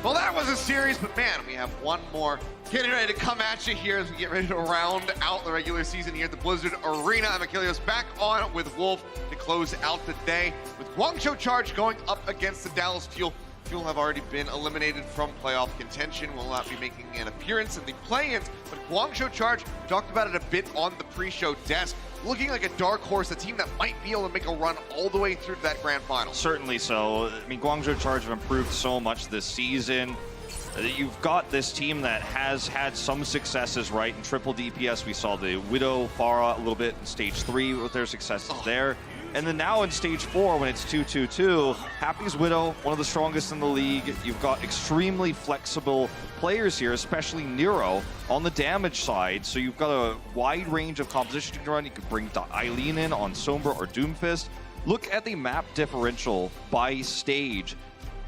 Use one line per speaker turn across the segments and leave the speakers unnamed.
Well, that was a series, but man, we have one more getting ready to come at you here as we get ready to round out the regular season here at the Blizzard Arena. I'm Achilles back on with Wolf to close out the day, with Guangzhou Charge going up against the Dallas Fuel. Fuel have already been eliminated from playoff contention, will not be making an appearance in the play-ins, but Guangzhou Charge, we talked about it a bit on the pre-show desk, looking like a dark horse, a team that might be able to make a run all the way through to that grand final.
Certainly so. I mean, Guangzhou Charge have improved so much this season. You've got this team that has had some successes, right? In triple DPS, we saw the Widow, Pharah a little bit in stage 3 with their successes there. And then now in stage 4, when it's 2-2-2, Happy's Widow, one of the strongest in the league. You've got extremely flexible players here, especially Nero on the damage side. So you've got a wide range of composition you can run. You could bring Eileen in on Sombra or Doomfist. Look at the map differential by stage.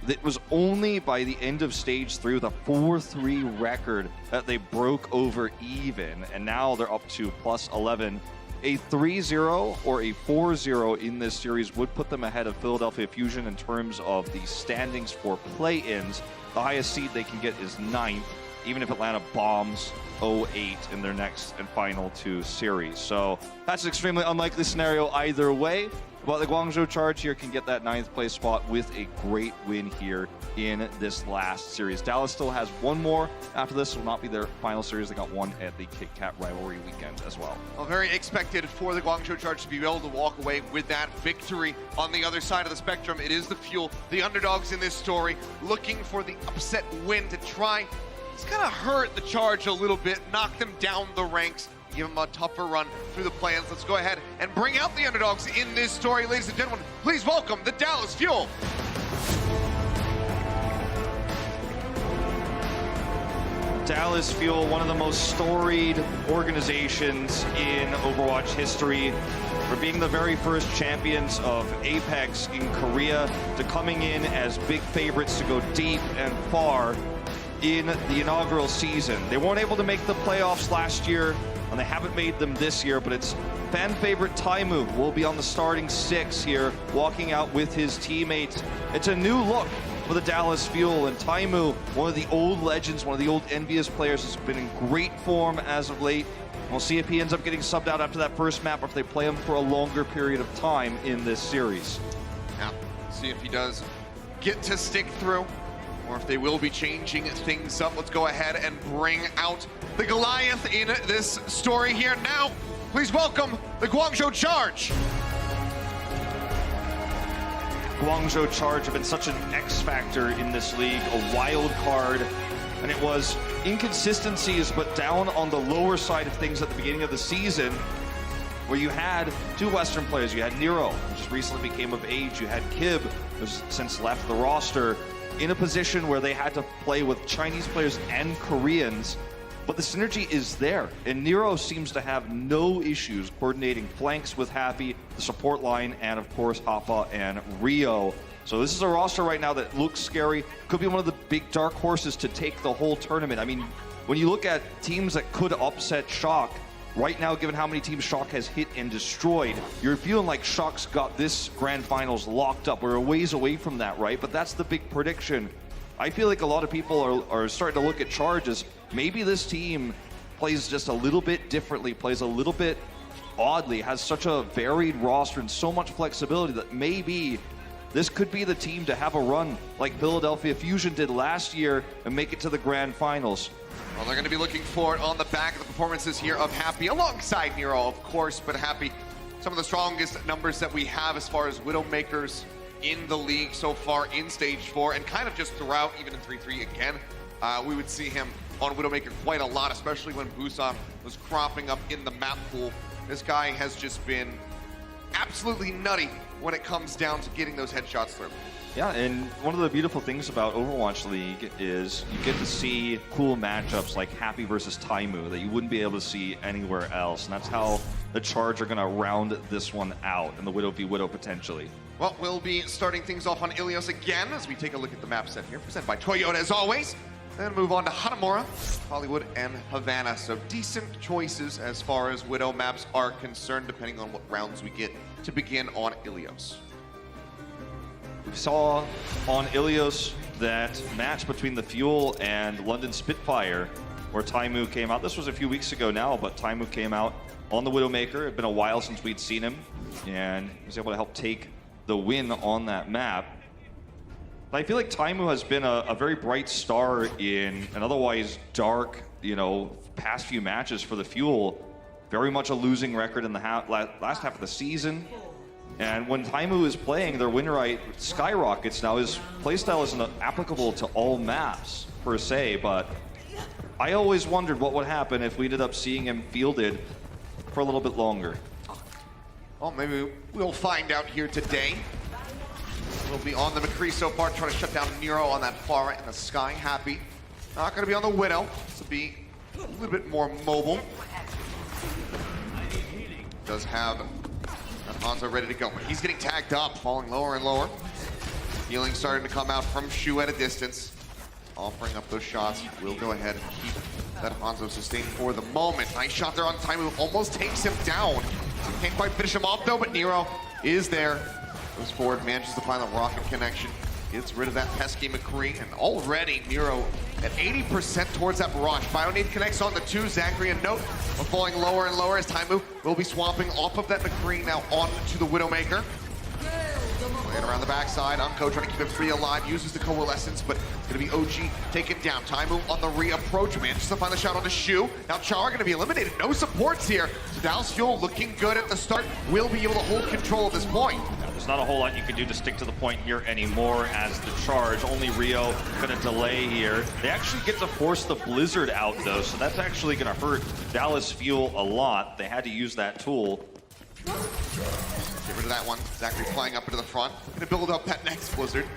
It was only by the end of stage 3 with a 4-3 record that they broke over even, and now they're up to plus 11. A 3-0 or a 4-0 in this series would put them ahead of Philadelphia Fusion in terms of the standings for play-ins. The highest seed they can get is 9th, even if Atlanta bombs 0-8 in their next and final 2 series. So that's an extremely unlikely scenario either way. But the Guangzhou Charge here can get that 9th place spot with a great win here in this last series. Dallas still has one more after this. Will not be their final series. They got one at the Kit Kat rivalry weekend as well.
Well, very expected for the Guangzhou Charge to be able to walk away with that victory. On the other side of the spectrum, it is the Fuel, the underdogs in this story, looking for the upset win to try. It's kind of hurt the Charge a little bit, knock them down the ranks, give them a tougher run through the plans. Let's go ahead and bring out the underdogs in this story. Ladies and gentlemen, please welcome the Dallas Fuel.
Dallas Fuel, one of the most storied organizations in Overwatch history, for being the very first champions of Apex in Korea, to coming in as big favorites to go deep and far in the inaugural season. They weren't able to make the playoffs last year, and they haven't made them this year, but it's fan favorite Taimu will be on the starting 6 here, walking out with his teammates. It's a new look for the Dallas Fuel, and Taimu, one of the old legends, one of the old envious players, has been in great form as of late. We'll see if he ends up getting subbed out after that first map, or if they play him for a longer period of time in this series.
Now, see if he does get to stick through, or if they will be changing things up. Let's go ahead and bring out the Goliath in this story here. Now, please welcome the Guangzhou Charge.
Guangzhou Charge have been such an X factor in this league, a wild card, and it was inconsistencies, but down on the lower side of things at the beginning of the season, where you had 2 Western players. You had Nero, who just recently became of age. You had Kib, who's since left the roster, in a position where they had to play with Chinese players and Koreans, but the synergy is there, and Nero seems to have no issues coordinating flanks with Happy, the support line, and of course Hapa and Rio. So this is a roster right now that looks scary, could be one of the big dark horses to take the whole tournament. I mean, when you look at teams that could upset Shock, right now, given how many teams Shock has hit and destroyed, you're feeling like Shock's got this grand finals locked up. We're a ways away from that, right? But that's the big prediction. I feel like a lot of people are starting to look at Charge as maybe this team plays just a little bit differently, plays a little bit oddly, has such a varied roster and so much flexibility that maybe this could be the team to have a run like Philadelphia Fusion did last year and make it to the grand finals.
Well, they're going to be looking for it on the back of the performances here of Happy, alongside Nero, of course, but Happy, some of the strongest numbers that we have as far as Widowmakers in the league so far in stage 4, and kind of just throughout, even in 3-3 again. We would see him on Widowmaker quite a lot, especially when Busan was cropping up in the map pool. This guy has just been absolutely nutty when it comes down to getting those headshots through.
Yeah, and one of the beautiful things about Overwatch League is you get to see cool matchups like Happy versus Taimu that you wouldn't be able to see anywhere else, and that's how the Charge are going to round this one out, and the Widow v Widow potentially.
Well, we'll be starting things off on Ilios again as we take a look at the map set here, presented by Toyota as always. Then move on to Hanamura, Hollywood, and Havana. So decent choices as far as Widow maps are concerned, depending on what rounds we get to begin on Ilios.
We saw on Ilios that match between the Fuel and London Spitfire, where Taimu came out. This was a few weeks ago now, but Taimu came out on the Widowmaker. It had been a while since we'd seen him, and he was able to help take the win on that map. But I feel like Taimu has been a very bright star in an otherwise dark, past few matches for the Fuel. Very much a losing record in the last half of the season. And when Taimu is playing, their win rate skyrockets. Now, his playstyle isn't applicable to all maps, per se, but I always wondered what would happen if we ended up seeing him fielded for a little bit longer.
Well, maybe we'll find out here today. We'll be on the McCree so far, trying to shut down Nero on that far right in the sky. Happy. Not going to be on the Widow. This will be a little bit more mobile. Does have Hanzo ready to go, but he's getting tagged up, falling lower and lower. Healing starting to come out from Shu at a distance. Offering up those shots. We'll go ahead and keep that Hanzo sustained for the moment. Nice shot there on Taimu, almost takes him down. Can't quite finish him off though, but Nero is there. Goes forward, manages to find the rocket connection. Gets rid of that pesky McCree, and already Nero at 80% towards that barrage. Bionade connects on the 2, Zachary and Note are falling lower and lower as Taimu will be swapping off of that McCree now on to the Widowmaker. Playing around the backside, Unco trying to keep him free alive, uses the Coalescence, but it's gonna be OG taken down. Taimu on the reapproach, manages to find the shot on the Shu. Now Chara gonna be eliminated, no supports here. So Dallas Fuel looking good at the start, will be able to hold control at this point.
There's not a whole lot you can do to stick to the point here anymore as the charge. Only Rio gonna delay here. They actually get to force the Blizzard out though, so that's actually gonna hurt Dallas Fuel a lot. They had to use that tool.
Get rid of that one. Zachary flying up into the front. Gonna build up that next Blizzard.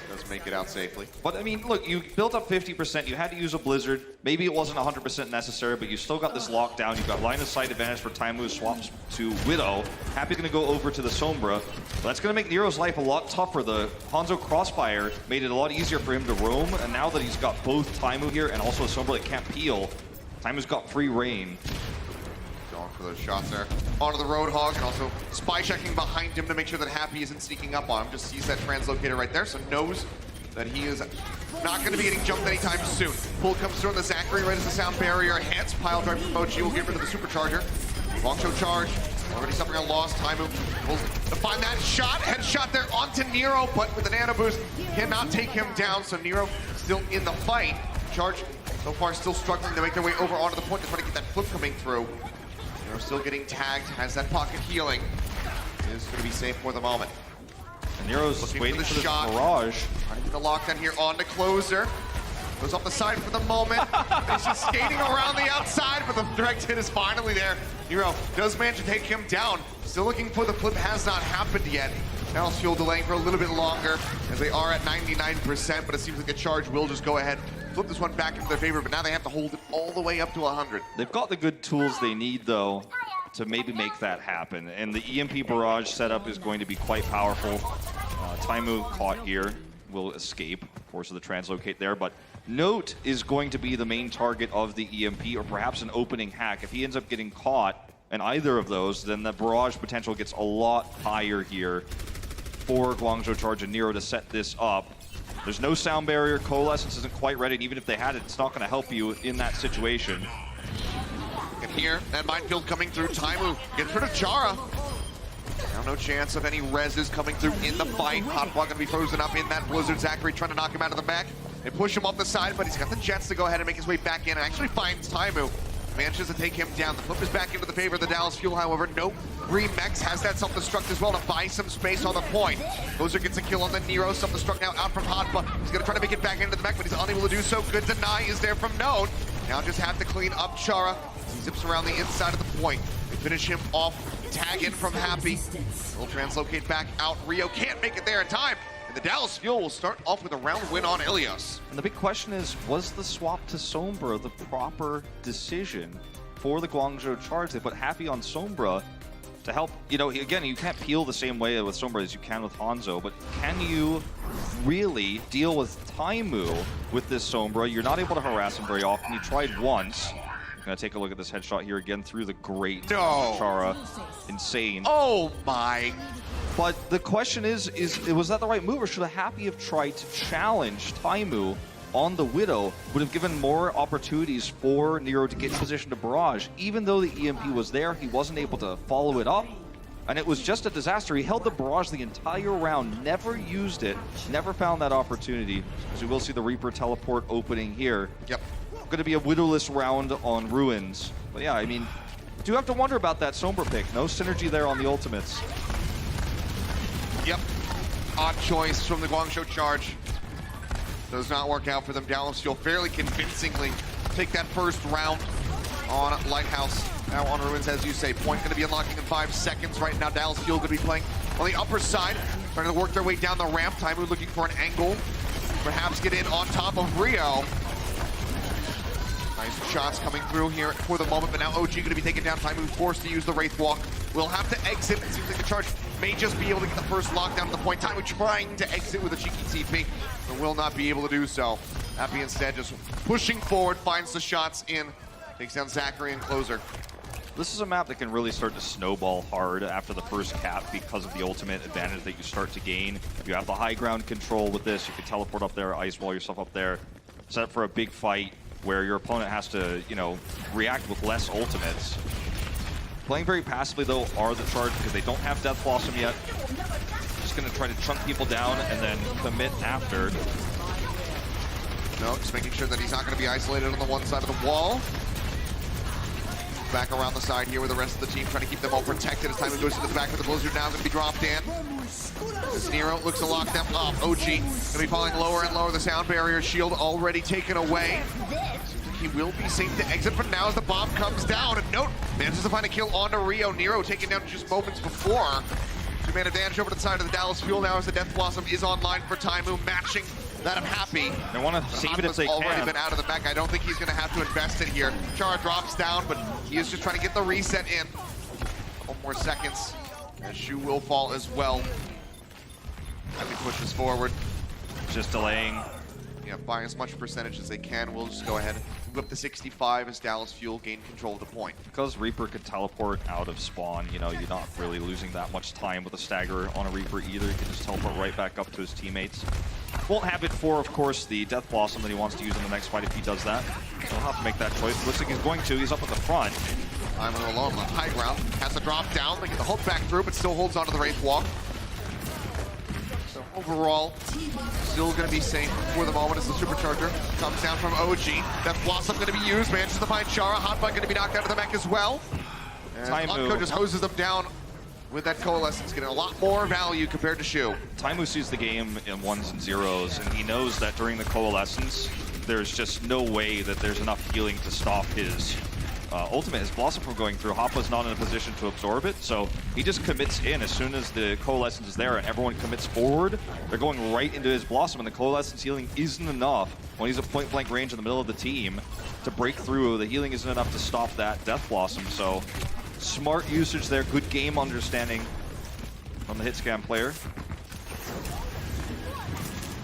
Does make it out safely.
But I mean, look, you built up 50%. You had to use a Blizzard. Maybe it wasn't 100% necessary, but you still got this lockdown. You've got line of sight advantage for Taimu, swaps to Widow. Happy's gonna go over to the Sombra. But that's gonna make Nero's life a lot tougher. The Hanzo Crossfire made it a lot easier for him to roam, and now that he's got both Taimu here and also a Sombra that can't peel, Taimu's got free reign.
Going for those shots there. Onto the Roadhog, and also spy checking behind him to make sure that Happy isn't sneaking up on him. Just sees that translocator right there, so knows that he is not going to be getting jumped anytime soon. Pull comes through on the Zachary right as the sound barrier hits. Pile drive from Mochi will get rid of the supercharger. Guangzhou charge, already suffering a loss. Taimu pulls to find that shot. Headshot there onto Nero, but with the nano boost, cannot take him down, so Nero still in the fight. Charge so far still struggling to make their way over onto the point to try to get that flip coming through. They're still getting tagged, has that pocket healing. Is going to be safe for the moment.
And Nero's just waiting for this barrage.
Trying to get the lockdown here on the closer. Goes off the side for the moment. He's just skating around the outside, but the direct hit is finally there. Nero does manage to take him down. Still looking for the flip, has not happened yet. Dallas Fuel delaying for a little bit longer as they are at 99%, but it seems like the charge will just go ahead, flip this one back into their favor, but now they have to hold it all the way up to 100.
They've got the good tools they need, though, to maybe make that happen. And the EMP barrage setup is going to be quite powerful. Taimu caught here, will escape, of course, of the translocate there, but Note is going to be the main target of the EMP, or perhaps an opening hack. If he ends up getting caught in either of those, then the barrage potential gets a lot higher here for Guangzhou Charge and Nero to set this up. There's no sound barrier, Coalescence isn't quite ready, and even if they had it, it's not going to help you in that situation.
And here, that minefield coming through, Taimu gets rid of Chara. Now no chance of any reses coming through in the fight. Hotblock going to be frozen up in that Blizzard. Zachary trying to knock him out of the back. They push him off the side, but he's got the jets to go ahead and make his way back in, and actually finds Taimu. Manages to take him down. The flip is back into the favor of the Dallas Fuel, however. Nope. Remex has that self-destruct as well to buy some space on the point. Gozer gets a kill on the Nero. Self-destruct now out from Hotba. He's going to try to make it back into the mech, but he's unable to do so. Good deny is there from Known. Now just have to clean up Chara. He zips around the inside of the point. They finish him off. Tag in from Happy. Will translocate back out. Rio can't make it there in time. And the Dallas Fuel will start off with a round win on Ilios.
And the big question is, was the swap to Sombra the proper decision for the Guangzhou Charge? They put Happy on Sombra to help, again, you can't peel the same way with Sombra as you can with Hanzo, but can you really deal with Taimu with this Sombra? You're not able to harass him very often. You tried once. I'm gonna take a look at this headshot here again through the great Chara. Insane.
Oh my
But the question is was that the right move, or should Happy have tried to challenge Taimu on the Widow? Would have given more opportunities for Nero to get in position to barrage. Even though the EMP was there, he wasn't able to follow it up. And it was just a disaster. He held the barrage the entire round, never used it, never found that opportunity. As we will see the Reaper teleport opening here.
Yep.
Going to be a Widowless round on Ruins. But yeah, I mean, do have to wonder about that Sombra pick. No synergy there on the ultimates.
Yep. Odd choice from the Guangzhou charge. Does not work out for them. Dallas Fuel fairly convincingly take that first round on Lighthouse. Now on Ruins, as you say, point going to be unlocking in 5 seconds. Right now, Dallas Fuel going to be playing on the upper side, trying to work their way down the ramp. Taimu looking for an angle, perhaps get in on top of Rio. Nice shots coming through here for the moment, but now OG going to be taken down. Taimu forced to use the Wraith Walk. Will have to exit. It seems like the charge may just be able to get the first lockdown to the point. Taimu trying to exit with a cheeky TP, but will not be able to do so. Happy instead just pushing forward, finds the shots in, takes down Zachary and Closer.
This is a map that can really start to snowball hard after the first cap because of the ultimate advantage that you start to gain. If you have the high ground control with this, you can teleport up there, ice wall yourself up there, set up for a big fight where your opponent has to, you know, react with less ultimates. Playing very passively, though, are the charge because they don't have Death Blossom yet. Just going to try to chunk people down and then commit after.
No, just making sure that he's not going to be isolated on the one side of the wall. Back around the side here with the rest of the team, trying to keep them all protected as Taimu goes to the back with the Blizzard now going to be dropped in. As Nero looks to lock them up. OG going to be falling lower and lower. The sound barrier shield already taken away. He will be safe to exit for now as the bomb comes down. And Note manages to find a kill onto Rio. Nero taken down just moments before. Two-man advantage over to the side of the Dallas Fuel now as the Death Blossom is online for Taimu, matching that of Happy.
They want to save it if they can.
Already been out of the mech. I don't think he's going to have to invest it here. Chara drops down, but he is just trying to get the reset in. Couple more seconds. And Shu will fall as well. Happy pushes forward.
Just delaying.
Yeah, by as much percentage as they can. We'll just go ahead and move up to 65 as Dallas Fuel gain control of the point.
Because Reaper could teleport out of spawn, you know, you're not really losing that much time with a stagger on a Reaper either. You can just teleport right back up to his teammates. Won't have it for, of course, the Death Blossom that he wants to use in the next fight if he does that. So he'll have to make that choice. Looks like he's going to. He's up at the front.
I'm alone on the high ground. Has to drop down. They get the hook back through, but still holds onto the Wraith Walk. So overall, still going to be safe for the moment as the Supercharger comes down from OG. Death Blossom going to be used. Manages to find Chara. Hotbite going to be knocked out of the mech as well. And Unco just hoses them down with that Coalescence, getting a lot more value compared to Shu.
Taimu sees the game in 1s and 0s, and he knows that during the Coalescence, there's just no way that there's enough healing to stop his ultimate, his Blossom from going through. Hoppa's not in a position to absorb it, so he just commits in as soon as the Coalescence is there and everyone commits forward. They're going right into his Blossom, and the Coalescence healing isn't enough when he's at point-blank range in the middle of the team to break through. The healing isn't enough to stop that Death Blossom, so smart usage there, good game understanding from the hit scan player.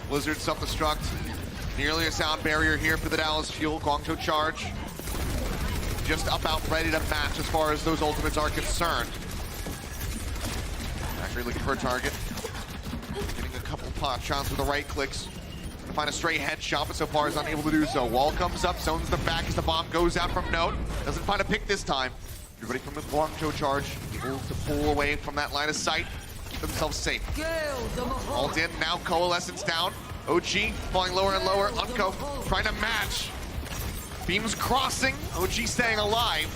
Blizzard self-destruct. Nearly a sound barrier here for the Dallas Fuel. Guangzhou charge. Just about ready to match as far as those ultimates are concerned. Actually looking for a target. Getting a couple pot shots with the right clicks. To find a straight headshot, but so far is unable to do so. Wall comes up, zones the back as the bomb goes out from Note. Doesn't find a pick this time. Everybody from the Guangzhou charge able to pull away from that line of sight, keep themselves safe. All in, now Coalescence down. OG falling lower and lower. Unco trying to match. Beams crossing, OG staying alive.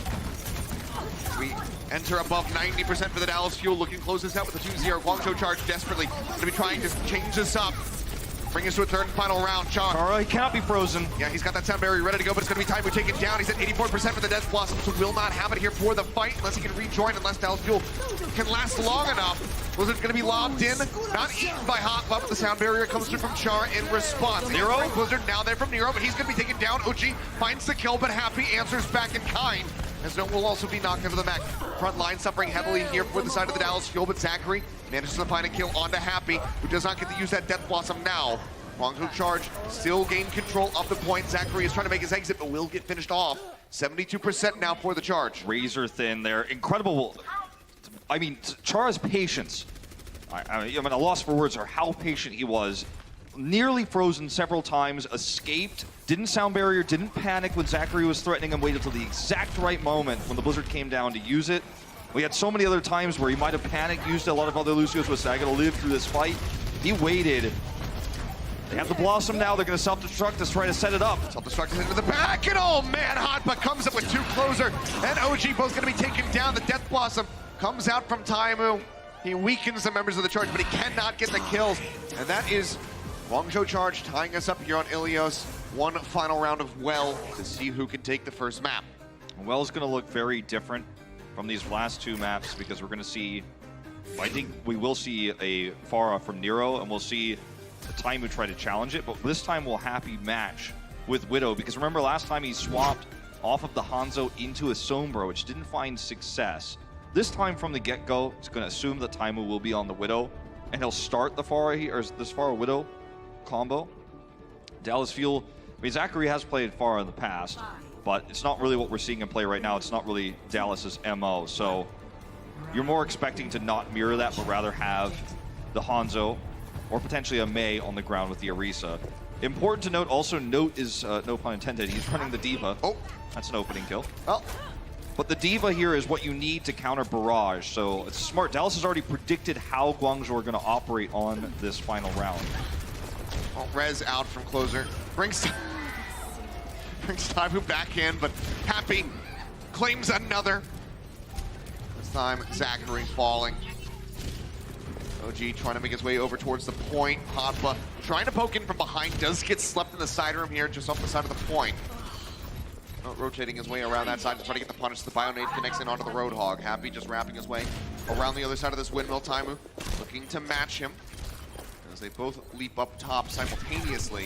We enter above 90% for the Dallas Fuel, looking to close this out with a 2-0. Guangzhou charge desperately going to be trying to change this up. Bring us to a third and final round.
Chara, he cannot be frozen.
Yeah, he's got that sound barrier ready to go, but it's going to be Taimu taken down. He's at 84% for the Death Blossom, so will not have it here for the fight unless he can rejoin, unless Dallas Fuel can last long enough. Blizzard's going to be lobbed in, not eaten by Hot, but the sound barrier comes through from Chara in response.
Nero?
Blizzard now there from Nero, but he's going to be taken down. OG finds the kill, but Happy answers back in kind. As Note will also be knocked into the mech. Front line suffering heavily here for the side of the Dallas Fuel, but Zachary manages to find a kill onto Happy, who does not get to use that Death Blossom now. Guangzhou charge still gain control of the point. Zachary is trying to make his exit, but will get finished off. 72% now for the charge.
Razor thin there. Incredible. I mean, Chara's patience. I mean, a loss for words are how patient he was. Nearly frozen several times, escaped, didn't sound barrier, didn't panic when Zachary was threatening him, waited until the exact right moment when the Blizzard came down to use it. We had so many other times where he might have panicked, used a lot of other Lucios was I gotta live through this fight. He waited. They have the Blossom now, they're gonna self-destruct to try to set it up.
Self-destruct into the back, and oh man, Hotba comes up with 2 closer, and OG both gonna be taken down. The Death Blossom comes out from Taimu. He weakens the members of the Charge, but he cannot get the kills. And that is Guangzhou Charge tying us up here on Ilios. One final round of Well to see who can take the first map.
Well's gonna look very different from these last 2 maps because we're gonna see, I think we will see a Pharah from Nero, and we'll see the Taimu try to challenge it, but this time we'll Happy match with Widow, because remember last time he swapped off of the Hanzo into a Sombra, which didn't find success. This time from the get-go, it's going to assume that Taimu will be on the Widow, and he'll start the Pharah here, or this Pharah Widow combo. Dallas Fuel, I mean, Zachary has played Pharah in the past, but it's not really what we're seeing him play right now. It's not really Dallas's MO, so you're more expecting to not mirror that, but rather have the Hanzo or potentially a Mei on the ground with the Orisa. Important to note, also note is, no pun intended, he's running the D.Va.
Oh,
that's an opening kill.
Well,
but the D.Va here is what you need to counter Barrage, so it's smart. Dallas has already predicted how Guangzhou are going to operate on this final round.
well, Rez out from closer. Brings Taimu back in, but Happy claims another. This time, Zachary falling. OG trying to make his way over towards the point. Hotba trying to poke in from behind. Does get slept in the side room here, just off the side of the point. Rotating his way around that side to try to get the punish. The Bionade connects in onto the Roadhog. Happy just wrapping his way around the other side of this windmill. Taimu looking to match him as they both leap up top simultaneously.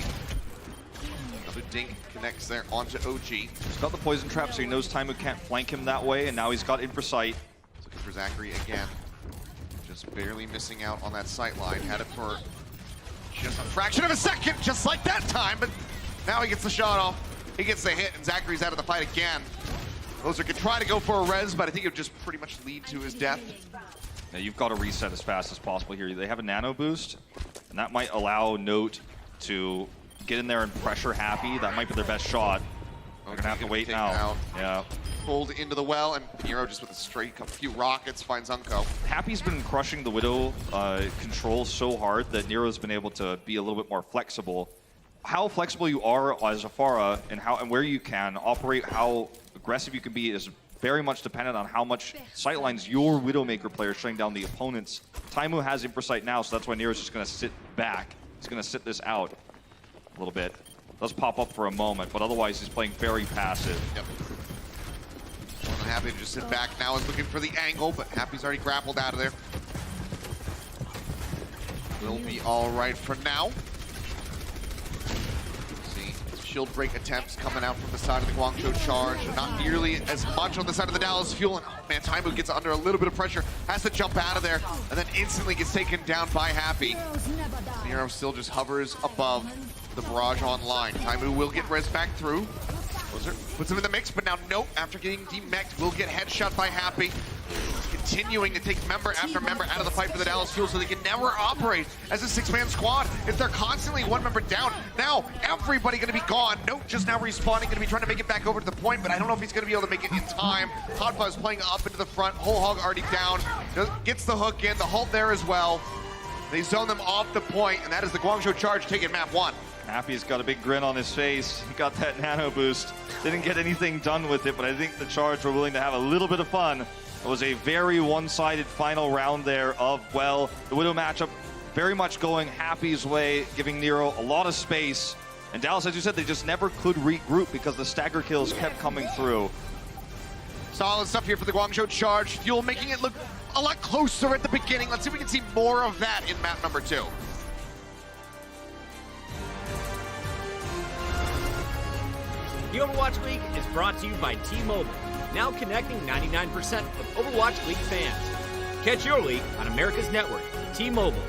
Another dink connects there onto OG.
He's got the poison trap, so he knows Taimu can't flank him that way, and now he's got infra sight.
He's looking for Zachary again. Just barely missing out on that sight line. Had it for just a fraction of a second, just like that time, but now he gets the shot off. He gets the hit, and Zachary's out of the fight again. Loser could try to go for a res, but I think it would just pretty much lead to his death.
Now you've got to reset as fast as possible here. They have a nano boost, and that might allow Note to get in there and pressure Happy. That might be their best shot. They're gonna have to wait now.
Out.
Yeah.
Pulled into the well, and Nero just with a few rockets finds Unco.
Happy's been crushing the Widow control so hard that Nero's been able to be a little bit more flexible. How flexible you are as a Pharah and where you can operate, how aggressive you can be is very much dependent on how much sightlines your Widowmaker player is shutting down the opponents. Taimu has Infrasight now, so that's why Nero's just going to sit back. He's going to sit this out a little bit. Does pop up for a moment, but otherwise he's playing very passive.
Yep. More than happy to just sit back now is looking for the angle, but Happy's already grappled out of there. Will be all right for now. See, shield break attempts coming out from the side of the Guangzhou Charge. Not nearly as much on the side of the Dallas Fuel. And oh man, Taimu gets under a little bit of pressure, has to jump out of there, and then instantly gets taken down by Happy. Nero still just hovers above the barrage online. Taimu will get res back through. Puts him in the mix, but now Note, after getting demech'd, will get headshot by Happy. Continuing to take member after member out of the fight for the Dallas Fuel so they can never operate as a 6-man squad. If they're constantly one member down, now everybody gonna be gone. Note just now respawning, gonna be trying to make it back over to the point, but I don't know if he's gonna be able to make it in time. Hotba is playing up into the front, Whole Hog already down. Gets the hook in, the halt there as well. They zone them off the point, and that is the Guangzhou Charge taking map 1.
Happy's got a big grin on his face. He got that nano boost. Didn't get anything done with it, but I think the Charge were willing to have a little bit of fun. It was a very one-sided final round there of, well, the Widow matchup very much going Happy's way, giving Nero a lot of space. And Dallas, as you said, they just never could regroup because the stagger kills kept coming through.
Solid stuff here for the Guangzhou Charge. Fuel making it look a lot closer at the beginning. Let's see if we can see more of that in map number 2.
The Overwatch League is brought to you by T-Mobile, now connecting 99% of Overwatch League fans. Catch your league on America's network, T-Mobile.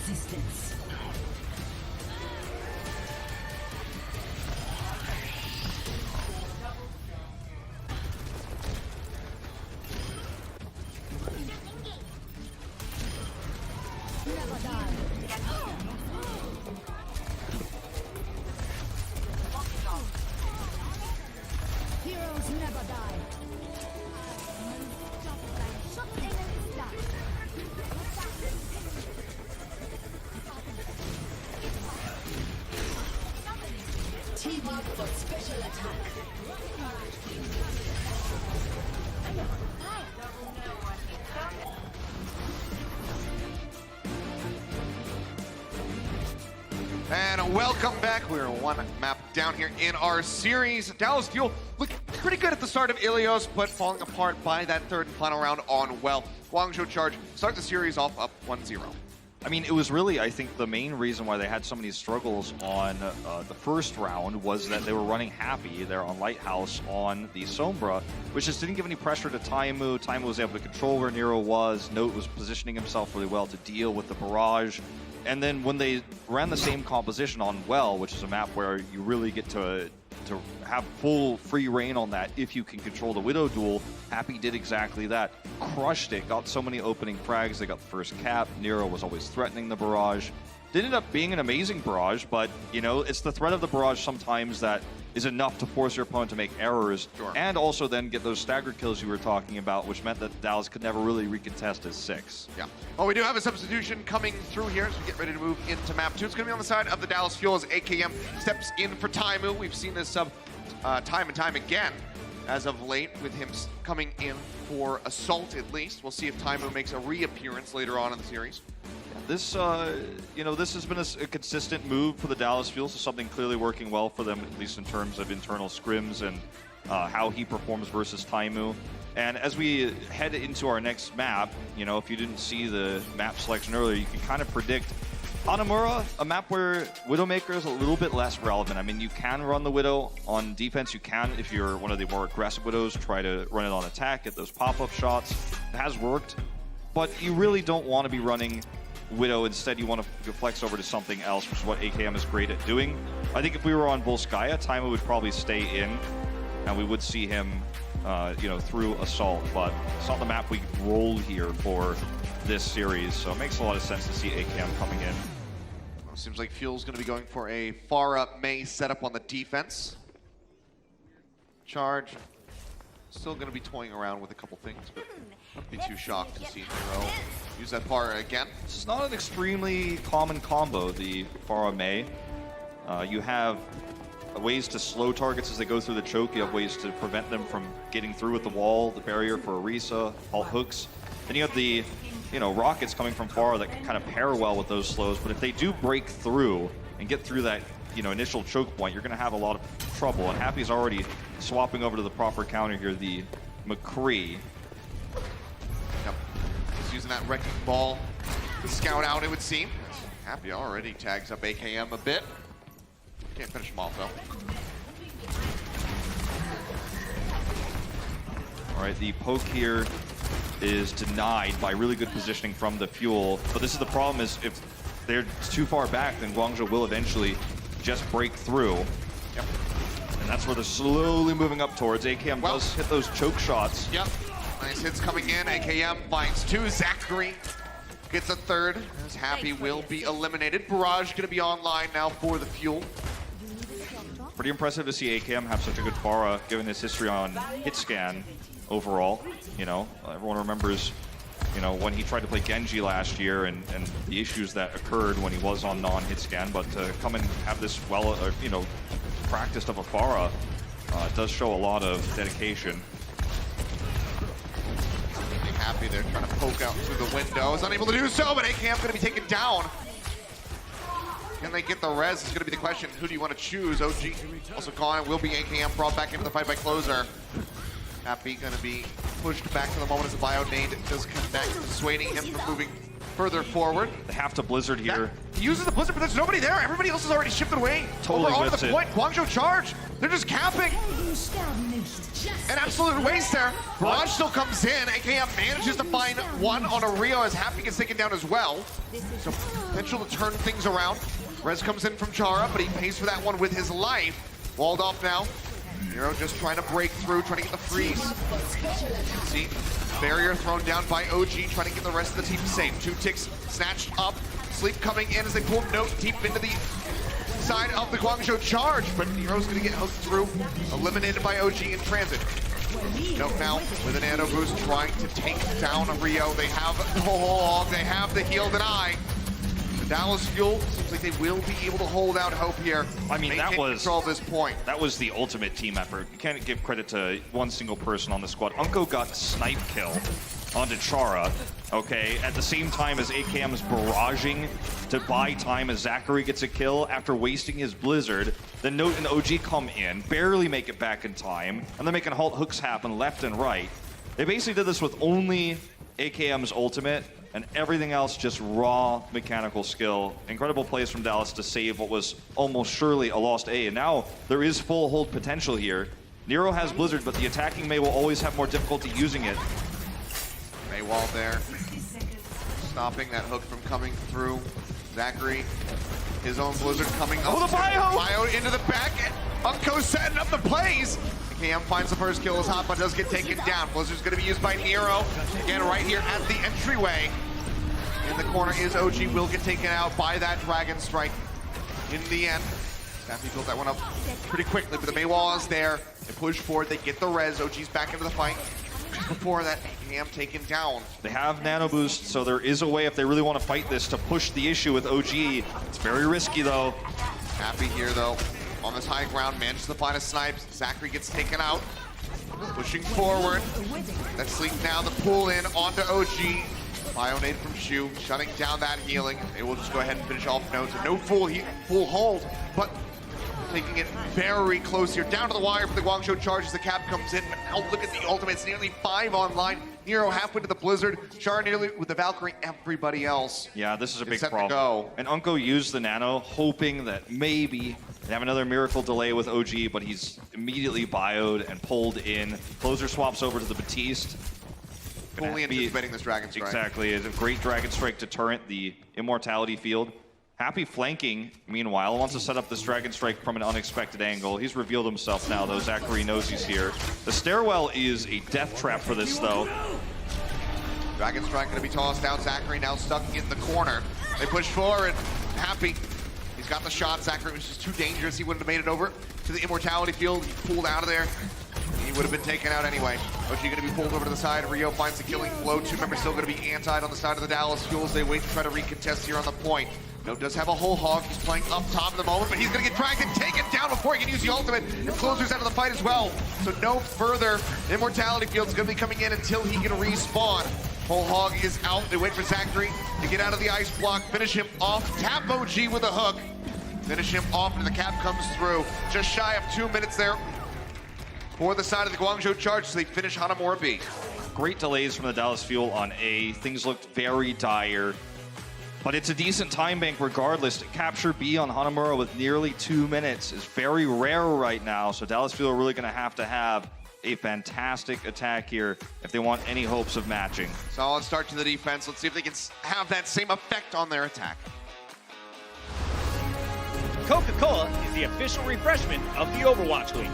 resistance. Never die. Heroes never die. Team up for special attack.
And welcome back. We're one map down here in our series. Dallas Fuel looked pretty good at the start of Ilios, but falling apart by that third and final round on well. Guangzhou Charge start the series off up 1-0.
I mean, it was really, I think, the main reason why they had so many struggles on the first round was that they were running Happy there on Lighthouse on the Sombra, which just didn't give any pressure to Taimu. Taimu was able to control where Nero was. Note was positioning himself really well to deal with the barrage. And then when they ran the same composition on Well, which is a map where you really get to have full free reign on that if you can control the Widow duel, Happy did exactly that. Crushed it, got so many opening frags, they got the first cap. Nero was always threatening the barrage. It ended up being an amazing barrage, but, you know, it's the threat of the barrage sometimes that is enough to force your opponent to make errors, and also then get those staggered kills you were talking about, which meant that Dallas could never really recontest as 6.
Yeah. Well, we do have a substitution coming through here as we get ready to move into map 2. It's going to be on the side of the Dallas Fuel as AKM steps in for Taimu. We've seen this sub time and time again as of late with him coming in for Assault at least. We'll see if Taimu makes a reappearance later on in the series.
This, you know, this has been a consistent move for the Dallas Fuel, so something clearly working well for them, at least in terms of internal scrims and how he performs versus Taimu. And as we head into our next map, you know, if you didn't see the map selection earlier, you can kind of predict Hanamura, a map where Widowmaker is a little bit less relevant. I mean, you can run the Widow on defense. You can, if you're one of the more aggressive Widows, try to run it on attack, get those pop-up shots. It has worked, but you really don't want to be running Widow. Instead, you want to flex over to something else, which is what AKM is great at doing. I think if we were on Volskaya, Taimu would probably stay in, and we would see him, you know, through Assault. But it's not the map we rolled here for this series, so it makes a lot of sense to see AKM coming in.
Well, seems like Fuel's going to be going for a far up Mei setup on the defense. Charge still going to be toying around with a couple things, but don't be too shocked to see Nero use that Pharah again.
This is not an extremely common combo, the Pharah Mei. You have ways to slow targets as they go through the choke. You have ways to prevent them from getting through with the wall, the barrier for Orisa, alt hooks. Then you have the, you know, rockets coming from Pharah that can kind of pair well with those slows. But if they do break through and get through that, you know, initial choke point, you're going to have a lot of trouble. And Happy's already swapping over to the proper counter here, the McCree.
Yep. He's using that wrecking ball to scout out, it would seem. Happy already tags up AKM a bit. Can't finish him off, though.
All right, the poke here is denied by really good positioning from the Fuel. But this is the problem, is if they're too far back, then Guangzhou will eventually just break through.
Yep.
And that's where they're slowly moving up towards. AKM does hit those choke shots.
Yep. Nice hits coming in. AKM finds 2. Zachary gets a 3rd. As Happy will be eliminated. Barrage going to be online now for the Fuel.
Pretty impressive to see AKM have such a good Pharah, given his history on hit scan overall. You know, everyone remembers, you know, when he tried to play Genji last year and the issues that occurred when he was on non-hit scan. But to come and have this you know, practiced of a Pharah does show a lot of dedication.
Happy there trying to poke out through the window. Is unable to do so, but AKM going to be taken down. Can they get the res is going to be the question. Who do you want to choose? OG also gone. Will be AKM brought back into the fight by Closer. Happy going to be pushed back to the moment as the bio nade does connect, dissuading him from moving further forward.
They have to Blizzard here.
He uses the Blizzard, but there's nobody there. Everybody else has already shifted away.
Totally
over onto
whips
the
it.
point. Guangzhou charge. They're just capping.
Helden sterben nicht.
An absolute waste there. Barrage still comes in. AKM manages to find one on a Rio as Happy gets taken down as well. So potential to turn things around. Rez comes in from Chara, but he pays for that one with his life. Walled off now. Nero just trying to break through, trying to get the freeze. See, barrier thrown down by OG, trying to get the rest of the team safe. 2 ticks snatched up. Sleep coming in as they pull Note deep into the side of the Guangzhou charge, but Nero's gonna get hooked through, eliminated by OG in transit. Note now with a nano boost trying to take down a Rio. They have the whole hog, they have the heal deny. The Dallas Fuel seems like they will be able to hold out hope here.
I mean, that was
control at this point.
That was the ultimate team effort. You can't give credit to one single person on the squad. Unko got snipe kill onto Chara, okay, at the same time as AKM is barraging to buy time as Zachary gets a kill after wasting his Blizzard. Then Note and OG come in, barely make it back in time, and they're making halt hooks happen left and right. They basically did this with only AKM's ultimate, and everything else just raw mechanical skill. Incredible plays from Dallas to save what was almost surely a lost A, and now there is full hold potential here. Nero has Blizzard, but the attacking Mei will always have more difficulty using it.
Mei wall there, stopping that hook from coming through. Zachary, his own Blizzard coming up.
Oh, the bio!
Bio into the back. Unko setting up the plays. KM finds the first kill as Hotba does get taken down. Blizzard's going to be used by Nero. Again, right here at the entryway. In the corner is OG, will get taken out by that Dragon Strike. In the end, Staffy built that one up pretty quickly, but the Mei wall is there. They push forward, they get the res. OG's back into the fight. Before that, KM taken down.
They have nano boost, so there is a way if they really want to fight this to push the issue with OG. It's very risky though.
Happy here though, on this high ground, manages to find a snipes. Zachary gets taken out. Pushing forward. That Sleep now, the pull in onto OG. Bionade from Shu, shutting down that healing. They will just go ahead and finish off Note. So no full hold, but taking it very close here. Down to the wire for the Guangzhou charge as the cap comes in. Now look at the ultimates, nearly 5 online. Nero halfway to the Blizzard. Char nearly with the Valkyrie, everybody else.
Yeah, this is a big
set to
problem.
go.
And Unko used the nano, hoping that maybe they have another miracle delay with OG, but he's immediately bioed and pulled in. Closer swaps over to the Batiste.
Fully anticipating this Dragon Strike.
Exactly, it's a great Dragon Strike deterrent, the immortality field. Happy flanking, meanwhile, wants to set up this Dragon Strike from an unexpected angle. He's revealed himself now, though. Zachary knows he's here. The stairwell is a death trap for this, though.
Dragon Strike going to be tossed out. Zachary now stuck in the corner. They push forward. Happy. He's got the shot. Zachary was just too dangerous. He wouldn't have made it over to the immortality field. He pulled out of there. He would have been taken out anyway. OG going to be pulled over to the side. Rio finds the killing blow. 2 members still going to be antied on the side of the Dallas Fuels. They wait to try to recontest here on the point. No does have a whole hog. He's playing up top at the moment, but he's going to get dragged and taken down before he can use the ultimate. And Closer's out of the fight as well. So no further immortality field is going to be coming in until he can respawn. Whole hog is out. They wait for Zachary to get out of the ice block, finish him off, tap OG with a hook, finish him off, and the cap comes through. Just shy of 2 minutes there for the side of the Guangzhou charge, so they finish Hanamura B.
Great delays from the Dallas Fuel on A. Things looked very dire. But it's a decent time bank regardless. To capture B on Hanamura with nearly 2 minutes is very rare right now. So Dallas Fuel are really going to have a fantastic attack here if they want any hopes of matching.
Solid start to the defense. Let's see if they can have that same effect on their attack.
Coca-Cola is the official refreshment of the Overwatch League.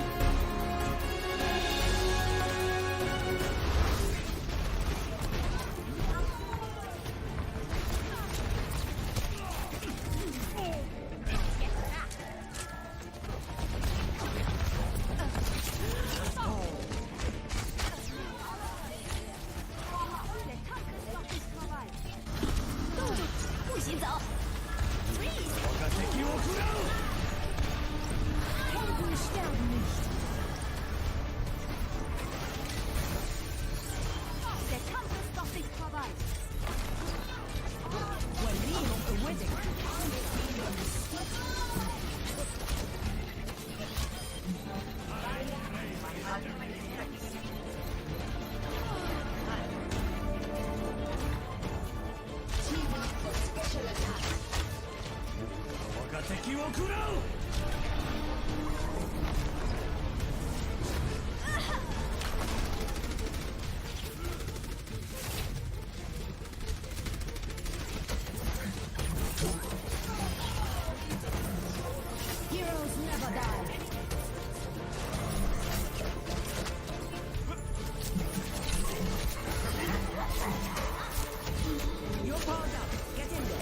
Helden sterben nicht. Heroes never die. You're powered up. Get in there.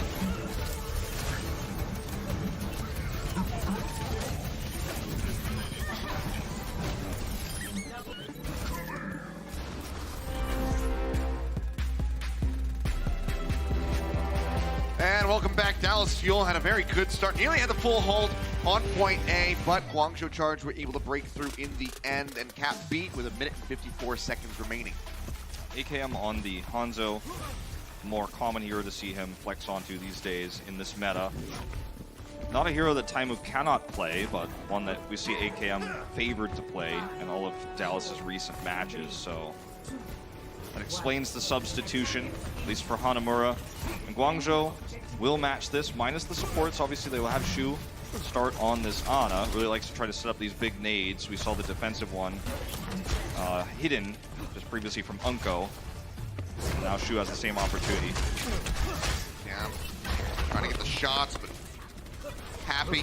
And welcome back. Dallas Fuel had a very good start. Nearly had the full hold on point A, but Guangzhou Charge were able to break through in the end and cap beat with 1 minute and 54 seconds remaining.
AKM on the Hanzo, more common hero to see him flex onto these days in this meta. Not a hero that Taimu cannot play, but one that we see AKM favored to play in all of Dallas's recent matches, so that explains the substitution, at least for Hanamura. And Guangzhou will match this, minus the supports. Obviously, they will have Shu start on this Ana. Really likes to try to set up these big nades. We saw the defensive one hidden just previously from Unko. And now Shu has the same opportunity.
Yeah, trying to get the shots, but Happy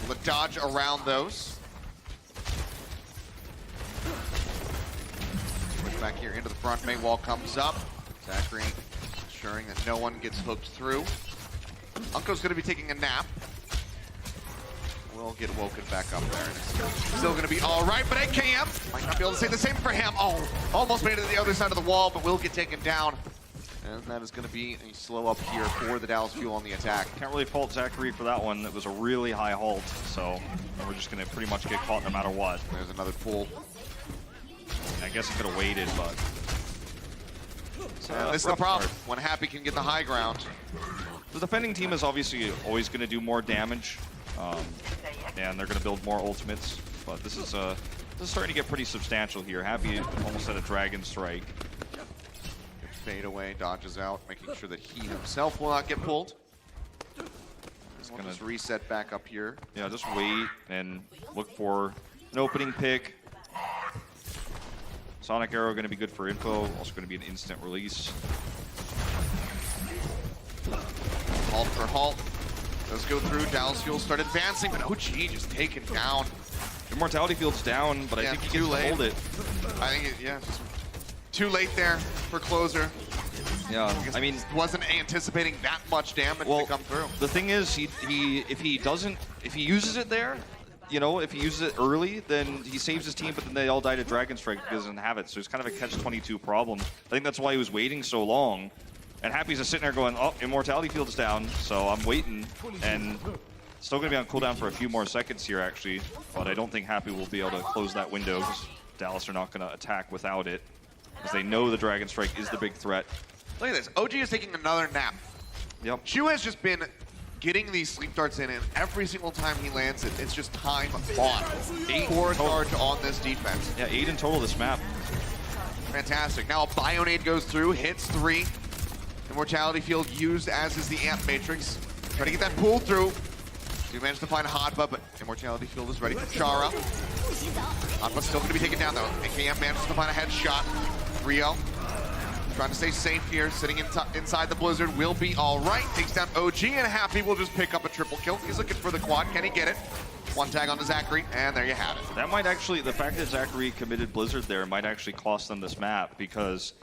able to dodge around those. Push back here into the front. Main wall comes up. Zachary ensuring that no one gets hooked through. Unko's going to be taking a nap. Will get woken back up there. Still going to be all right, but AKM might not be able to say the same for him. Oh, almost made it to the other side of the wall, but will get taken down. And that is going to be a slow up here for the Dallas Fuel on the attack.
Can't really fault Zachary for that one. That was a really high halt, so we're just going to pretty much get caught no matter what.
There's another pull.
I guess he could have waited, but...
This is the problem, when Happy can get the high ground.
The defending team is obviously always going to do more damage, and they're going to build more ultimates, but this is starting to get pretty substantial here. Happy almost had a Dragon Strike.
Fade away, dodges out, making sure that he himself will not get pulled. Just gonna reset back up here.
Yeah, just wait and look for an opening pick. Sonic Arrow going to be good for info, also going to be an instant release.
Halt for halt. Does go through, Dallas Fuel start advancing, but OG just taken down.
Immortality Field's down, but I think he can hold it.
I think, just too late there for closer.
Yeah, I mean,
wasn't anticipating that much damage to come through.
The thing is, if he uses it there, you know, if he uses it early, then he saves his team, but then they all die to Dragon Strike because he doesn't have it. So it's kind of a catch-22 problem. I think that's why he was waiting so long. And Happy's just sitting there going, oh, Immortality Field's down, so I'm waiting. And still going to be on cooldown for a few more seconds here, actually. But I don't think Happy will be able to close that window because Dallas are not going to attack without it, because they know the Dragon Strike is the big threat.
Look at this. OG is taking another nap.
Yep.
Shu has just been getting these sleep darts in, and every single time he lands it, it's just time bought. 8 core charge on this defense.
Yeah, 8 in total this map.
Fantastic. Now a Bionade goes through, hits 3. Immortality Field used, as is the Amp Matrix. Try to get that pull through. He managed to find Hadba, but Immortality Field is ready for Chara. Hadba's still going to be taken down, though. AKM manages to find a headshot. Rio trying to stay safe here, sitting inside the Blizzard, will be all right. Takes down OG, and Happy will just pick up a triple kill. He's looking for the quad. Can he get it? One tag on to Zachary, and there you have it.
That might actually, the fact that Zachary committed Blizzard there might actually cost them this map, because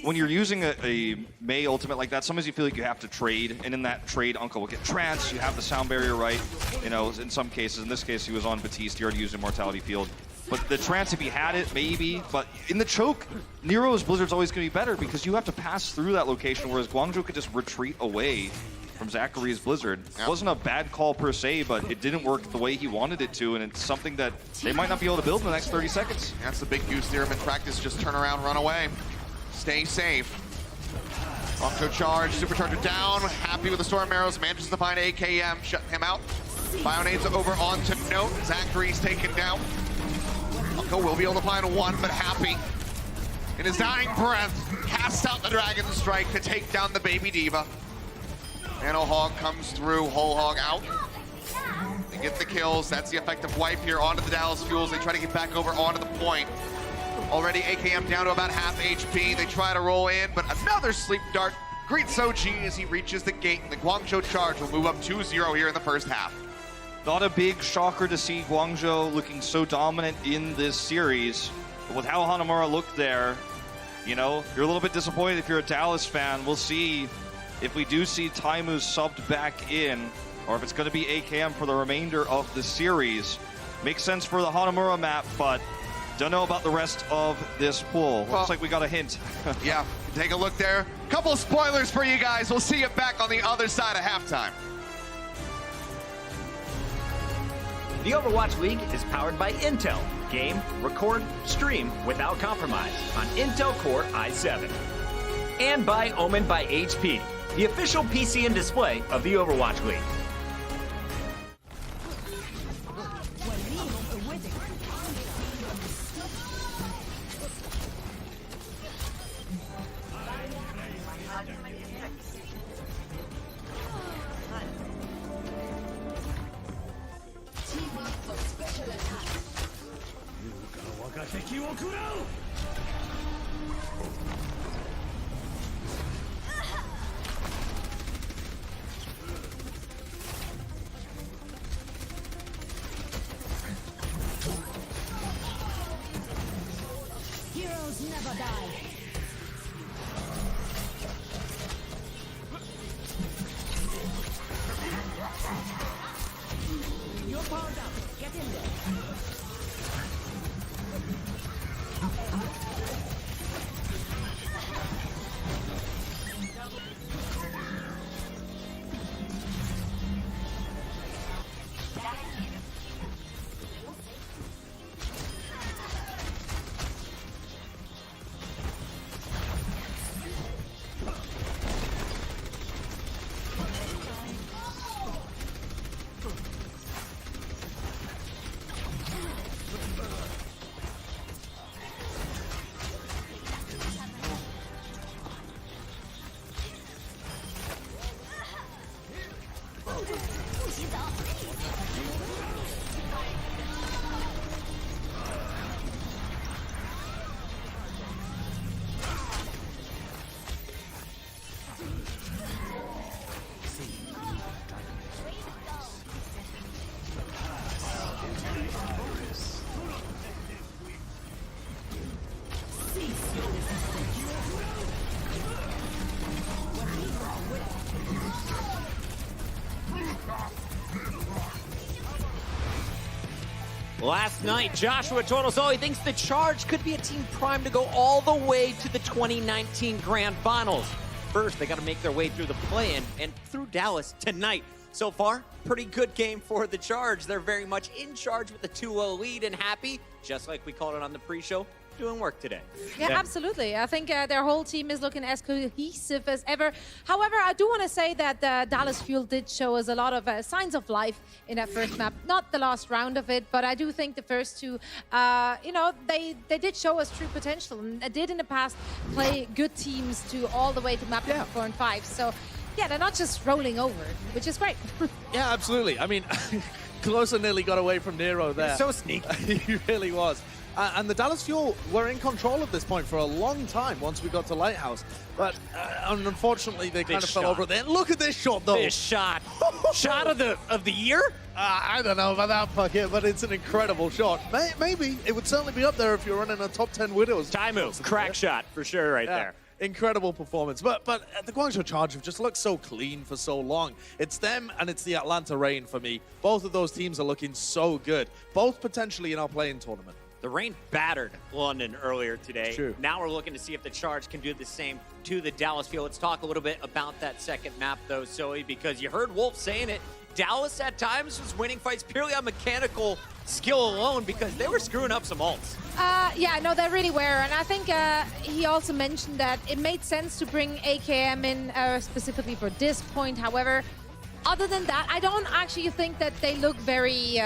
when you're using a Mei ultimate like that, sometimes you feel like you have to trade, and in that trade, Uncle will get trance, you have the sound barrier right, you know, in some cases. In this case, he was on Batiste, he already used Immortality Field. But the trance, if he had it, maybe. But in the choke, Nero's Blizzard's always going to be better because you have to pass through that location, whereas Guangzhou could just retreat away from Zachary's Blizzard. It wasn't a bad call per se, but it didn't work the way he wanted it to, and it's something that they might not be able to build in the next 30 seconds.
That's the big goose theorem in practice. Just turn around, run away. Stay safe. Unco charge, supercharger down. Happy with the Storm Arrows, manages to find AKM, shut him out. Bionade's over onto Note. Zachary's taken down. Unco will be able to find one, but Happy, in his dying breath, casts out the Dragon Strike to take down the Baby Diva. Nano Hog comes through, Whole Hog out. They get the kills. That's the effective wipe here onto the Dallas Fuels. They try to get back over onto the point. Already AKM down to about half HP. They try to roll in, but another sleep dart greets OG as he reaches the gate, and the Guangzhou charge will move up 2-0 here in the first half.
Not a big shocker to see Guangzhou looking so dominant in this series. But with how Hanamura looked there, you know, you're a little bit disappointed if you're a Dallas fan. We'll see if we do see Taimu subbed back in, or if it's going to be AKM for the remainder of the series. Makes sense for the Hanamura map, but don't know about the rest of this pool.
Well,
looks like we got a hint.
Yeah, take a look there. Couple spoilers for you guys. We'll see you back on the other side of halftime.
The Overwatch League is powered by Intel. Game, record, stream without compromise on Intel Core i7. And by Omen by HP, the official PC and display of the Overwatch League.
Heroes never die. You're powered up. Get in there.
Last night, Joshua told us all he thinks the Charge could be a team primed to go all the way to the 2019 Grand Finals. First, they got to make their way through the play-in and through Dallas tonight. So far, pretty good game for the Charge. They're very much in charge with a 2-0 lead and happy, just like we called it on the pre-show, doing work today.
Yeah, absolutely. I think their whole team is looking as cohesive as ever. However, I do want to say that Dallas Fuel did show us a lot of signs of life in that first map. Not the last round of it, but I do think the first two, you know, they did show us true potential. And they did in the past play good teams to all the way to map number 4 and 5. So, yeah, they're not just rolling over, which is great.
Yeah, absolutely. I mean, Closer nearly got away from Nero there.
So sneaky.
He really was. And the Dallas Fuel were in control at this point for a long time once we got to Lighthouse. But unfortunately, they kind of fell over there. Look at this shot, though.
This shot. Shot of the year?
I don't know about that, Puckett, but it's an incredible shot. Maybe. It would certainly be up there if you're running a top 10 Widows.
Taimu, crack shot for sure right there.
Incredible performance. But the Guangzhou Charge have just looked so clean for so long. It's them and it's the Atlanta Reign for me. Both of those teams are looking so good. Both potentially in our play-in tournament.
The Reign battered London earlier today.
True.
Now we're looking to see if the Charge can do the same to the Dallas Fuel. Let's talk a little bit about that second map, though, Zoe, because you heard Wolf saying it. Dallas at times was winning fights purely on mechanical skill alone because they were screwing up some ults.
Yeah, no, they really were. And I think he also mentioned that it made sense to bring AKM in specifically for this point. However, other than that, I don't actually think that they look very...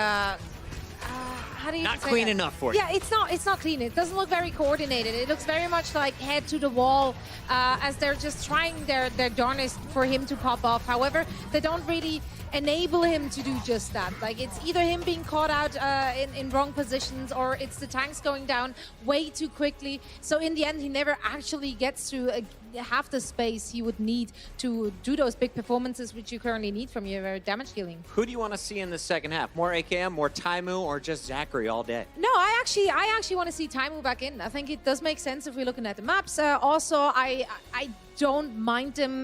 how do you
Not
say
clean
that?
enough for you.
Yeah, it's not clean. It doesn't look very coordinated. It looks very much like head to the wall as they're just trying their darnest for him to pop off. However, they don't really enable him to do just that. Like, it's either him being caught out in wrong positions, or it's the tanks going down way too quickly. So in the end, he never actually gets to half the space he would need to do those big performances which you currently need from your damage dealing.
Who do you want to see in the second half? More AKM, more Taimu, or just Zachary all day?
No, I actually want to see Taimu back in. I think it does make sense if we're looking at the maps. Also, I don't mind them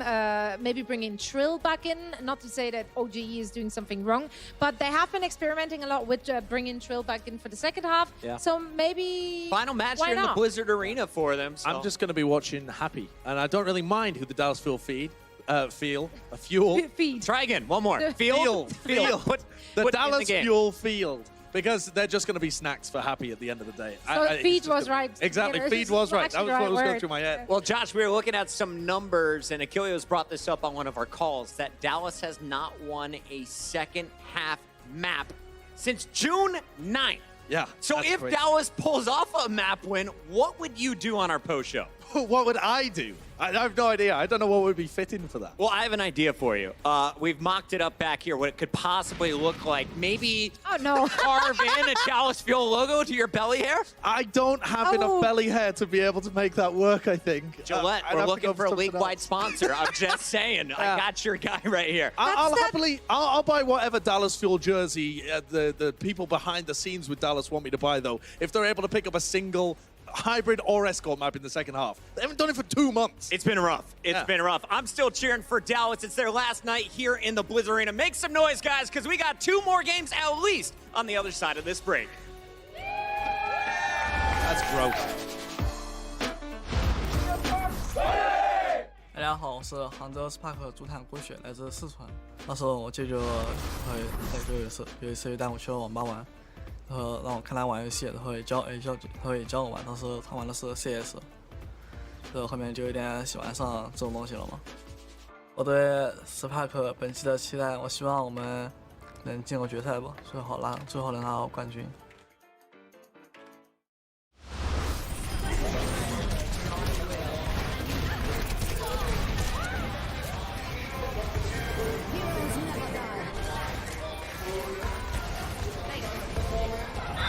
maybe bringing Trill back in. Not to say that OGE is doing something wrong, but they have been experimenting a lot with bringing Trill back in for the second half.
Yeah.
So maybe
Final match
why
here in the
not?
Blizzard Arena for them. So.
I'm just going to be watching Happy, and I don't really mind who the Dallas Fuel Fuel.
Feed.
Try again. One more.
Field.
Put
The
in the
Dallas
game.
Fuel Field. Because they're just going to be snacks for Happy at the end of the day.
So
it's
feed
just
was
gonna-
right.
Exactly,
Yeah, it's
feed
just
was right.
actually
That was
the
what
right
was going
word.
through my head.
Well, Josh, we were looking at some numbers, and Achilles brought this up on one of our calls, that Dallas has not won a second half map since June 9th.
Yeah.
So
that's
if
crazy.
Dallas pulls off a map win, what would you do on our post show?
What would I do? I have no idea. I don't know what would be fitting for that.
Well, I have an idea for you. We've mocked it up back here, what it could possibly look like. Maybe
Oh no.
carve in a Dallas Fuel logo to your belly hair?
I don't have
Oh.
enough belly hair to be able to make that work, I think.
Gillette,
I'd
we're
have to
looking
go
for a
something
league-wide
else.
sponsor. I'm just saying. I got your guy right here.
I'll
That's
happily, I'll buy whatever Dallas Fuel jersey the people behind the scenes with Dallas want me to buy, though, if they're able to pick up a single hybrid or escort map in the second half. They haven't done it for 2 months.
It's been rough. It's
Yeah.
been rough. I'm still cheering for Dallas. It's their last night here in the Blizzard Arena. Make some noise, guys, because we got 2 more games at least on the other side of this break.
That's gross.
大家好，我是杭州 Spark 主坦郭雪，来自四川。那时候我舅舅会有一次带我去网吧玩，然后让我看他玩游戏，然后也教我玩。当时他玩的是 CS， 然后后面就有点喜欢上这种东西了嘛。我对 Spark 本期的期待，我希望我们能进入决赛吧，最后能拿到冠军。
Heroes never die.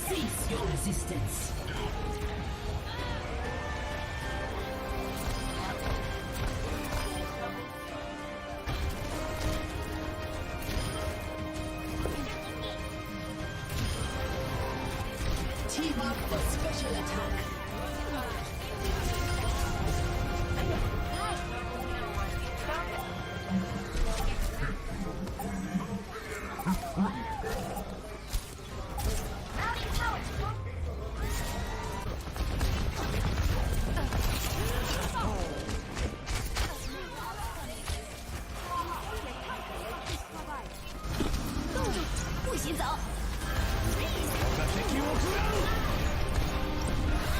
Cease your resistance. Team up for special attack.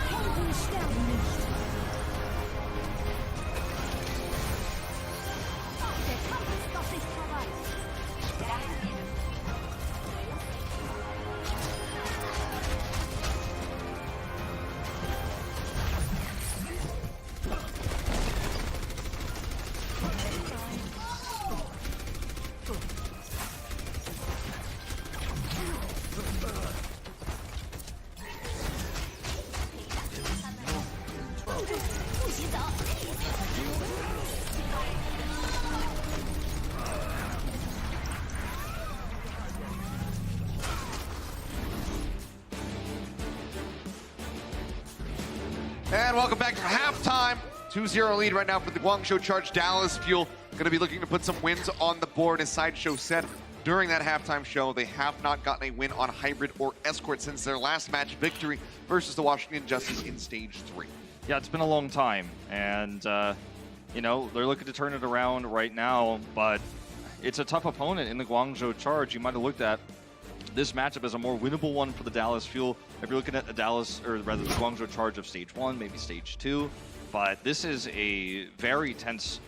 Helden sterben nicht. Der Kampf ist noch nicht vorbei.
And welcome back to halftime. 2-0 lead right now for the Guangzhou Charge. Dallas Fuel going to be looking to put some wins on the board. As Sideshow said during that halftime show, they have not gotten a win on Hybrid or Escort since their last match victory versus the Washington Justice in Stage 3.
Yeah, it's been a long time, and you know, they're looking to turn it around right now, but it's a tough opponent in the Guangzhou Charge. You might have looked at this matchup as a more winnable one for the Dallas Fuel. If you're looking at the Dallas, or rather the Guangzhou Charge of stage 1, maybe stage 2. But this is a very tense,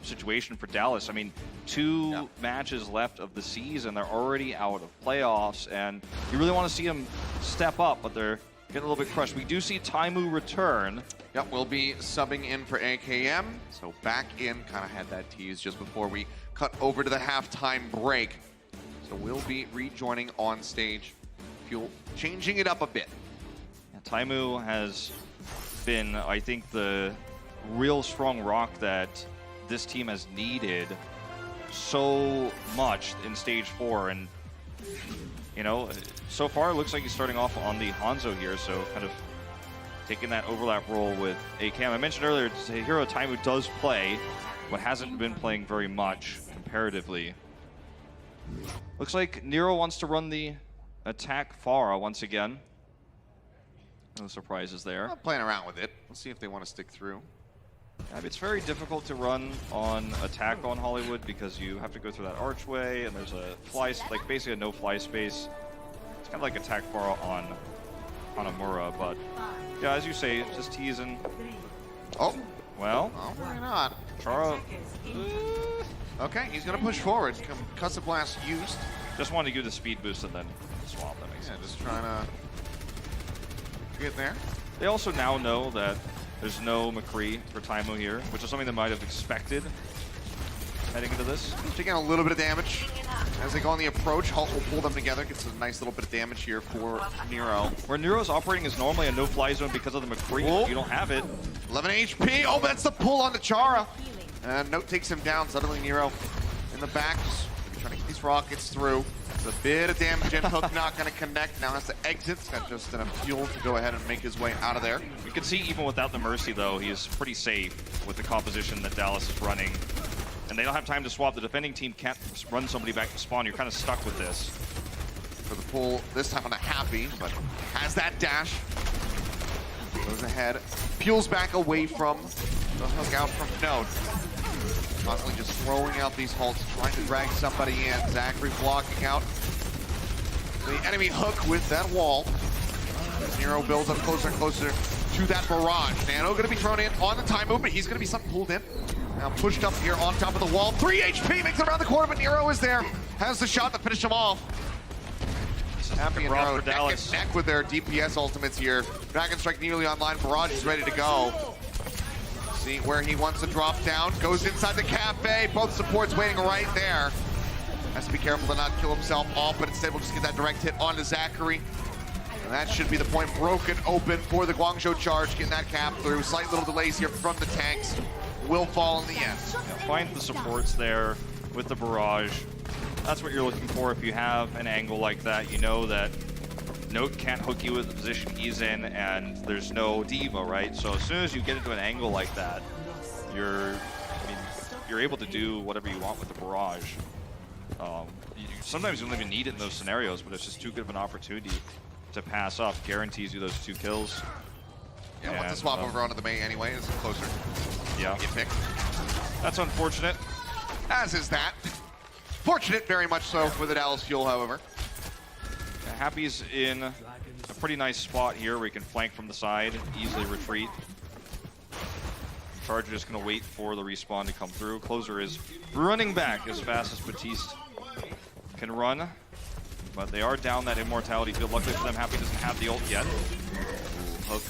situation for Dallas. I mean, 2 matches left of the season. They're already out of playoffs, and you really want to see them step up, but they're getting a little bit crushed. We do see Taimu return.
Yep, we'll be subbing in for AKM. So back in, kind of had that tease just before we cut over to the halftime break. So we'll be rejoining on stage. Fuel changing it up a bit.
Yeah, Taimu has been, I think, the real strong rock that this team has needed so much in stage 4. And, so far it looks like he's starting off on the Hanzo here, so kind of taking that overlap role with AKM. I mentioned earlier, hero Taimu does play, but hasn't been playing very much comparatively. Looks like Nero wants to run the attack Farah once again. No surprises there.
I'm playing around with it. Let's see if they want to stick through.
Yeah, it's very difficult to run on attack on Hollywood because you have to go through that archway, and there's a basically a no-fly space. It's kind of like attack Farah on Hanamura, but yeah, as you say, just teasing.
Oh,
well,
why not?
Chara
Okay, he's gonna push forward. Concussive Blast used.
just wanted to give the speed boost and then swap. That makes
Yeah,
sense.
just trying to get there.
They also now know that there's no McCree for Taimu here, which is something they might have expected heading into this.
Taking a little bit of damage as they go on the approach. Halt will pull them together. Gets a nice little bit of damage here for Nero.
Where Nero's operating is normally a no-fly zone because of the McCree.
Whoa.
You don't have it.
11 HP. Oh, that's the pull on the Chara. And Note takes him down. Suddenly Nero in the back, just trying to get these rockets through. There's a bit of damage in. Hook not going to connect. Now has to exit. He's got just enough fuel to go ahead and make his way out of there.
You can see even without the Mercy, though, he is pretty safe with the composition that Dallas is running. And they don't have time to swap. The defending team can't run somebody back to spawn. You're kind of stuck with this.
For the pull, this time on a Happy, but has that dash. Goes ahead. Peels back away from the hook out from Note. Constantly just throwing out these halts, trying to drag somebody in. Zachary blocking out the enemy hook with that wall. Nero builds up closer and closer to that barrage. Nano going to be thrown in on the time movement. He's going to be something pulled in. Now pushed up here on top of the wall. 3 HP, makes it around the corner, but Nero is there. Has the shot to finish him off. Happy and Nero neck and neck with their DPS ultimates here. Dragon Strike nearly online. Barrage is ready to go. See where he wants to drop down. Goes inside the cafe. Both supports waiting right there. Has to be careful to not kill himself off, but instead we'll just get that direct hit onto Zachary. And that should be the point. Broken open for the Guangzhou Charge. Getting that cap through. Slight little delays here from the tanks. Will fall in the end.
Yeah, find the supports there with the barrage. That's what you're looking for. If you have an angle like that, you know that Note can't hook you with the position he's in, and there's no diva, right? So as soon as you get into an angle like that, you're able to do whatever you want with the barrage. Sometimes you don't even need it in those scenarios, but it's just too good of an opportunity to pass up. Guarantees you those 2 kills.
Yeah, once the swap over onto the main anyway, it's closer.
Yeah.
Get picked.
That's unfortunate.
As is that. Fortunate, very much so, for the Dallas Fuel, however.
Happy's in a pretty nice spot here where he can flank from the side, easily retreat. Charger just going to wait for the respawn to come through. Closer is running back as fast as Batiste can run, but they are down that immortality field. Luckily for them, Happy doesn't have the ult yet. Ooh, hook.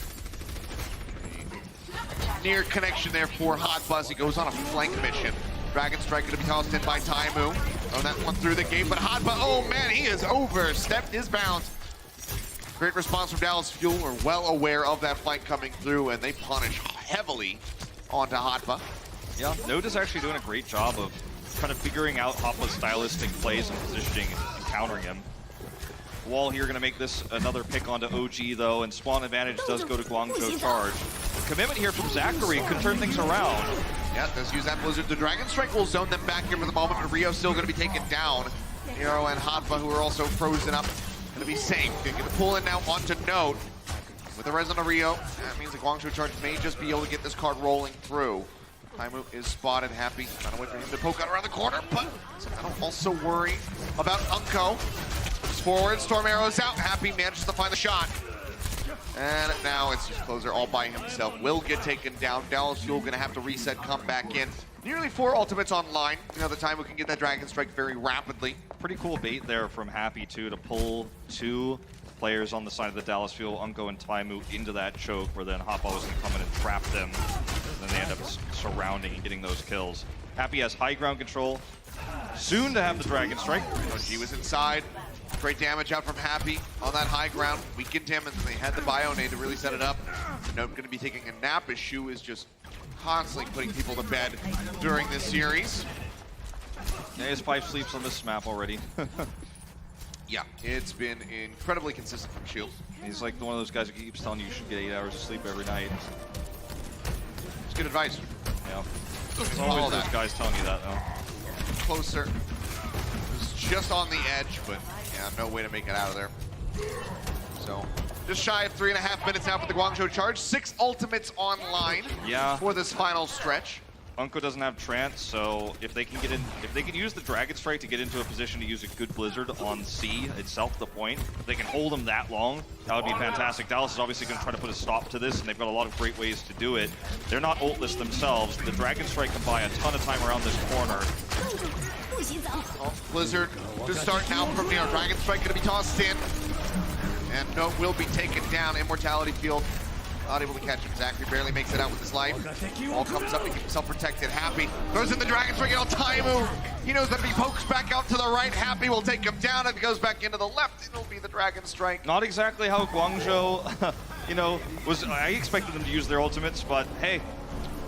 Near connection there for Hot Buzz. He goes on a flank mission. Dragon Strike going to be tossed in by Taimu. Oh, that one through the gate, but Hot Buzz, oh man, he has overstepped his bounds. Great response from Dallas Fuel. We're well aware of that flank coming through, and they punish heavily onto Hotba.
Yeah, Note is actually doing a great job of kind of figuring out Hotba's stylistic plays and positioning and countering him. Wall here going to make this another pick onto OG though, and spawn advantage does go to Guangzhou Charge. The commitment here from Zachary could turn things around.
Yeah, does use that Blizzard. The Dragon Strike will zone them back here for the moment, but Rio still going to be taken down. Nero and Hotba, who are also frozen up, going to be safe. They're going to pull in now onto Note. With the res on Rio, that means the Guangzhou Charge may just be able to get this card rolling through. Taimu is spotted. Happy. Trying to wait for him to poke out around the corner, but I don't also worry about Unko. Moves forward, Storm Arrow's out. Happy manages to find the shot. And now it's just Closer all by himself. Will get taken down. Dallas Fuel gonna have to reset, come back in. Nearly 4 ultimates online. You know, the time we can get that Dragon Strike very rapidly.
Pretty cool bait there from Happy too, to pull 2 players on the side of the Dallas Fuel, Unko and Taimu, into that choke, where then Hoppa was going to come in and trap them. And then they end up surrounding and getting those kills. Happy has high ground control. Soon to have the Dragon Strike.
He was inside. Great damage out from Happy on that high ground. Weakened him, and they had the bio nade to really set it up. Note going to be taking a nap, as Shu is just constantly putting people to bed during this series.
Yeah, he has 5 sleeps on this map already.
Yeah, it's been incredibly consistent from Shu.
He's like one of those guys who keeps telling you should get 8 hours of sleep every night.
It's good advice.
Yeah. There's always those guys telling you that, though.
Closer. It was just on the edge, but yeah, no way to make it out of there. So, just shy of 3.5 minutes now for the Guangzhou Charge. 6 ultimates online for this final stretch.
Unko doesn't have trance, so if they can get in, if they can use the Dragon Strike to get into a position to use a good Blizzard on C itself, the point, if they can hold them that long, that would be fantastic. Dallas is obviously going to try to put a stop to this, and they've got a lot of great ways to do it. They're not ultless themselves. The Dragon Strike can buy a ton of time around this corner.
Oh, Blizzard to start now from near. Dragon Strike going to be tossed in. And Note will be taken down. Immortality Field not able to catch him. Zachary barely makes it out with his life. All comes up to keep himself protected. Happy throws in the Dragon Strike. Taimu, he knows that if he pokes back out to the right, Happy will take him down. If he goes back into the left, it'll be the Dragon Strike.
Not exactly how Guangzhou, was. I expected them to use their ultimates, but hey,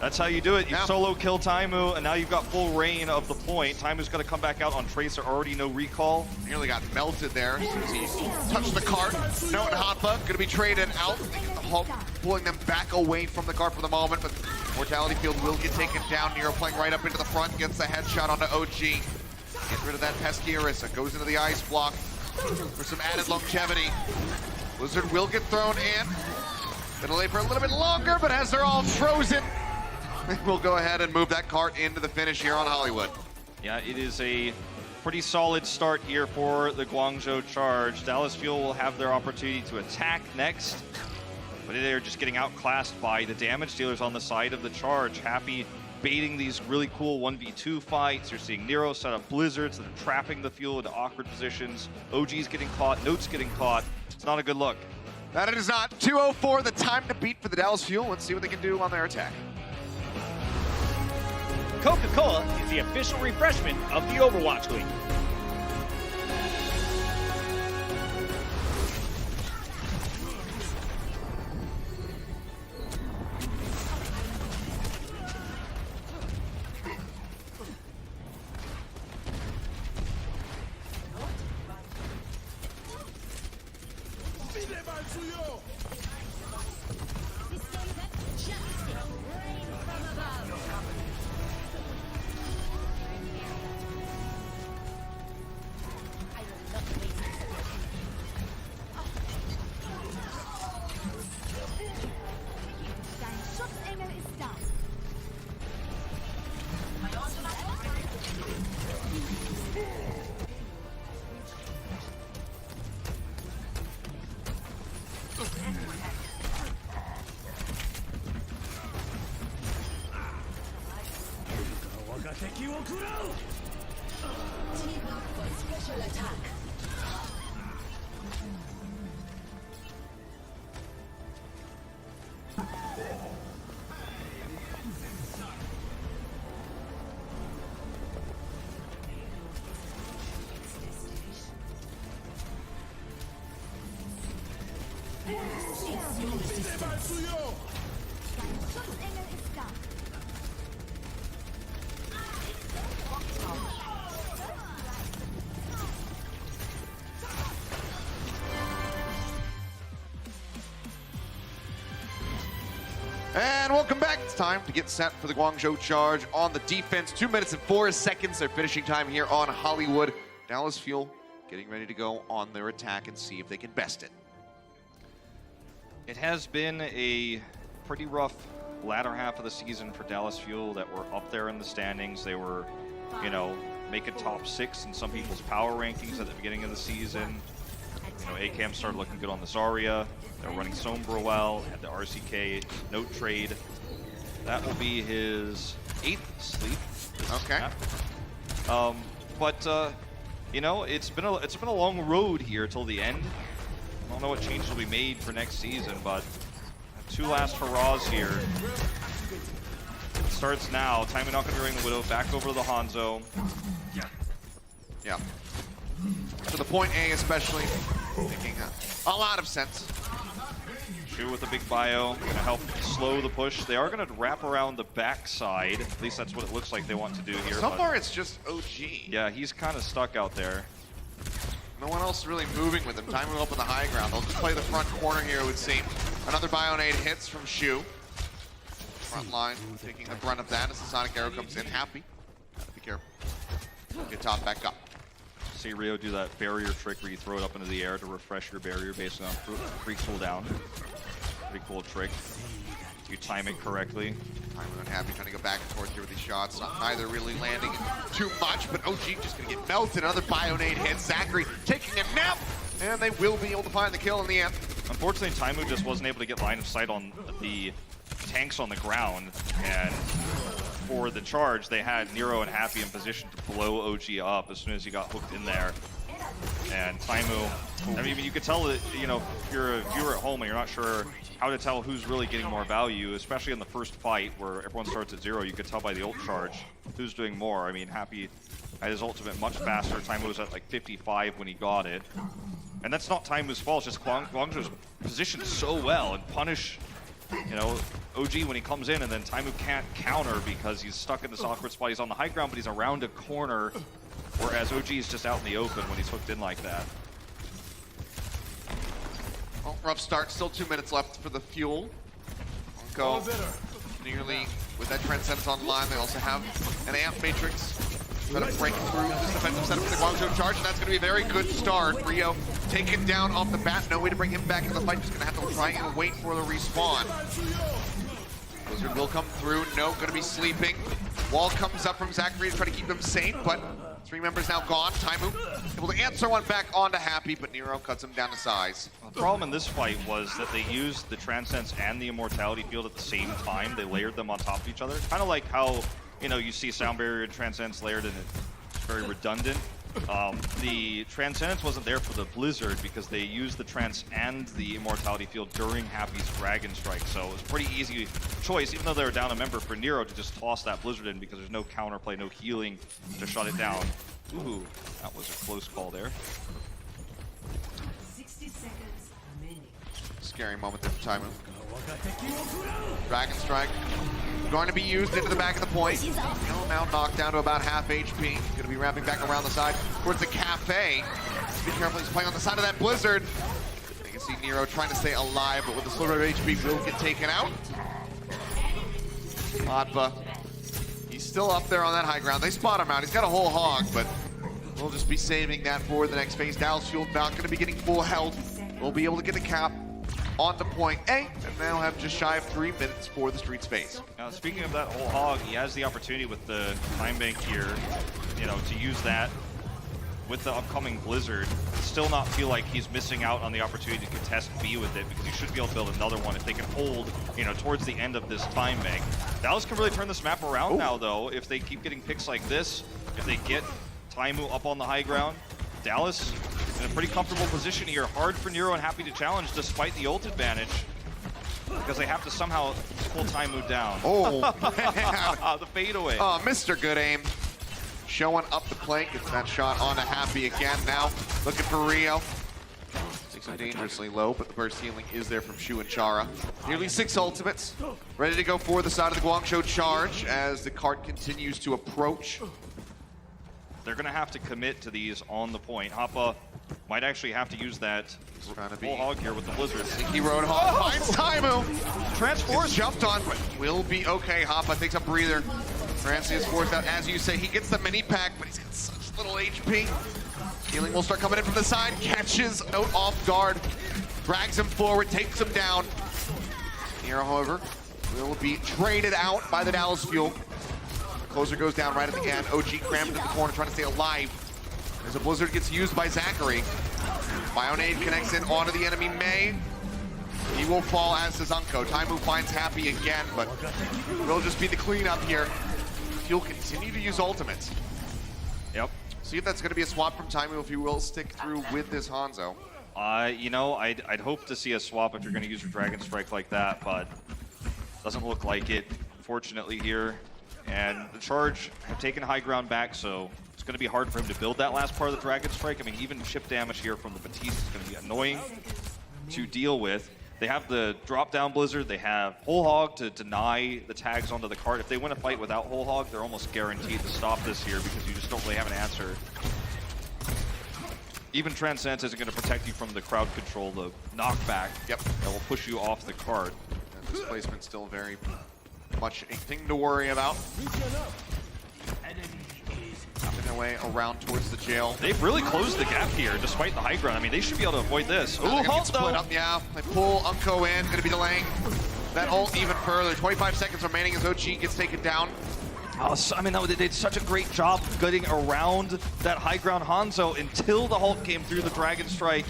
that's how you do it. You solo kill Taimu, and now you've got full reign of the point. Taimu's going to come back out on Tracer, already no recall.
Nearly got melted there as he touched the cart. Note and Hoppa going to be traded out. The Hulk pulling them back away from the cart for the moment, but Mortality Field will get taken down. Nero playing right up into the front, gets the headshot onto OG. Get rid of that pesky Orisa, goes into the ice block for some added longevity. Blizzard will get thrown in. Gonna lay for a little bit longer, but as they're all frozen, we'll go ahead and move that cart into the finish here on Hollywood.
Yeah, it is a pretty solid start here for the Guangzhou Charge. Dallas Fuel will have their opportunity to attack next, but they're just getting outclassed by the damage dealers on the side of the Charge. Happy baiting these really cool 1v2 fights. You're seeing Nero set up blizzards that are trapping the Fuel into awkward positions. OG's getting caught, Note's getting caught. It's not a good look.
That it is not. 2:04, the time to beat for the Dallas Fuel. Let's see what they can do on their attack.
Coca-Cola is the official refreshment of the Overwatch League.
And welcome back. It's time to get set for the Guangzhou Charge on the defense. 2 minutes and 4 seconds, their finishing time here on Hollywood. Dallas Fuel getting ready to go on their attack and see if they can best it.
It has been a pretty rough latter half of the season for Dallas Fuel that were up there in the standings. They were, you know, making top 6 in some people's power rankings at the beginning of the season. You know, ACAM started looking good on the Zarya. They're running Sombra well, had the RCK note trade. That will be his 8th sleep.
Okay.
You know, it's been a long road here till the end. I don't know what changes will be made for next season, but 2 last hurrahs here. It starts now. Time and not gonna bring the Widow back over to the Hanzo.
Yeah. To the point A especially, making a lot of sense.
Shu with a big bio, gonna help slow the push. They are gonna wrap around the backside. At least that's what it looks like they want to do here.
So far it's just OG.
Yeah, he's kind of stuck out there.
No one else really moving with him. Time to up on the high ground. They'll just play the front corner here, it would seem. Another Bionade hits from Shu. Front line taking the brunt of that as the Sonic Arrow comes in. Happy. Gotta be careful. Get top back up.
See Rio do that barrier trick where you throw it up into the air to refresh your barrier based on free cooldown. Pretty cool trick. You time it correctly.
I'm unhappy trying to go back and forth here with these shots. Neither really landing too much, but OG just gonna get melted. Another Bionade hit. Zachary taking a nap, and they will be able to find the kill in the end.
Unfortunately, Taimu just wasn't able to get line of sight on the tanks on the ground, and for the charge, they had Nero and Happy in position to blow OG up as soon as he got hooked in there. And Taimu, I mean, you could tell that, you know, if you're a viewer at home and you're not sure how to tell who's really getting more value, especially in the first fight where everyone starts at 0, you could tell by the ult charge who's doing more. I mean, Happy had his ultimate much faster. Taimu was at like 55 when he got it. And that's not Taimu's fault, it's just Guangzhou's positioned so well and punish, you know, OG when he comes in, and then Taimu can't counter because he's stuck in this awkward spot. He's on the high ground, but he's around a corner, whereas OG is just out in the open when he's hooked in like that.
Well, rough start, still 2 minutes left for the Fuel. Go nearly with that Transcendence online. They also have an Amp Matrix trying to break through this defensive setup for the Guangzhou charge, and that's going to be a very good start. Rio taken down off the bat, no way to bring him back in the fight, just going to have to try and wait for the respawn. Blizzard will come through, no, going to be sleeping. Wall comes up from Zachary to try to keep him safe, but 3 members now gone. Taimu able to answer one back onto Happy, but Nero cuts him down to size.
The problem in this fight was that they used the Transcendence and the Immortality field at the same time. They layered them on top of each other. Kind of like how, you know, you see Sound Barrier and Transcendence layered and it's very redundant. The Transcendence wasn't there for the Blizzard because they used the Trance and the Immortality field during Happy's Dragon Strike, so it was a pretty easy choice, even though they were down a member, for Nero to just toss that Blizzard in because there's no counterplay, no healing to shut it down. Ooh, that was a close call there.
60 seconds remaining.
Scary moment there for Taimu. Dragon Strike going to be used into the back of the point. Now knocked down to about half HP. Going to be wrapping back around the side towards the cafe. Be careful, he's playing on the side of that Blizzard. You can see Nero trying to stay alive, but with the sliver of HP will get taken out. Atba, he's still up there on that high ground. They spot him out. He's got a whole hog, but we'll just be saving that for the next phase. Dallas Fuel not going to be getting full health. We'll be able to get the cap onto point A, and they'll have just shy of 3 minutes for the Streets phase.
Now, speaking of that whole hog, he has the opportunity with the time bank here, you know, to use that with the upcoming Blizzard. Still not feel like he's missing out on the opportunity to contest B with it, because he should be able to build another one if they can hold, you know, towards the end of this time bank. Dallas can really turn this map around now, though, if they keep getting picks like this. If they get Taimu up on the high ground, Dallas in a pretty comfortable position here. Hard for Nero and Happy to challenge despite the ult advantage, because they have to somehow pull Taimu down.
Oh, man.
The fadeaway.
Oh, Mr. Good Aim. Showing up the plate, gets that shot onto Happy again now. Looking for Rio. Takes him dangerously low, but the burst healing is there from Shu and Chara. Nearly 6 ultimates. Ready to go for the side of the Guangzhou charge as the cart continues to approach.
They're going to have to commit to these on the point. Hoppa might actually have to use that full hog here with the Blizzard.
Sneaky Roadhog finds Taimu.
Transforce
jumped on, but will be okay. Hoppa takes a breather. Francie is forced out, as you say. He gets the mini pack, but he's got such little HP. Healing will start coming in from the side. Catches off guard. Drags him forward, takes him down. Nero, however, will be traded out by the Dallas Fuel. The closer goes down right at the end. OG crammed into the corner, trying to stay alive. As a Blizzard gets used by Zachary. Bionade connects in onto the enemy May. He will fall, as does Unko. Taimu finds Happy again, but will just be the cleanup here. He'll continue to use ultimates.
Yep.
See if that's going to be a swap from Taimu, if he will stick through with this Hanzo.
You know, I'd hope to see a swap if you're going to use your Dragon Strike like that, but doesn't look like it, unfortunately, here. And the Charge have taken high ground back, so it's going to be hard for him to build that last part of the Dragon Strike. I mean, even chip damage here from the Batiste is going to be annoying to deal with. They have the drop-down Blizzard. They have Whole Hog to deny the tags onto the cart. If they win a fight without Whole Hog, they're almost guaranteed to stop this here because you just don't really have an answer. Even Transcendence isn't going to protect you from the crowd control, the knockback.
Yep.
That will push you off the cart.
And displacement still very much a thing to worry about. Mapping their way around towards the jail.
They've really closed the gap here, despite the high ground. I mean, they should be able to avoid this. Ooh, halt
split
though!
up, yeah. They pull Unko in, going to be delaying that ult even further. 25 seconds remaining as OG gets taken down.
Oh, so, I mean, they did such a great job getting around that high ground Hanzo until the Hulk came through the Dragon Strike.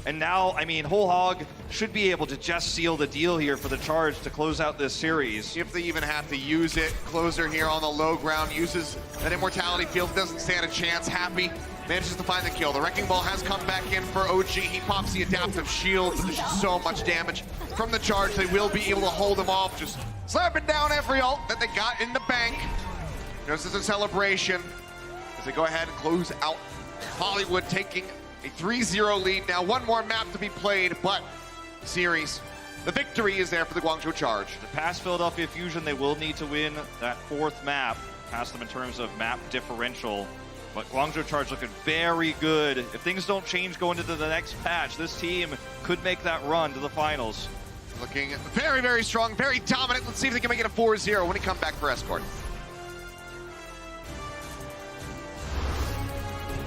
And now, I mean, Whole Hog should be able to just seal the deal here for the Charge to close out this series.
If they even have to use it. Closer here on the low ground uses that Immortality Field, doesn't stand a chance. Happy manages to find the kill. The Wrecking Ball has come back in for OG. He pops the Adaptive Shield, but there's just so much damage from the Charge. They will be able to hold them off, just slapping down every ult that they got in the bank. Just as a celebration, as they go ahead and close out Hollywood, taking a 3-0 lead. Now one more map to be played, but series, the victory is there for the Guangzhou Charge.
To pass Philadelphia Fusion, they will need to win that fourth map, pass them in terms of map differential. But Guangzhou Charge looking very good. If things don't change going into the next patch, this team could make that run to the finals.
Looking very, very strong, very dominant. Let's see if they can make it a 4-0 when he comes back for Escort.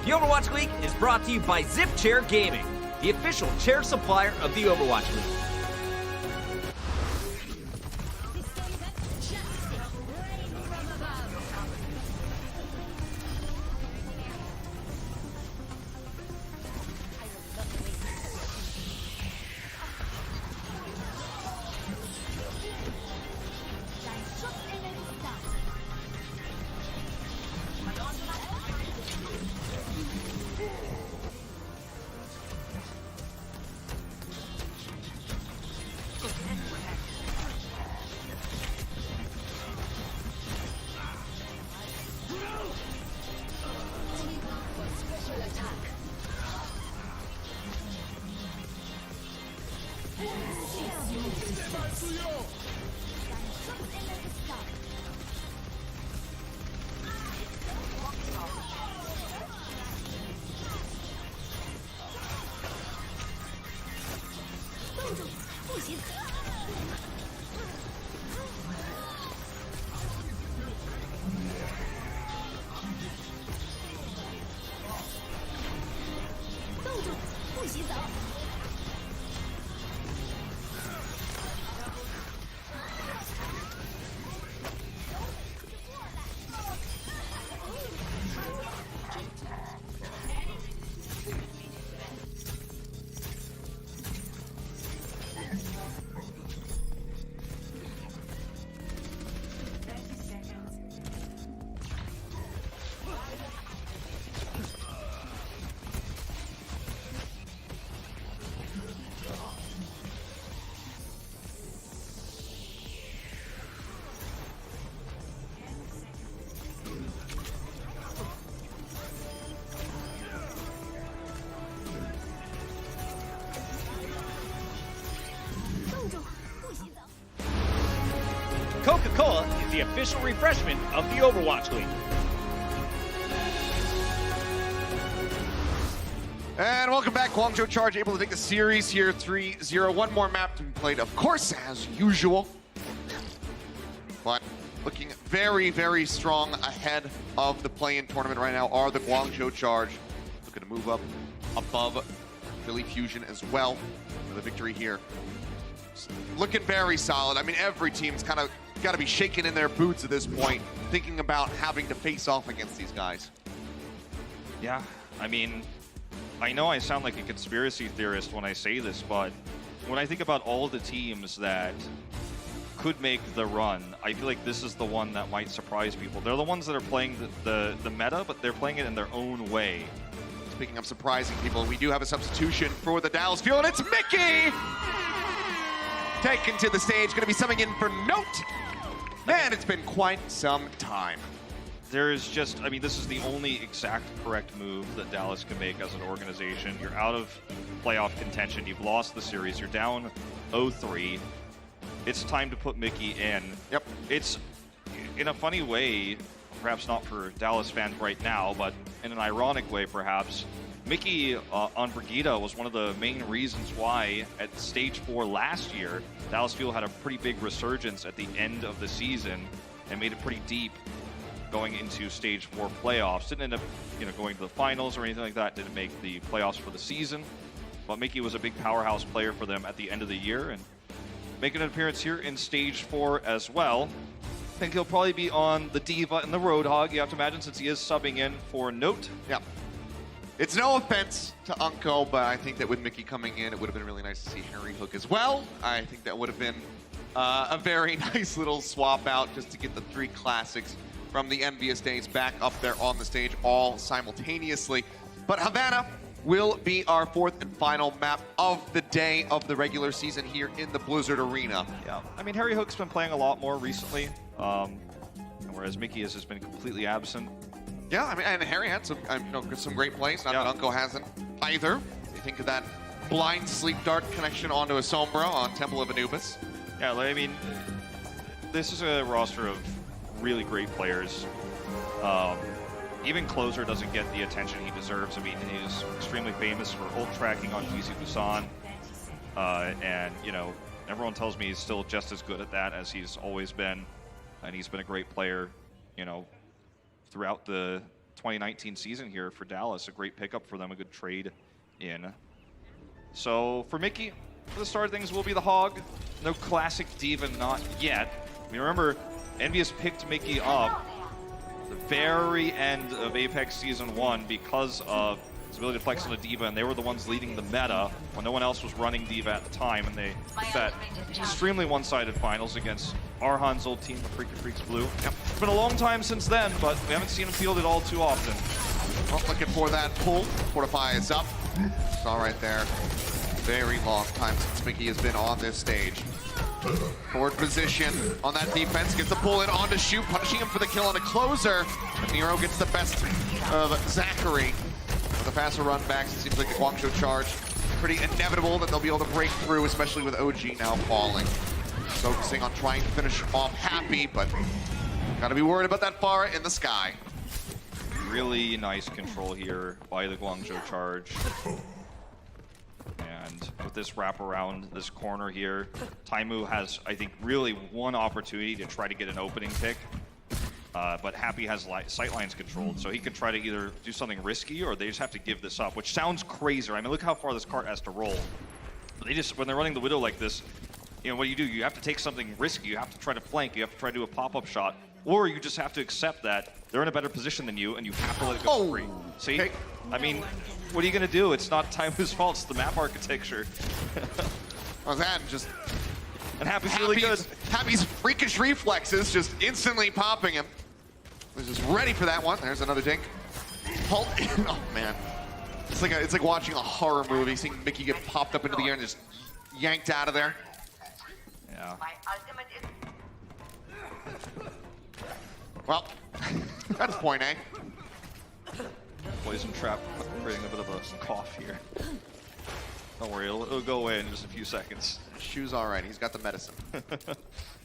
The Overwatch League is brought to you by Zip Chair Gaming, the official chair supplier of the Overwatch League.
Coca-Cola is the official refreshment of the Overwatch League.
And welcome back. Guangzhou Charge able to take the series here, 3-0. One more map to be played, of course, as usual. But looking very, very strong ahead of the play-in tournament right now are the Guangzhou Charge. Looking to move up above Philly Fusion as well for the victory here. 3-0.
1 more map to be played, of course, as usual. But looking very, very strong ahead of the play-in tournament right now are the Guangzhou Charge. Looking to move up above Philly Fusion as well.
1 looking very solid. I mean, every team's kind of got to be shaking in their boots at this point, thinking about having to face off against these guys.
Yeah, I mean, I know I sound like a conspiracy theorist when I say this, but when I think about all the teams that could make the run, I feel like this is the one that might surprise people. They're the ones that are playing the meta, but they're playing it in their own way.
Speaking of surprising people, we do have a substitution for the Dallas Fuel, and it's Mickey! Taken to the stage, gonna be subbing in for Note. Man, it's been quite some time.
There is just, I mean, this is the only exact correct move that Dallas can make as an organization. You're out of playoff contention. You've lost the series. You're down 0-3. It's time to put Mickey in.
Yep.
It's, in a funny way, perhaps not for Dallas fans right now, but in an ironic way, perhaps, Mickey on Brigida was one of the main reasons why at stage 4 last year, Dallas Fuel had a pretty big resurgence at the end of the season and made it pretty deep going into stage 4 playoffs. Didn't end up, going to the finals or anything like that. Didn't make the playoffs for the season. But Mickey was a big powerhouse player for them at the end of the year and making an appearance here in stage 4 as well. I think he'll probably be on the Diva and the Roadhog, you have to imagine, since he is subbing in for Note.
Yep. It's no offense to Uncle, but I think that with Mickey coming in, it would have been really nice to see Harry Hook as well. I think that would have been a very nice little swap out just to get the 3 classics from the Envious Days back up there on the stage all simultaneously. But Havana will be our 4th and final map of the day of the regular season here in the Blizzard Arena.
Yeah, I mean, Harry Hook's been playing a lot more recently, whereas Mickey has just been completely absent.
Yeah, I mean, and Harry had some great plays. Not that Uncle hasn't either. You think of that blind sleep dart connection onto a Sombra on Temple of Anubis.
Yeah, I mean, this is a roster of really great players. Even Closer doesn't get the attention he deserves. I mean, he's extremely famous for ult tracking on GC Busan. And, everyone tells me he's still just as good at that as he's always been. And he's been a great player, throughout the 2019 season here for Dallas. A great pickup for them, a good trade in. So for Mickey, for the start of things, will be the Hog. No classic Diva, not yet. I mean, remember, Envious picked Mickey up the very end of Apex Season 1 because of his ability to flex on the Diva, and they were the ones leading the meta when no one else was running Diva at the time, and they did that extremely one-sided finals against Arhan's old team, the Freaky Freaks Blue. Yep. It's been a long time since then, but we haven't seen him field it all too often.
Well, looking for that pull. Fortify is up. Saw right there. Very long time since Mickey has been on this stage. Forward position on that defense. Gets the pull in onto Shoot, punishing him for the kill on a Closer. But Nero gets the best of Zachary. With a faster run backs, it seems like the Guangzhou charge pretty inevitable that they'll be able to break through, especially with OG now falling. Focusing on trying to finish off Happy, but gotta be worried about that Pharah in the sky.
Really nice control here by the Guangzhou charge. And with this wrap around this corner here, Taimu has, I think, really one opportunity to try to get an opening pick. But Happy has sightlines controlled, so he could try to either do something risky or they just have to give this up, which sounds crazy. I mean, look how far this cart has to roll. But they just, when they're running the Widow like this, what do? You have to take something risky. You have to try to flank. You have to try to do a pop-up shot. Or you just have to accept that they're in a better position than you and you have to let it go free. See? Okay. I mean, what are you going to do? It's not Taimu's fault. It's the map architecture.
Well, that just...
And Happy's really good.
Happy's freakish reflexes just instantly popping him. He's just ready for that one. There's another dink. Oh, man. It's like watching a horror movie, seeing Mickey get popped up into the air and just yanked out of there.
Yeah.
Well, that's point A.
Poison trap, creating a bit of a cough here. Don't worry, it'll go away in just a few seconds.
Shu's all right. He's got the medicine.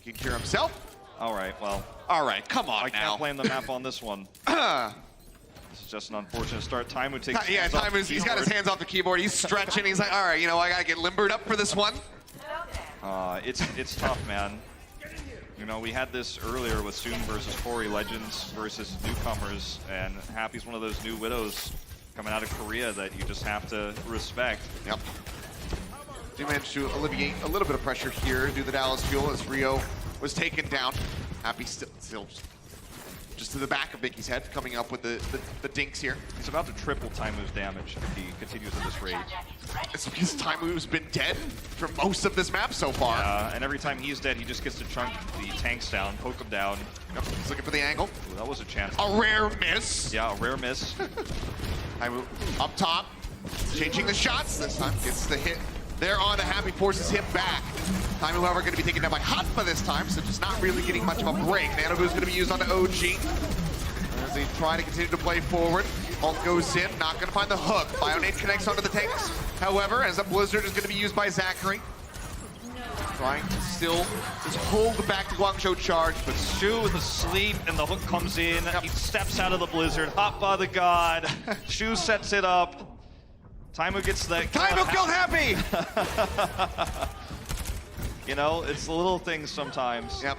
He can cure himself.
All right, well.
All right, come on
I can't blame the map on this one. This is just an unfortunate start. Taimu takes
he's got his hands off the keyboard. He's stretching. He's like, all right, I got to get limbered up for this one.
It's tough, man. We had this earlier with Soon versus Corey, Legends versus newcomers, and Happy's one of those new Widows coming out of Korea that you just have to respect.
Yep. do manage to alleviate a little bit of pressure here due to the Dallas Fuel as Rio was taken down. Happy still just to the back of Mickey's head, coming up with the dinks here.
He's about to triple Taimu's damage if he continues at this rate.
It's because Taimu's been dead for most of this map so far.
And every time he's dead, he just gets to chunk the tanks down, poke them down.
Yep, he's looking for the angle.
Ooh, that was a chance.
A rare miss.
Yeah, a rare miss.
Taimu up top, changing the shots this time. Gets the hit there on the Happy, forces him back. Taimu, however, going to be taken down by Hatpa this time, so just not really getting much of a break. Nano Boo is going to be used onto OG as they try to continue to play forward. Ult goes in, not going to find the hook. Bionade connects onto the tanks. However, as a Blizzard is going to be used by Zachary. Trying to still just hold back the Guangzhou charge, but
Shu with the sleep, and the hook comes in. He steps out of the Blizzard. Hatpa the god. Shu sets it up. Taimu gets the
Taimu killed Happy!
You know, it's the little things sometimes.
Yep.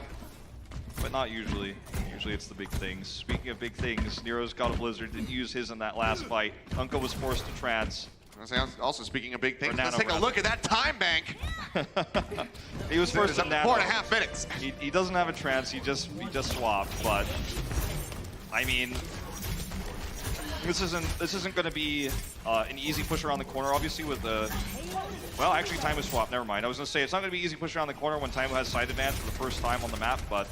But not usually. Usually it's the big things. Speaking of big things, Nero's got a Blizzard, didn't use his in that last fight. Uncle was forced to trance.
Also, speaking of big things,
Nano
let's take a look at that time bank.
He was forced to nano.
4.5 minutes.
He doesn't have a trance, he just swapped, but I mean, this isn't going to be an easy push around the corner. Obviously, with the actually Taimu swap. Never mind. I was going to say it's not going to be easy push around the corner when Taimu has side advantage for the first time on the map, but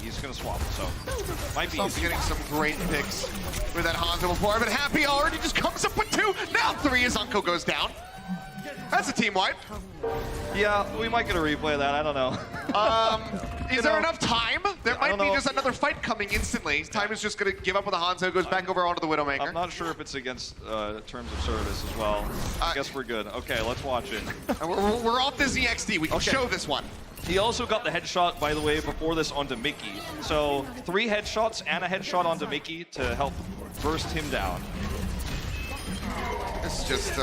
he's going to swap. So might be
Also getting some great picks with that Hanzo before, but Happy already just comes up with 2. Now 3 as Unko goes down. That's a team wipe.
Yeah, we might get a replay of that. I don't know.
Is there enough time? There might be
know.
just another fight coming instantly. Time is just going to give up with the Hanzo, goes back over onto the Widowmaker.
I'm not sure if it's against terms of service as well. I guess we're good. Okay, let's watch it.
We're off the ZXD. We can show this one.
He also got the headshot, by the way, before this onto Mickey. So 3 headshots and a headshot onto Mickey to help burst him down.
This is just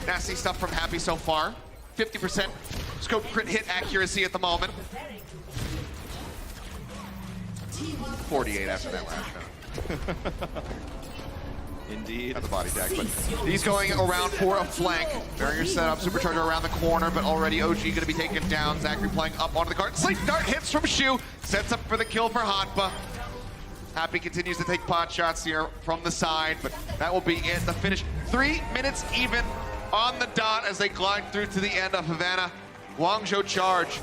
nasty stuff from Happy so far. 50% scope crit hit accuracy at the moment. 48 after that last shot.
Indeed.
At the body tag, but he's going around for a flank. Barrier set up, supercharger around the corner, but already OG going to be taken down. Zachary playing up onto the cart. Sleep dart hits from Shu, sets up for the kill for Hatpa. Happy continues to take pot shots here from the side, but that will be it. The finish 3 minutes even on the dot as they glide through to the end of Havana. Guangzhou charge,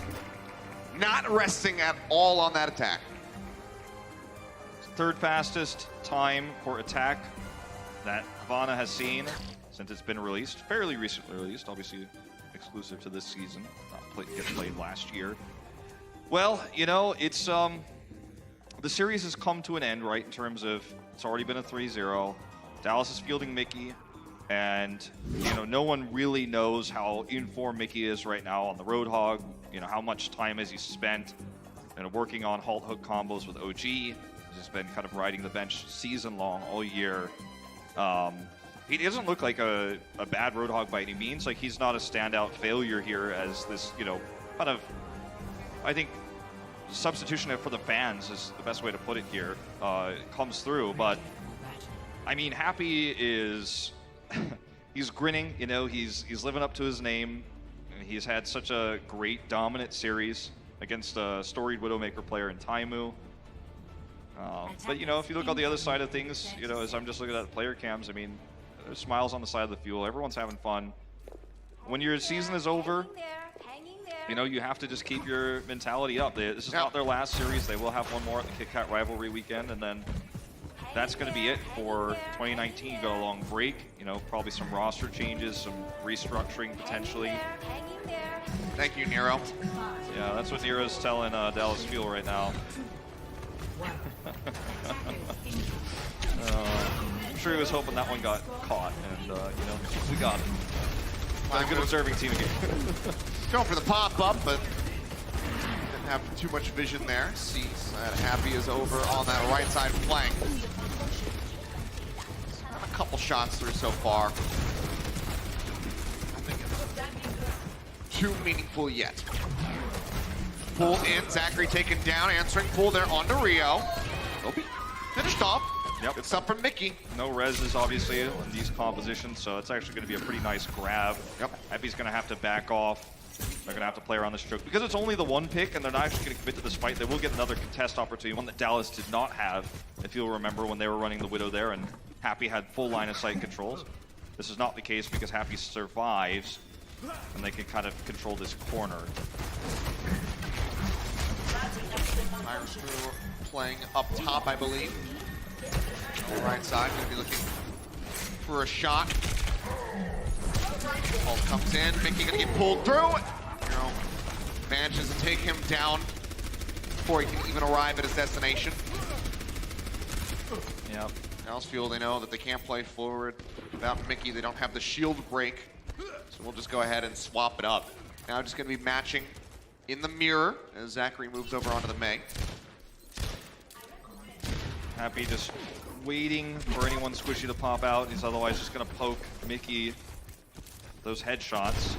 not resting at all on that attack.
Third fastest time for attack that Havana has seen since it's been released. Fairly recently released, obviously exclusive to this season. Not get played last year. Well, you know, it's the series has come to an end, right? In terms of it's already been a 3-0. Dallas is fielding Mickey, and you know, no one really knows how in form Mickey is right now on the Roadhog. You know, how much time has he spent working on halt hook combos with OG. He's been kind of riding the bench season long all year. He doesn't look like a bad Roadhog by any means. Like, he's not a standout failure here as this, you know, kind of, I think, substitution for the fans is the best way to put it here. Comes through, but I mean, Happy is he's grinning. You know, he's living up to his name. He's had such a great dominant series against a storied Widowmaker player in Taimu. But you know, if you look on the other side of things, you know, as I'm just looking at the player cams, I mean, there's smiles on the side of the fuel. Everyone's having fun. When your season is over, you know, you have to just keep your mentality up. This is not their last series. They will have one more at the Kit Kat rivalry weekend, and then that's going to be it for 2019. You got a long break, you know, probably some roster changes, some restructuring potentially.
Thank you, Nero.
Yeah, that's what Nero's telling Dallas Fuel right now. I'm sure he was hoping that one got caught, and you know, we got it. Not a good observing team again.
Going for the pop-up, but didn't have too much vision there. Sees that Happy is over on that right side flank. Got a couple shots through so far. Nothing too meaningful yet. Pull in, Zachary taken down, answering pull there onto Rio. He'll be finished off.
Yep.
Good stuff from Mickey.
No reses, obviously, in these compositions, so it's actually going to be a pretty nice grab.
Yep.
Happy's going to have to back off. They're going to have to play around this choke. Because it's only the one pick, and they're not actually going to commit to this fight, they will get another contest opportunity, one that Dallas did not have, if you'll remember when they were running the Widow there, and Happy had full line of sight controls. This is not the case because Happy survives, and they can kind of control this corner.
Iris Crew playing up top, I believe. On the right side, going to be looking for a shot. Ball comes in. Mickey going to get pulled through. Hero manages to take him down before he can even arrive at his destination.
Yep.
Dallas feel they know that they can't play forward without Mickey. They don't have the shield break. So we'll just go ahead and swap it up. Now just going to be matching in the mirror as Zachary moves over onto the Mei.
Happy just waiting for anyone squishy to pop out. He's otherwise just going to poke Mickey those headshots.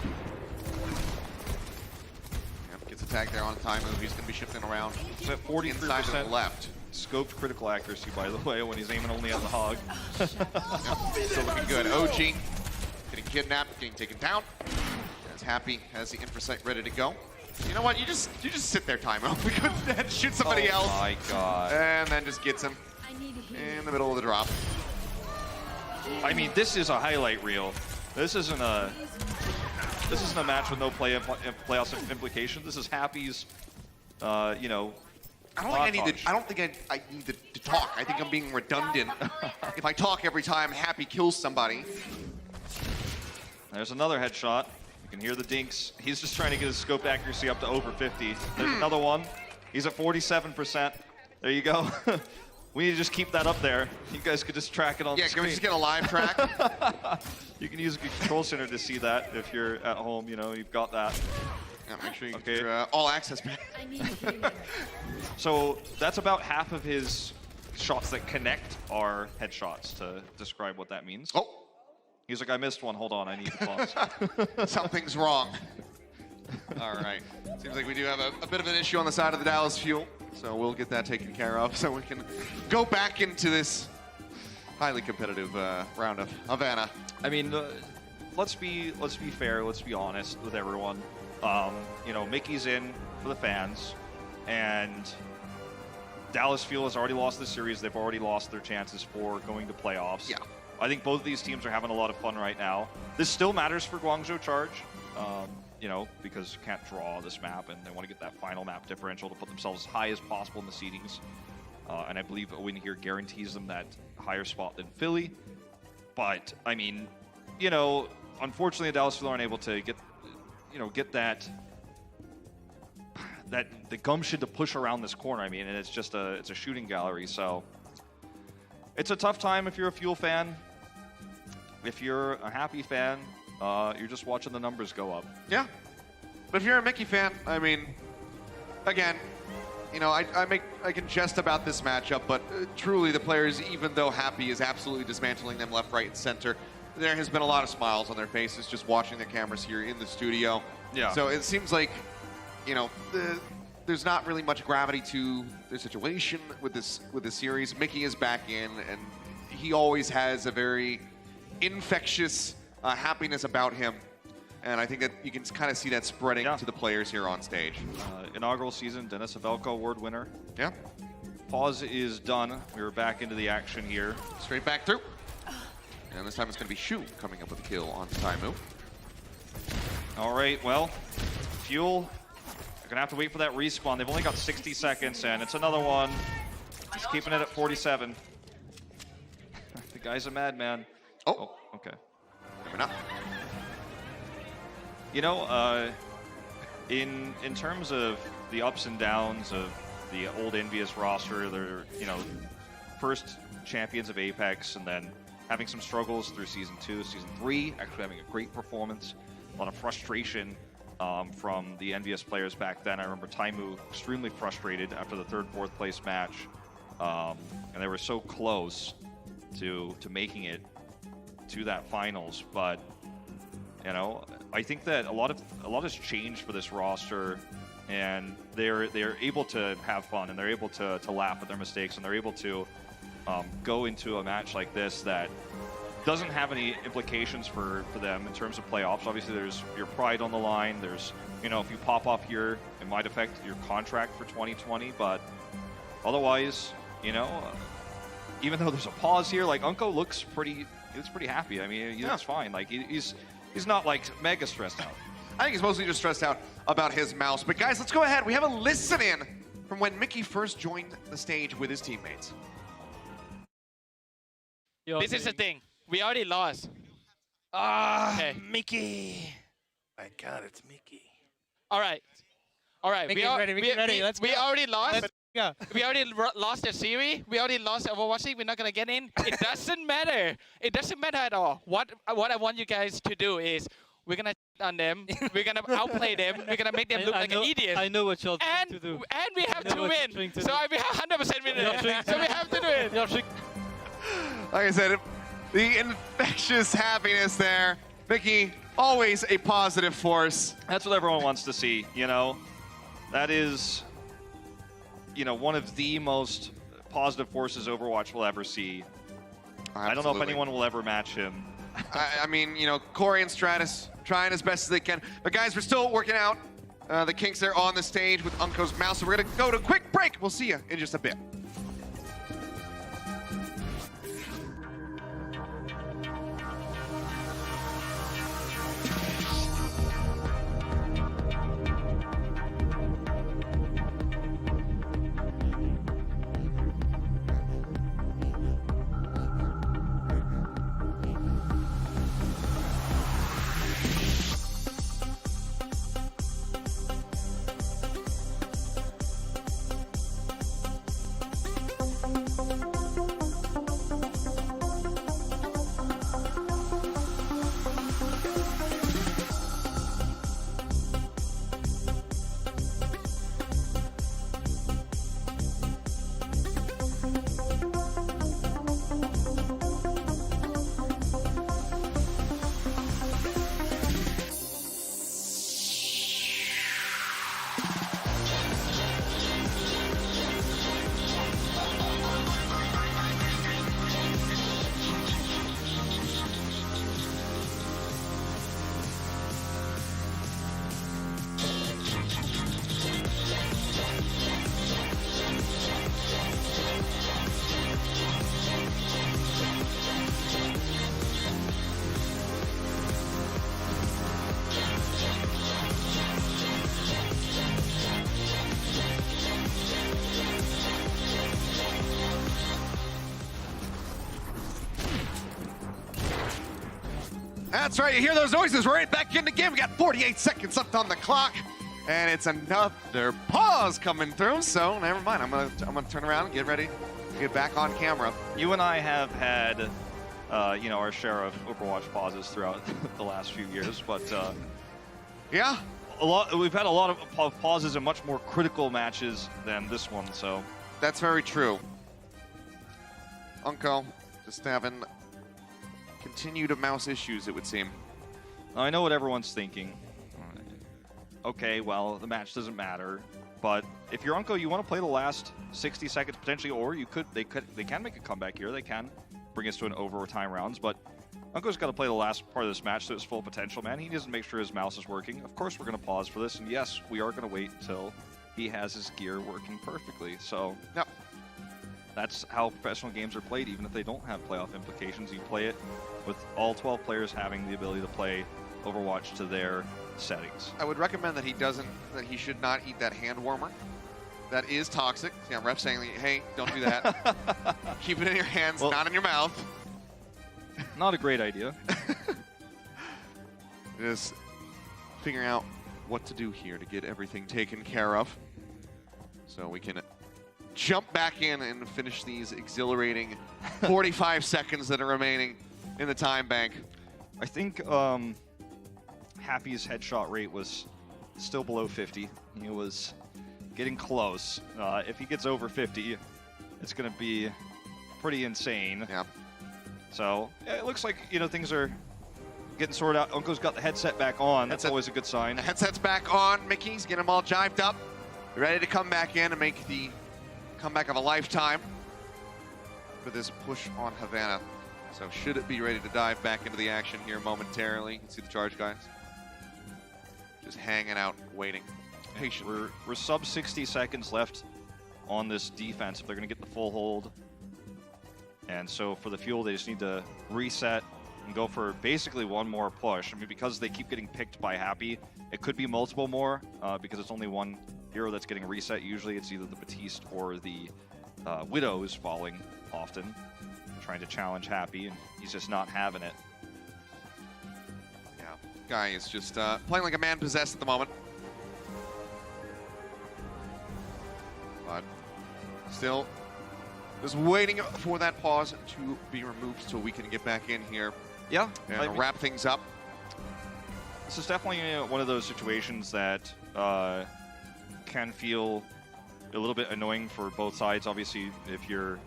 Yep, gets attacked there on time move. He's going to be shifting around.
He's at 43%
inside to the left.
Scoped critical accuracy, by the way, when he's aiming only at the hog.
Yep, still looking good. OG getting kidnapped, getting taken down. As Happy has the infrasight ready to go. You know what? You just sit there, Tymo. We could then shoot somebody else.
Oh my god.
And then just gets him in the middle of the drop.
I mean, this is a highlight reel. This isn't a match with no playoffs implication. This is Happy's, you know.
I don't think I need to talk. I think I'm being redundant. If I talk every time Happy kills somebody.
There's another headshot. You can hear the dinks. He's just trying to get his scope accuracy up to over 50. There's another one. He's at 47%. There you go. We need to just keep that up there. You guys could just track it on the screen.
Can we just get a live track?
You can use a control center to see that if you're at home, you know, you've got that.
Yeah, make sure you get your, all access.
So that's about half of his shots that connect are headshots, to describe what that means.
Oh.
He's like, I missed one. Hold on, I need to pause.
Something's wrong. All right. Seems like we do have a bit of an issue on the side of the Dallas Fuel, so we'll get that taken care of so we can go back into this highly competitive round of Havana.
I mean, let's be fair. Let's be honest with everyone. You know, Mickey's in for the fans, and Dallas Fuel has already lost the series. They've already lost their chances for going to playoffs.
Yeah.
I think both of these teams are having a lot of fun right now. This still matters for Guangzhou Charge, you know, because you can't draw this map, and they want to get that final map differential to put themselves as high as possible in the seedings. And I believe a win here guarantees them that higher spot than Philly. But, I mean, you know, unfortunately, Dallas Fuel aren't able to get that the gumption to push around this corner. I mean, and it's just it's a shooting gallery, so it's a tough time if you're a Fuel fan. If you're a Happy fan, you're just watching the numbers go up.
Yeah. But if you're a Mickey fan, I mean, again, you know, I can jest about this matchup, but truly the players, even though Happy is absolutely dismantling them left, right, and center, there has been a lot of smiles on their faces just watching the cameras here in the studio.
Yeah.
So it seems like, you know, there's not really much gravity to the situation with this series. Mickey is back in, and he always has a very infectious happiness about him. And I think that you can kind of see that spreading to the players here on stage.
Inaugural season, Dennis Avelko award winner.
Yeah.
Pause is done. We're back into the action here.
Straight back through. And this time it's going to be Shu coming up with a kill on Taimu.
All right, well, Fuel, they're going to have to wait for that respawn. They've only got 60 seconds, and it's another one. Just keeping it at 47. The guy's a madman.
Oh,
okay.
Never not.
You know, in terms of the ups and downs of the old Envious roster, they're, you know, first champions of Apex, and then having some struggles through Season 2, Season 3, actually having a great performance. A lot of frustration from the Envious players back then. I remember Taimu extremely frustrated after the third, fourth place match, and they were so close to making it to that finals. But you know, I think that a lot has changed for this roster, and they're able to have fun, and they're able to laugh at their mistakes, and they're able to go into a match like this that doesn't have any implications for them in terms of playoffs. Obviously, there's your pride on the line. There's, you know, if you pop off here, it might affect your contract for 2020. But otherwise, you know, even though there's a pause here, like Unko looks pretty happy. I mean, he looks fine. Like he's not like mega stressed out.
I think he's mostly just stressed out about his mouse. But guys, let's go ahead. We have a listen in from when Mickey first joined the stage with his teammates.
This is the thing. We already lost. Okay.
Mickey. My God, it's Mickey.
All right.
Mickey's ready. Mickey's ready. Let's go.
We already lost.
Let's go.
We already lost the series. We already lost Overwatch League. We're not gonna get in. It doesn't matter. It doesn't matter at all. What I want you guys to do is we're gonna on them. We're gonna outplay them. We're gonna make them look like an idiot.
I know what you're trying to do.
And we have to win. So we have 100% win. So we have to do it.
Like I said, the infectious happiness there. Mickey, always a positive force.
That's what everyone wants to see, you know. That is, you know, one of the most positive forces Overwatch will ever see.
Absolutely.
I don't know if anyone will ever match him.
I mean, you know, Corey and Stratus trying as best as they can. But guys, we're still working out the kinks there on the stage with Unko's mouse. So we're going to go to a quick break. We'll see you in just a bit. That's right, you hear those noises, we're right back in the game. We got 48 seconds left on the clock, and it's another pause coming through, so never mind. I'm gonna turn around and get ready to get back on camera.
You and I have had, you know, our share of Overwatch pauses throughout the last few years, but
Yeah,
we've had a lot of pauses in much more critical matches than this one, so.
that's very true. Unko just having continued mouse issues, it would seem.
I know what everyone's thinking. Okay, well, the match doesn't matter, but if you're Unko, you want to play the last 60 seconds potentially, or they can make a comeback here. They can bring us to an overtime rounds, but Unko's got to play the last part of this match to its full potential, man. He doesn't make sure his mouse is working. Of course, we're going to pause for this, and yes, we are going to wait until he has his gear working perfectly. So,
Yep.
That's how professional games are played, even if they don't have playoff implications. You play it with all 12 players having the ability to play Overwatch to their settings.
I would recommend that he should not eat that hand warmer. That is toxic. Yeah, ref saying, hey, don't do that. Keep it in your hands, not in your mouth.
Not a great idea.
Just figuring out what to do here to get everything taken care of, so we can jump back in and finish these exhilarating 45 seconds that are remaining in the time bank.
I think Happy's headshot rate was still below 50. He was getting close. If he gets over 50, it's going to be pretty insane.
Yeah.
So it looks like, you know, things are getting sorted out. Unko's got the headset back on. That's always a good sign.
The headset's back on. Mickey's getting them all jived up, ready to come back in and make the comeback of a lifetime. for this push on Havana. So should it be ready to dive back into the action here momentarily? You can see the charge guys just hanging out, waiting patiently.
We're sub 60 seconds left on this defense if they're going to get the full hold. And so for the Fuel, they just need to reset and go for basically one more push. I mean, because they keep getting picked by Happy, it could be multiple more because it's only one hero that's getting reset. Usually it's either the Batiste or the Widow is falling often, trying to challenge Happy, and he's just not having it.
Yeah, guy is just playing like a man possessed at the moment. But still just waiting for that pause to be removed so we can get back in here.
Yeah,
and wrap things up.
This is definitely one of those situations that can feel a little bit annoying for both sides. Obviously, if you're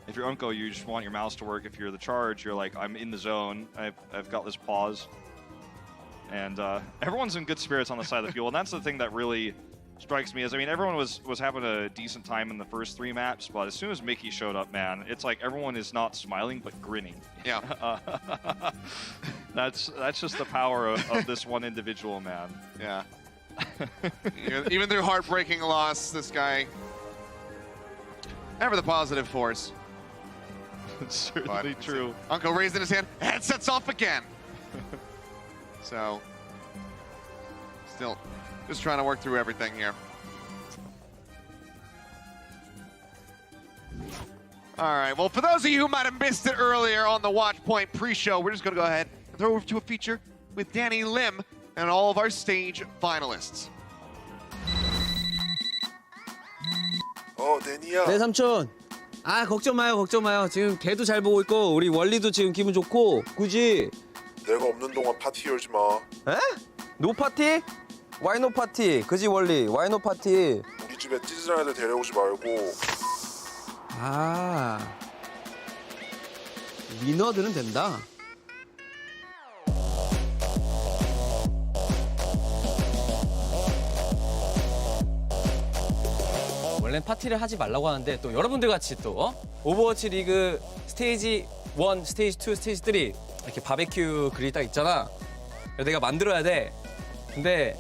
if you're Unko, you just want your mouse to work. If you're the charge, you're like, I'm in the zone. I've got this pause. And everyone's in good spirits on the side of the Fuel, and that's the thing that really strikes me. Is, I mean, everyone was having a decent time in the first 3 maps, but as soon as Mickey showed up, man, it's like everyone is not smiling but grinning.
Yeah.
That's just the power of this one individual, man.
Yeah. Even through heartbreaking loss, this guy ever the positive force.
It's certainly true.
Uncle raised in his hand and sets off again. So still just trying to work through everything here. All right, well, for those of you who might have missed it earlier on the Watch Point pre-show, we're just going to go ahead and throw over to a feature with Danny Lim and all of our stage finalists.
데니야.
네 삼촌. 아 걱정 마요. 지금 걔도 잘 보고 있고 우리 원리도 지금 기분 좋고. 그지?
내가 없는 동안 파티 열지 마.
에? 노 파티? 와이 노 파티. 그지 원리. 와이 노 파티.
우리 집에 찌질한 애들 데려오지 말고.
아. 위너들은 된다. 원래는 파티를 하지 말라고 하는데 또 여러분들 같이 또 오버워치 리그 스테이지 1, 스테이지 2, 스테이지 3 이렇게 바베큐 그릴이 딱 있잖아. 그래서 내가 만들어야 돼. 근데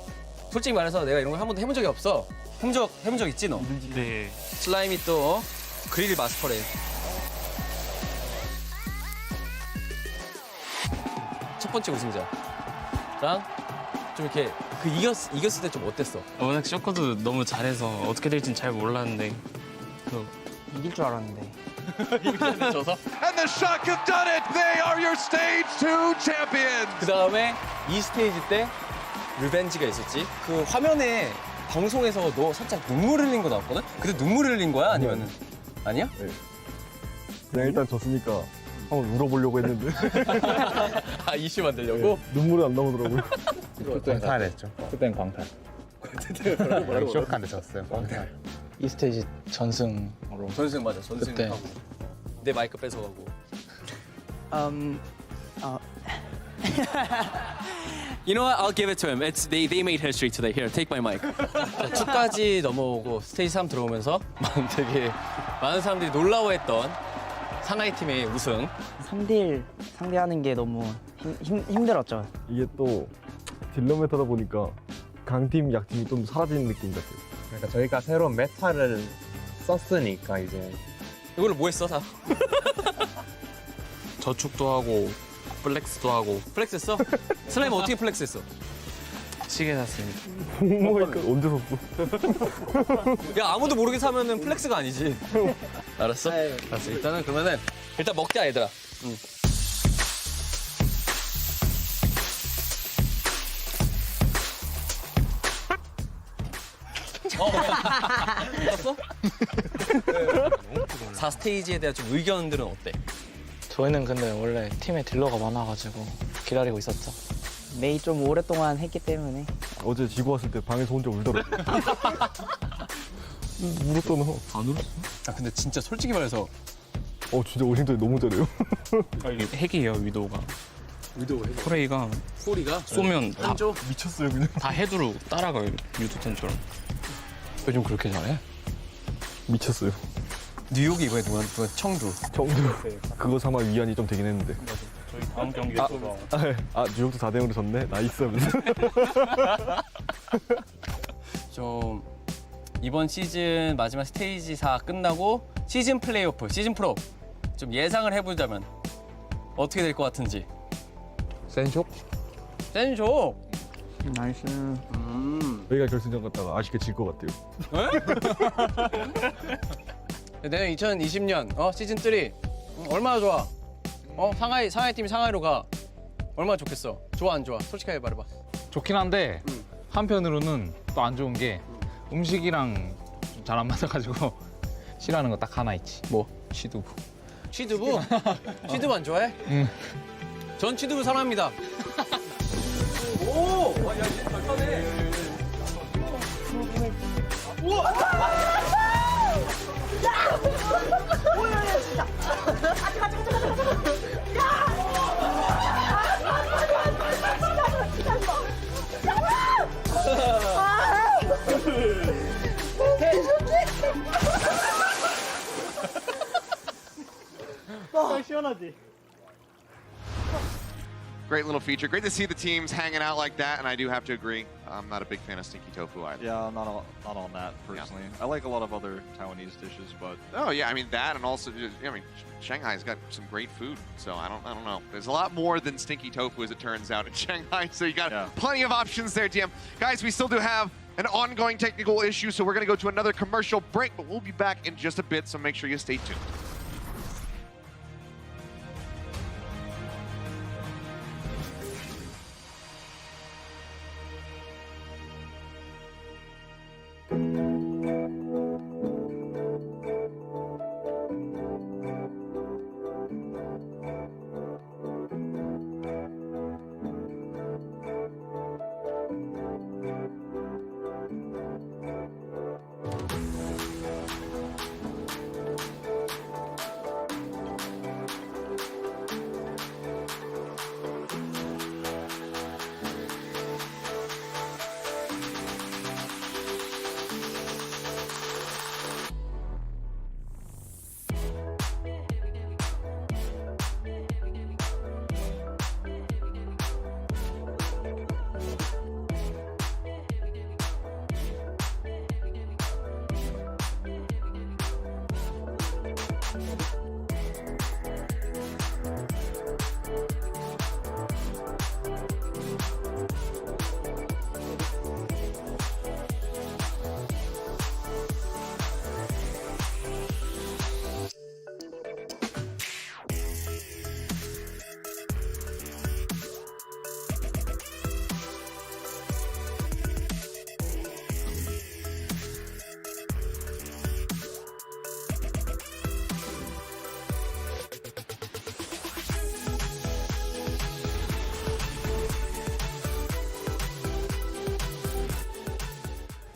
솔직히 말해서 내가 이런 걸 한 번도 해본 적이 없어. 해본 적 있지 너?
네.
슬라임이 또 그릴 마스터래. 첫 번째 우승자랑 좀 이렇게 그 이겼을 때 좀 어땠어?
워낙 쇼커도 너무 잘해서 어떻게 될진 잘 몰랐는데 이길 줄 알았는데.
져서?
And the Shock have done it. They are your stage 2 champions.
그 다음에 이 스테이지 때 리벤지가 있었지. 그 화면에 방송에서 너 살짝 눈물 흘린 거 나왔거든? 그때 눈물 흘린 거야? 아니면은 아니야?
네. 그냥 일단 졌으니까 한번 울어보려고 했는데.
아 이슈 만들려고?
눈물이 안 나오더라고요.
광탈했죠. 그땐 광탈. 뭐라고? 쇼크한테 졌어요. 광탈. 이 스테이지 전승으로.
전승 맞아. 전승하고. 내 마이크 뺏어가고. You know what? I'll give it to him. They made history today. Here, take my mic. 2까지 넘어오고 스테이지 3 들어오면서 되게 많은 사람들이 놀라워했던 상하이 팀의 우승.
3대1 상대하는 게 너무 힘들었죠.
이게 또 딜러 메타다 보니까 강팀, 약팀이 좀 사라지는 느낌 같아요.
그러니까 저희가 새로운 메타를 썼으니까 이제
이걸로 뭐 했어 다?
저축도 하고 플렉스도 하고.
플렉스 했어? 슬라임 어떻게 플렉스 했어?
시계 샀습니다.
오마이갓 언제 샀어?
야 아무도 모르게 사면은 플렉스가 아니지. 알았어? 알았어. 일단은 그러면은 일단 먹자 얘들아. 응. 먹었어? 4스테이지에 대한 좀 의견들은 어때?
저희는 근데 원래 팀에 딜러가 많아가지고 기다리고 있었죠.
메이 좀 오랫동안 했기 때문에.
어제 지고 왔을 때 방에서 혼자 울더라고. 울었잖아.
안 울었어?
아 근데 진짜 솔직히 말해서
진짜 오신턴이 너무 잘해요.
이게 핵이에요 위도우가.
위도우 핵.
코레이가
소리가
쏘면 다
미쳤어요 그냥.
다 헤드로 따라가요 유도템처럼.
요즘 그렇게 잘해?
미쳤어요.
뉴욕이 이번에 누가 청주.
그거 삼아 위안이 좀 되긴 했는데.
저희 다음 경기에 또
뉴욕도 4대0으로 졌네? 나이스 하면서.
좀 이번 시즌 마지막 스테이지 4 끝나고 시즌 플레이오프, 시즌 프로 좀 예상을 해보자면 어떻게 될 것 같은지.
센쇼?
센쇼!
나이스.
여기가 결승전 갔다가 아쉽게 질 것 같아요.
내년 2020년 시즌 3 얼마나 좋아? 상하이 팀이 상하이로 가. 얼마나 좋겠어? 좋아 안 좋아? 솔직하게 말해봐.
좋긴 한데 한편으로는 또 안 좋은 게 음식이랑 잘 안 맞아가지고 싫어하는 거 딱 하나 있지.
뭐?
취두부.
취두부? 취두부 안 좋아해? 전 취두부 사랑합니다. 오! 와, 야, 이거 잘 타네. 우와!
뭐야, 진짜.
시원하지? Great little feature. Great to see the teams hanging out like that, and I do have to agree. I'm not a big fan of stinky tofu either.
Yeah, I'm not on that personally. Yeah. I like a lot of other Taiwanese dishes, but
oh yeah, I mean that, and also just, I mean Shanghai's got some great food, so I don't know. There's a lot more than stinky tofu as it turns out in Shanghai, so you got plenty of options there, DM. Guys, we still do have an ongoing technical issue, so we're gonna go to another commercial break, but we'll be back in just a bit, so make sure you stay tuned.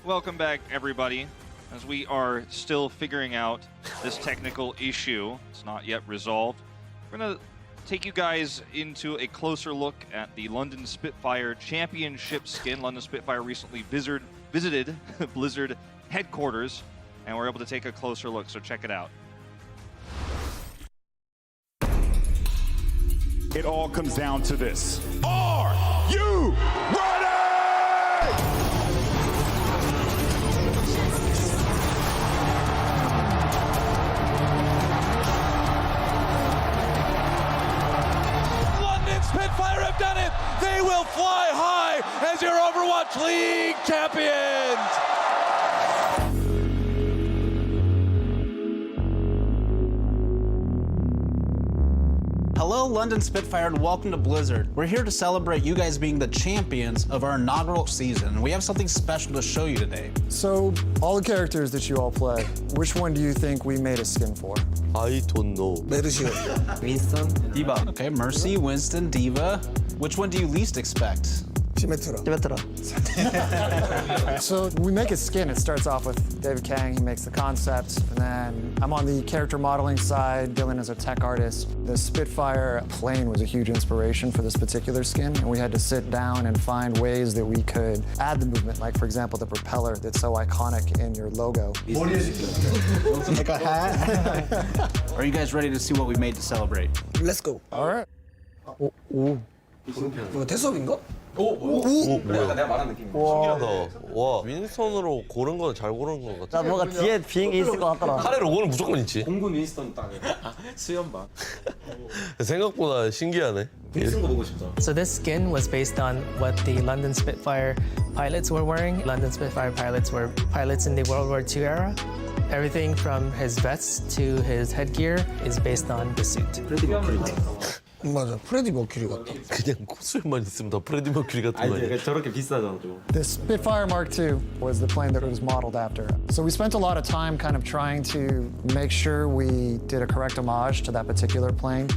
Welcome back, everybody. As we are still figuring out this technical issue, it's not yet resolved. We're going to take you guys into a closer look at the London Spitfire Championship skin. London Spitfire recently visited Blizzard headquarters, and we're able to take a closer look, so check it out.
It all comes down to this. Are you ready?
Spitfire have done it! They will fly high as your Overwatch League champions!
Hello, London Spitfire, and welcome to Blizzard. We're here to celebrate you guys being the champions of our inaugural season, and we have something special to show you today.
So, all the characters that you all play, which one do you think we made a skin for?
I don't know.
Winston, D.Va. Okay, Mercy, Winston, D.Va. Which one do you least expect?
Symmetra. So we make a skin. It starts off with David Kang. He makes the concept, and then I'm on the character modeling side. Dylan is a tech artist. The Spitfire plane was a huge inspiration for this particular skin, and we had to sit down and find ways that we could add the movement, like for example the propeller that's so iconic in your logo.
Like a hat. Are you guys ready to see what we made to celebrate?
Let's go. All right. 오. 이거 대수업인가?
뭐야? 내가 말한 느낌. 신기하다. 와, 윈스턴으로 고른 건 잘 고른 것 같아.
나 뭔가 뒤에 비행기 있을 것 같더라.
카레 로고는 무조건 있지.
공군 윈스턴 땅에 수연방.
생각보다 신기하네.
거 보고 싶다.
So this skin was based on what the London Spitfire pilots were wearing. London Spitfire pilots were pilots in the World War II era. Everything from his vest to his headgear is based on the suit.
맞아, 프레디 머큐리 같다.
그냥 코스에만 있으면 다 프레디 머큐리 같은 거 아니야?
저렇게 비싸잖아 좀.
The Spitfire Mark II was the plane that it was modeled after. So we spent a lot of time kind of trying to make sure we did a correct homage to that particular plane.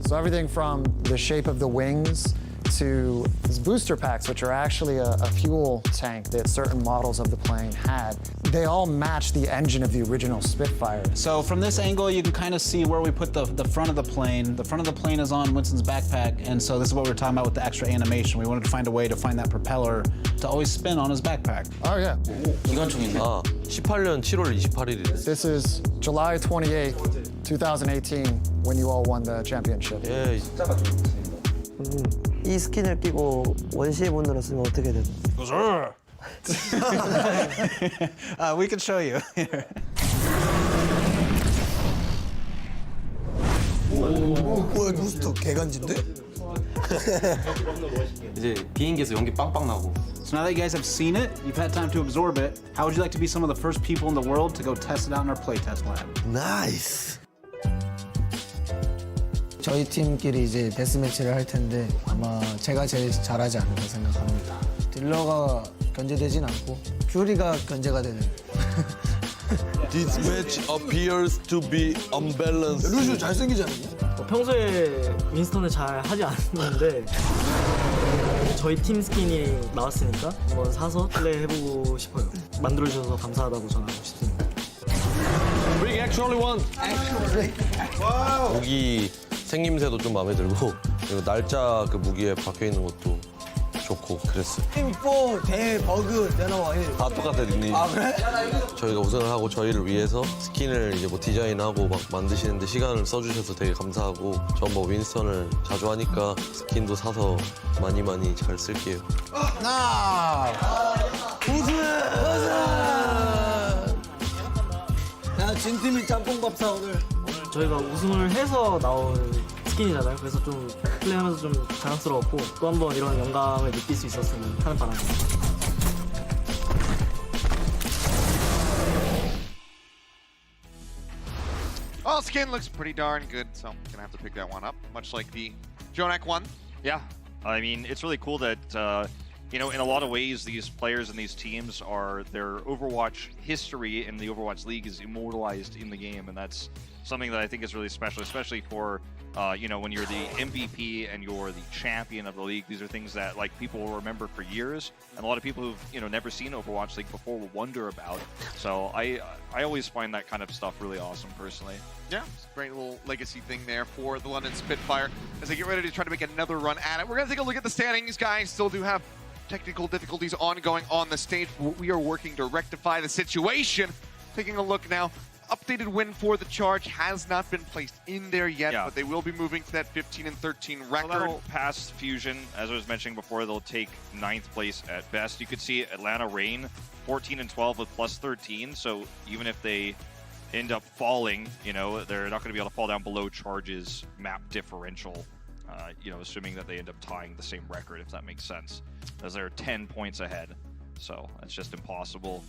So everything from the shape of the wings to these booster packs, which are actually a fuel tank that certain models of the plane had. They all match the engine of the original Spitfire.
So from this angle, you can kind of see where we put the front of the plane. The front of the plane is on Winston's backpack, and so this is what we were talking about with the extra animation. We wanted to find a way to find that propeller to always spin on his backpack.
Oh yeah.
기관총이네. 아, 18년 7월 28일이래.
This is July 28th, 2018, when you all won the championship.
예.
이 스킨을 끼고 원시의 본능을 쓰면 어떻게 돼?
We can show you.
뭐야, 부스터 개간지인데?
이제 비행기에서 연기 빵빵 나고.
So now that you guys have seen it, you've had time to absorb it. How would you like to be some of the first people in the world to go test it out in our playtest lab?
나이스.
저희 팀끼리 이제 데스매치를 할 텐데 아마 제가 제일 잘하지 않을까 생각합니다. 딜러가 견제되진 않고 퓨리가 견제가 되는.
This match appears to be unbalanced.
루슈 잘생기지 않냐?
평소에 윈스턴을 잘 하지 않는데 저희 팀 스킨이 나왔으니까 한번 사서 플레이 해보고 싶어요. 만들어주셔서 감사하다고 전하고 싶습니다.
Bring actually won. 무기 생김새도 좀 마음에 들고 그리고 날짜 그 무기에 박혀 있는 것도 좋고 그랬어요.
팀4 대버그 대나와일.
다 똑같아 닉네임.
아 그래?
저희가 우승을 하고 저희를 위해서 스킨을 이제 뭐 디자인하고 막 만드시는데 시간을 써주셔서 되게 감사하고 전 뭐 윈스턴을 자주 하니까 스킨도 사서 많이 잘 쓸게요.
나 우승! 야, 진 팀이 짬뽕밥 사 오늘.
저희가 우승을 해서 나온 스킨이잖아요. 그래서 좀 플레이하면서 좀 자랑스러웠고 또 한 번 이런 영감을 느낄 수 있었으면 하는 바람입니다.
Well, skin looks pretty darn good, so I'm gonna have to pick that one up, much like the Jonak one.
Yeah, I mean, it's really cool that, you know, in a lot of ways, these players and these teams their Overwatch history in the Overwatch League is immortalized in the game, and that's something that I think is really special, especially for, you know, when you're the MVP and you're the champion of the league. These are things that, like, people will remember for years, and a lot of people who've, you know, never seen Overwatch League before will wonder about. So I always find that kind of stuff really awesome, personally.
Yeah, it's a great little legacy thing there for the London Spitfire as they get ready to try to make another run at it. We're going to take a look at the standings, guys. Still do have technical difficulties ongoing on the stage. We are working to rectify the situation. Taking a look now. Updated win for the Charge has not been placed in there yet, but they will be moving to that 15-13 record.
So that'll pass Fusion. As I was mentioning before, they'll take 9th place at best. You could see Atlanta Reign 14-12 with plus 13. So even if they end up falling, you know, they're not going to be able to fall down below Charge's map differential. You know, assuming that they end up tying the same record, if that makes sense, as they're 10 points ahead. So that's just impossible.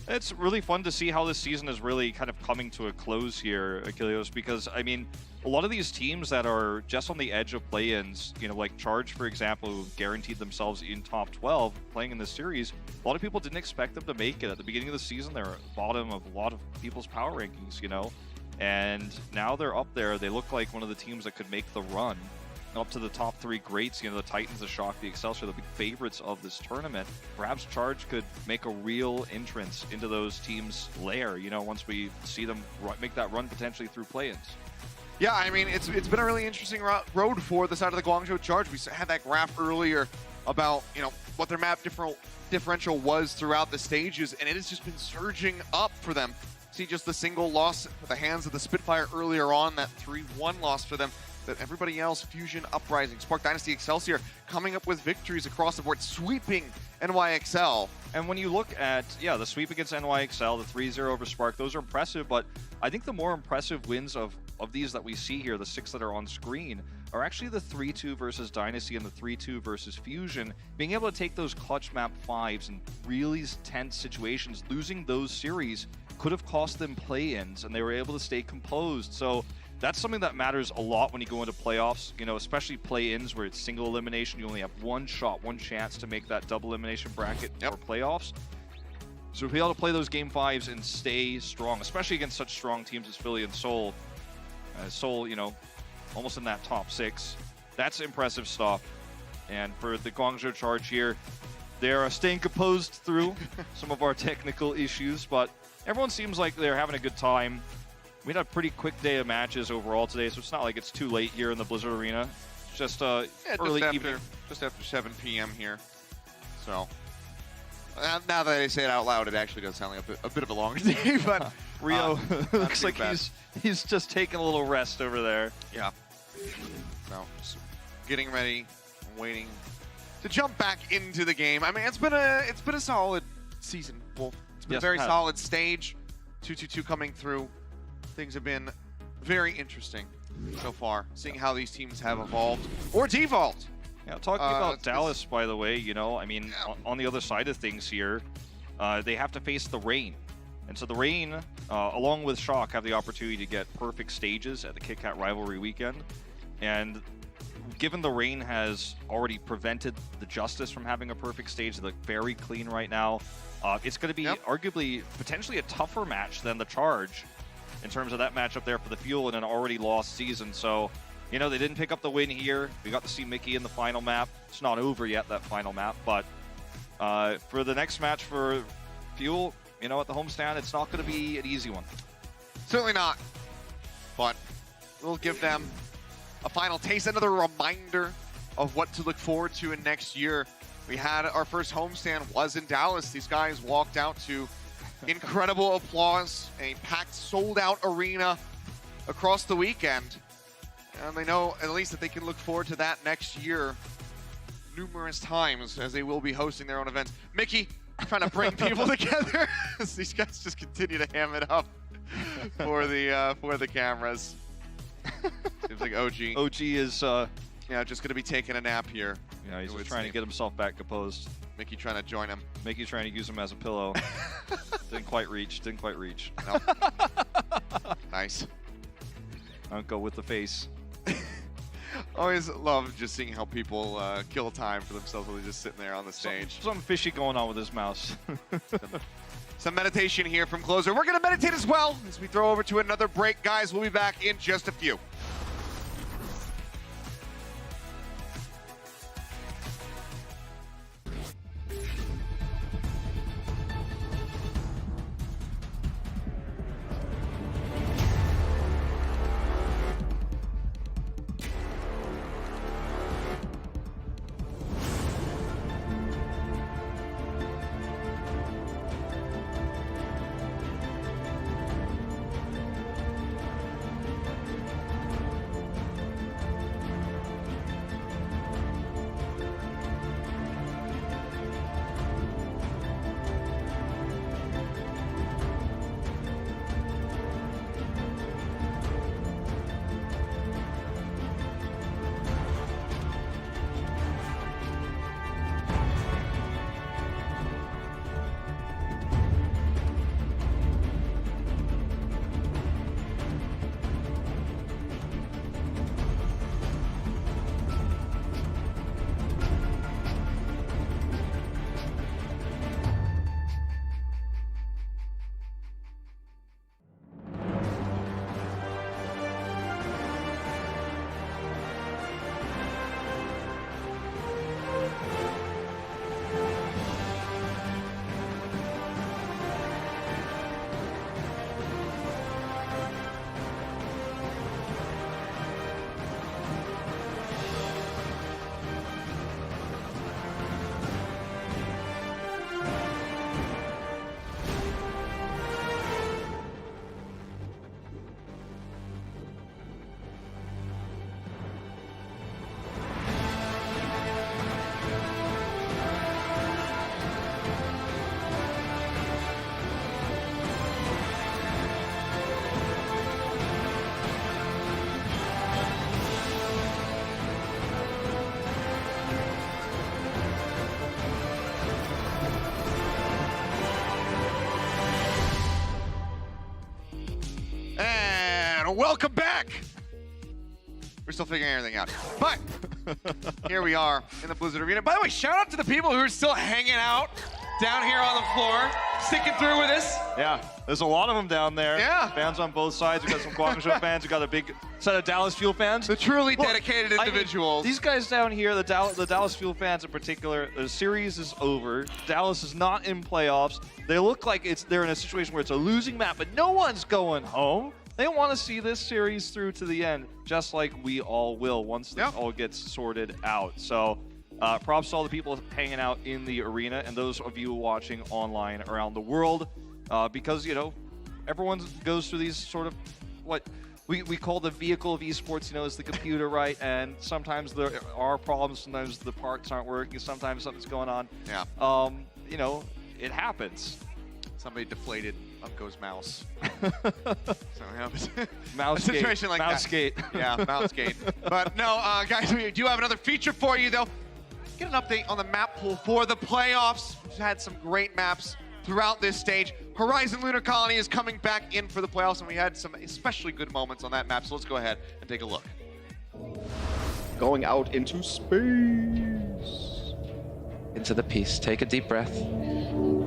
It's really fun to see how this season is really kind of coming to a close here, Achilleos, because, I mean, a lot of these teams that are just on the edge of play-ins, you know, like Charge, for example, who guaranteed themselves in top 12 playing in this series, a lot of people didn't expect them to make it. At the beginning of the season, they're at the bottom of a lot of people's power rankings, you know, and now they're up there. They look like one of the teams that could make the run. up to the top 3 greats, the Titans, the Shock, the Excelsior, the big favorites of this tournament. Perhaps Charge could make a real entrance into those teams' lair, once we see them make that run potentially through play-ins.
Yeah, I mean, it's been a really interesting road for the side of the Guangzhou Charge. We had that graph earlier about, what their map differential was throughout the stages, and it has just been surging up for them. See just the single loss at the hands of the Spitfire earlier on, that 3-1 loss for them. But everybody else, Fusion, Uprising, Spark Dynasty, Excelsior, coming up with victories across the board, sweeping NYXL.
And when you look at, the sweep against NYXL, the 3-0 over Spark, those are impressive, but I think the more impressive wins of these that we see here, the 6 that are on screen, are actually the 3-2 versus Dynasty and the 3-2 versus Fusion. Being able to take those clutch map 5s in really tense situations, losing those series could have cost them play-ins, and they were able to stay composed. So that's something that matters a lot when you go into playoffs, especially play-ins where it's single elimination. You only have one shot, one chance to make that double elimination bracket for playoffs. So to be able to play those game 5s and stay strong, especially against such strong teams as Philly and Seoul. Seoul, almost in that top 6. That's impressive stuff. And for the Guangzhou Charge here, they're staying composed through some of our technical issues, but everyone seems like they're having a good time. We had a pretty quick day of matches overall today, so it's not like it's too late here in the Blizzard Arena. It's just early evening.
Just after 7 p.m. here. So now that I say it out loud, it actually does sound like a bit of a longer day. But
Rio looks like he's just taking a little rest over there.
Yeah. So just getting ready, waiting to jump back into the game. I mean, it's been a solid season, Wolf. It's been a very solid stage. 2-2-2 coming through. Things have been very interesting so far, seeing how these teams have evolved or devolved.
Yeah, talking about Dallas, by the way, I mean, on the other side of things here, they have to face the Rain. And so the Rain, along with Shock, have the opportunity to get perfect stages at the Kit Kat Rivalry weekend. And given the Rain has already prevented the Justice from having a perfect stage, they look very clean right now. It's going to be arguably potentially a tougher match than the Charge in terms of that matchup there for the Fuel in an already lost season. So, they didn't pick up the win here. We got to see Mickey in the final map. It's not over yet, that final map, but for the next match for Fuel, at the homestand, it's not going to be an easy one.
Certainly not, but we'll give them a final taste, another reminder of what to look forward to in next year. We had our first homestand was in Dallas. These guys walked out to incredible applause, a packed, sold-out arena across the weekend. And they know at least that they can look forward to that next year numerous times, as they will be hosting their own events. Mickey trying to bring people together as these guys just continue to ham it up for the cameras. Seems like OG
is
just gonna be taking a nap here.
Yeah, he's just trying to get himself back composed.
Mickey trying to join him.
Mickey trying to use him as a pillow. Didn't quite reach.
No. Nice.
Don't go with the face.
Always love just seeing how people kill time for themselves while they're just sitting there on the stage.
Something fishy going on with his mouse.
Some meditation here from Closer. We're going to meditate as well as we throw over to another break. Guys, we'll be back in just a few. and welcome back. We're still figuring everything out. But here we are in the Blizzard Arena. By the way, shout out to the people who are still hanging out down here on the floor, sticking through with us.
Yeah, there's a lot of them down there.
Yeah.
Fans on both sides. We got some Guangzhou fans. We got a big set of Dallas Fuel fans.
The truly dedicated individuals.
These guys down here, the Dallas Fuel fans in particular, the series is over. Dallas is not in playoffs. They look like they're in a situation where it's a losing map, but no one's going home. They want to see this series through to the end, just like we all will once this all gets sorted out. So props to all the people hanging out in the arena and those of you watching online around the world, because, you know, everyone goes through these sort of what we call the vehicle of esports, you know, is the computer, right? And sometimes there are problems, sometimes the parts aren't working, sometimes something's going on.
Yeah.
You know, it happens.
Somebody deflated Unco's mouse. So it happens.
Mouse
a situation like
mouse
that.
gate.
Yeah, mouse gate. But no, guys, we do have another feature for you, though. Get an update on the map pool for the playoffs. We've had some great maps throughout this stage. Horizon Lunar Colony is coming back in for the playoffs, and we had some especially good moments on that map. So let's go ahead and take a look.
Going out into space. Into the piece. Take a deep breath.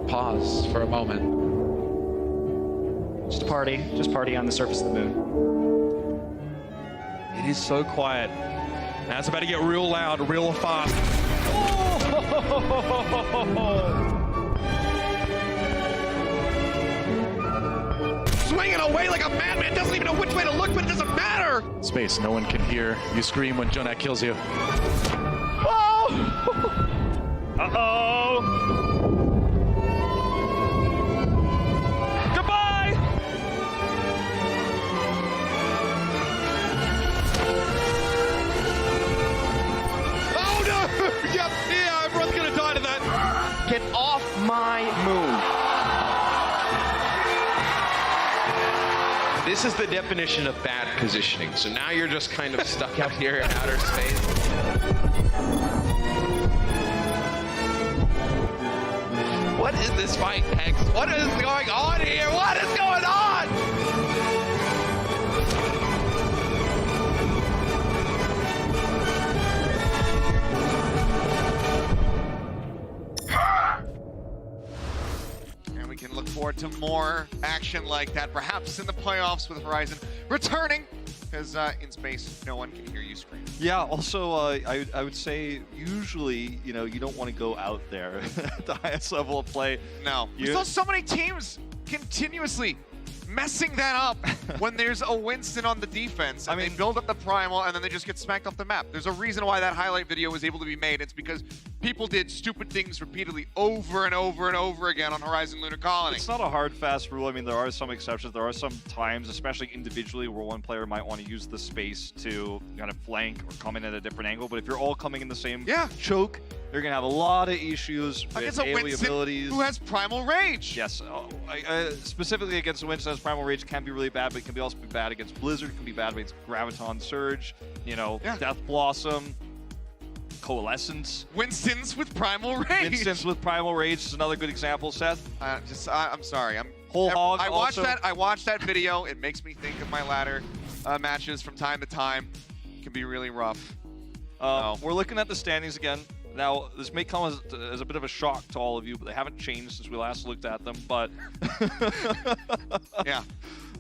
Pause for a moment.
Just party on the surface of the moon.
It is so quiet. Now it's about to get real loud, real fast.
Swinging away like a madman, doesn't even know which way to look, but it doesn't matter.
Space, no one can hear you scream when Jonak kills you.
Uh-oh! Goodbye!
Oh no! Yep, yeah, everyone's gonna die to that.
Get off my moon. This is the definition of bad positioning. So now you're just kind of stuck out here in outer space. What is this fight, Hex? What is going on here? What is going on?
And we can look forward to more action like that, perhaps in the playoffs with Horizon returning, because in space, no one can hear you scream.
Yeah, also, I would say usually, you know, you don't want to go out there at the highest level of play.
No. We saw so many teams continuously messing that up when there's a Winston on the defense. I mean, they build up the primal and then they just get smacked off the map. There's a reason why that highlight video was able to be made. It's because people did stupid things repeatedly over and over and over again on Horizon Lunar Colony.
It's not a hard, fast rule. I mean, there are some exceptions. There are some times, especially individually, where one player might want to use the space to kind of flank or come in at a different angle. But if you're all coming in the same choke, you're going to have a lot of issues with
against a
AoE
Winston
abilities.
who has Primal Rage.
Yes, specifically against a Winston who has Primal Rage can be really bad, but it can also be bad against Blizzard, can be bad against Graviton Surge, you know, Death Blossom, Coalescence.
Winston's with Primal Rage.
Winston's with Primal Rage is another good example, Seth.
I'm sorry.
Whole Hog
I watched
also.
that. I watched that video. It makes me think of my ladder matches from time to time. It can be really rough.
We're looking at the standings again. Now, this may come as a bit of a shock to all of you, but they haven't changed since we last looked at them. But
yeah.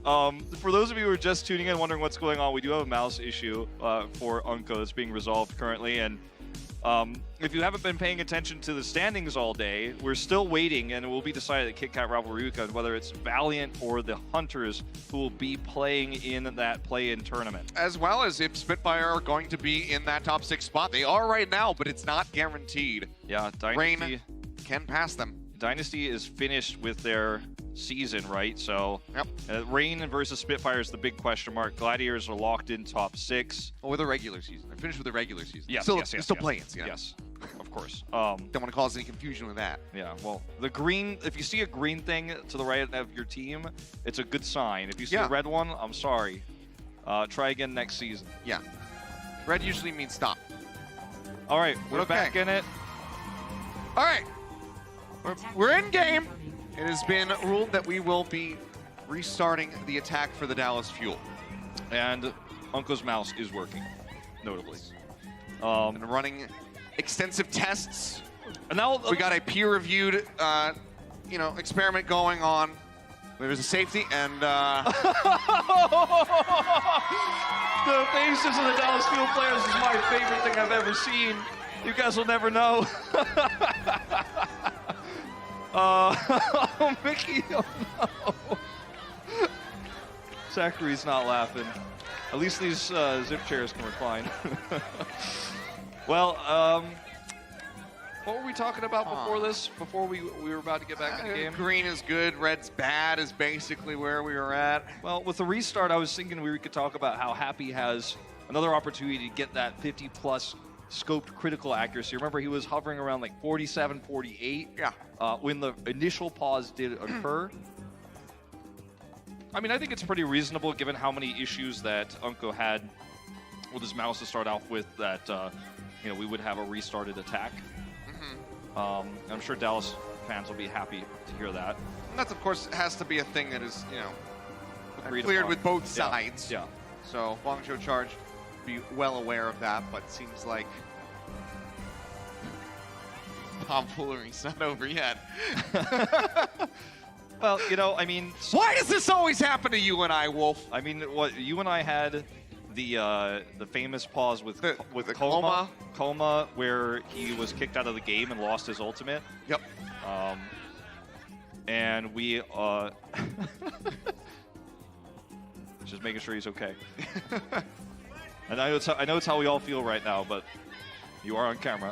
For those of you who are just tuning in, wondering what's going on, we do have a mouse issue for Unco that's being resolved currently. And if you haven't been paying attention to the standings all day, we're still waiting, and it will be decided at KitKat Rivalry Weekend whether it's Valiant or the Hunters who will be playing in that play-in tournament.
As well as if Spitfire are going to be in that top 6 spot. They are right now, but it's not guaranteed.
Yeah, Dynasty
Rain can pass them.
Dynasty is finished with their season, right? So Rain versus Spitfire is the big question mark. Gladiators are locked in top 6.
Well, with the regular season. They're finished with the regular season.
Yes,
still play-ins, yeah.
Yes, of course.
Don't want to cause any confusion with that.
Yeah, well, the green, if you see a green thing to the right of your team, it's a good sign. If you see a red one, I'm sorry. Try again next season.
Yeah. Red usually means stop.
All right, we're back in it.
All right. We're in game. It has been ruled that we will be restarting the attack for the Dallas Fuel.
And Unco's mouse is working, notably.
And running extensive tests.
And now
we got a peer-reviewed, experiment going on. There's a safety and.
The faces of the Dallas Field players is my favorite thing I've ever seen. You guys will never know. Oh, Mickey, oh no. Zachary's not laughing. At least these zip chairs can recline. Well, what were we talking about before this? Before we were about to get back in the game?
Green is good, red's bad is basically where we were at.
Well, with the restart, I was thinking we could talk about how Happy has another opportunity to get that 50-plus scoped critical accuracy. Remember, he was hovering around like 47, 48 when the initial pause did occur. I mean, I think it's pretty reasonable given how many issues that Unco had with his mouse to start off with that, we would have a restarted attack. I'm sure Dallas fans will be happy to hear that.
And that, of course, has to be a thing that is,
Agreed
cleared
upon.
with both sides.
Yeah.
So Guangzhou Charge be well aware of that, but seems like tomfoolery's not over yet.
Well, I mean...
Why does this always happen to you and I, Wolf?
I mean, what you and I had the famous pause with Coma, where he was kicked out of the game and lost his ultimate.
Yep.
And we just making sure he's okay. And I know it's how we all feel right now, but you are on camera.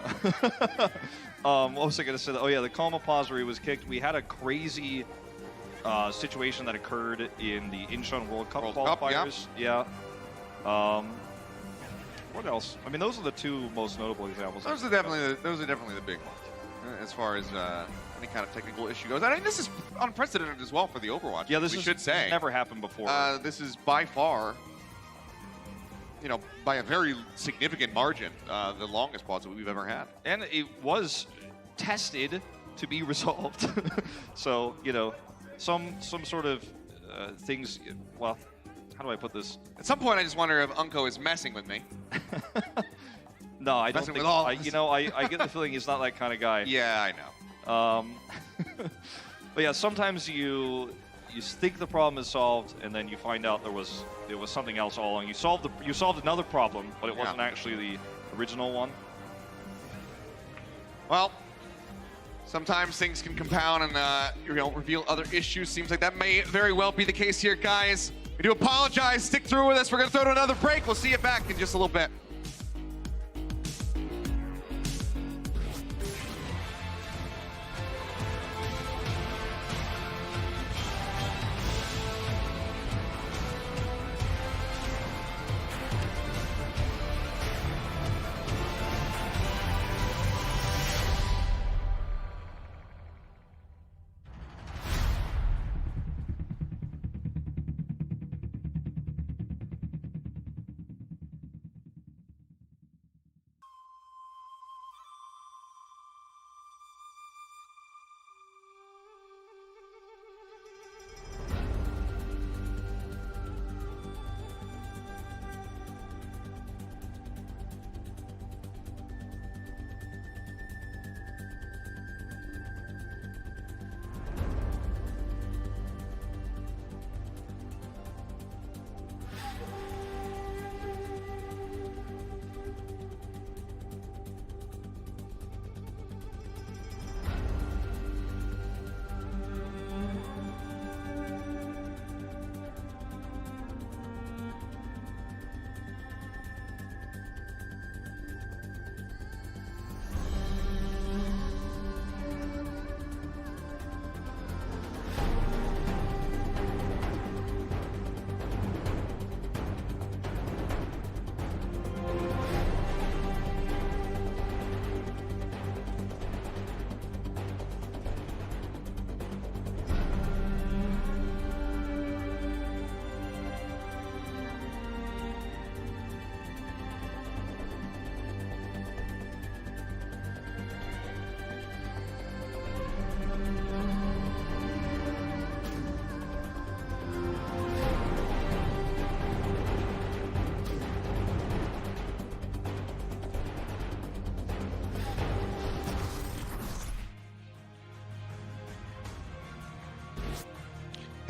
What was I going to say? Oh yeah, the Coma pause where he was kicked. We had a crazy situation that occurred in the Incheon World Cup qualifiers. Yeah. What else? I mean, those are the two most notable examples.
Those are definitely the big ones, as far as any kind of technical issue goes. I mean, this is unprecedented as well for the Overwatch.
Yeah, this
should say
never happened before.
This is by far, by a very significant margin, the longest pause that we've ever had.
And it was tested to be resolved. So, some sort of things, well, how do I put this?
At some point, I just wonder if Unco is messing with me.
No, I don't
Messing
think.
with all
I get the feeling he's not that kind of guy.
Yeah, I know.
But yeah, sometimes you think the problem is solved, and then you find out there was something else all along. You solved another problem, but it wasn't actually the original one.
Well, sometimes things can compound and reveal other issues. Seems like that may very well be the case here, guys. We do apologize. Stick through with us. We're going to throw to another break. We'll see you back in just a little bit.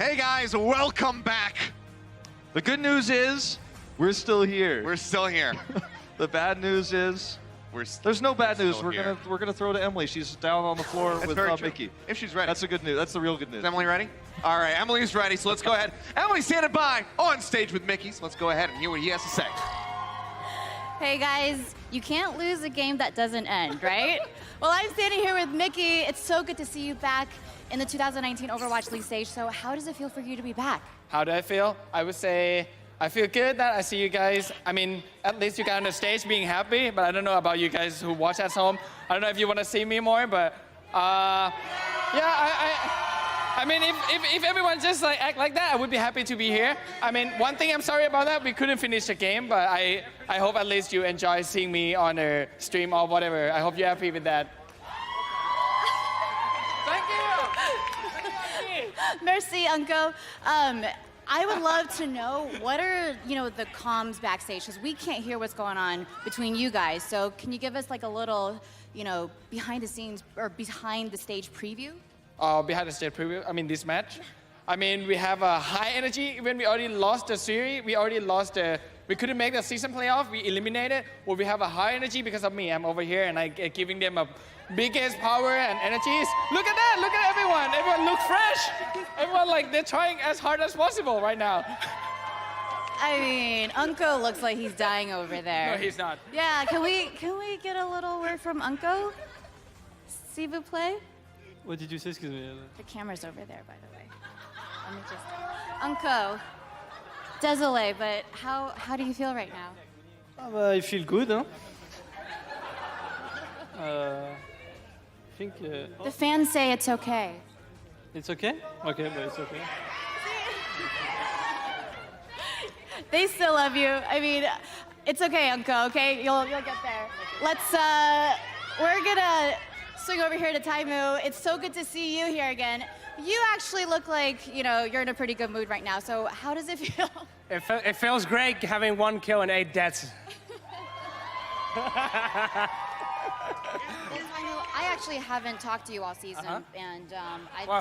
Hey guys, welcome back.
The good news is we're still here.
We're still here.
The bad news is there's no bad news. We're gonna throw to Emily. She's down on the floor with Mickey.
If she's ready.
That's the good news. That's the real good news.
Is Emily ready? All right, Emily's ready. So let's go ahead. Emily's standing by on stage with Mickey. So let's go ahead and hear what he has to say.
Hey guys, you can't lose a game that doesn't end, right? Well, I'm standing here with Mickey. It's so good to see you back in the 2019 Overwatch League stage. So how does it feel for you to be back?
How do I feel? I would say I feel good that I see you guys. I mean, at least you got on the stage being happy, but I don't know about you guys who watch at home. I don't know if you want to see me more, but I mean, if everyone just like act like that, I would be happy to be here. I mean, one thing I'm sorry about that, we couldn't finish the game, but I hope at least you enjoy seeing me on a stream or whatever. I hope you're happy with that. Thank you.
Merci, Uncle. I would love to know what are, the comms backstage, because we can't hear what's going on between you guys. So can you give us like a little, behind the scenes or behind the stage preview?
Behind the stage preview, I mean this match. I mean, we have a high energy. When we already lost the series, we couldn't make the season playoff, we eliminated. Well, we have a high energy because of me. I'm over here and I giving them a biggest power and energies. Look at that, look at everyone. Everyone looks fresh. Everyone they're trying as hard as possible right now.
I mean, Uncle looks like he's dying over there.
No, he's not.
Yeah, can we get a little word from Uncle? S'il vous plaît?
What did you say? Excuse me.
The camera's over there, by the way. Let me just... Uncle, désolé, but how do you feel right now?
I feel good, huh? I think...
The fans say it's okay.
It's okay? Okay, but it's okay.
They still love you. I mean, it's okay, Uncle, okay? You'll get there. Let's, we're gonna swing over here to Taimu. It's so good to see you here again. You actually look like, you're in a pretty good mood right now. So how does it feel?
It feels great having 1 kill and 8 deaths.
I actually haven't talked to you all season, and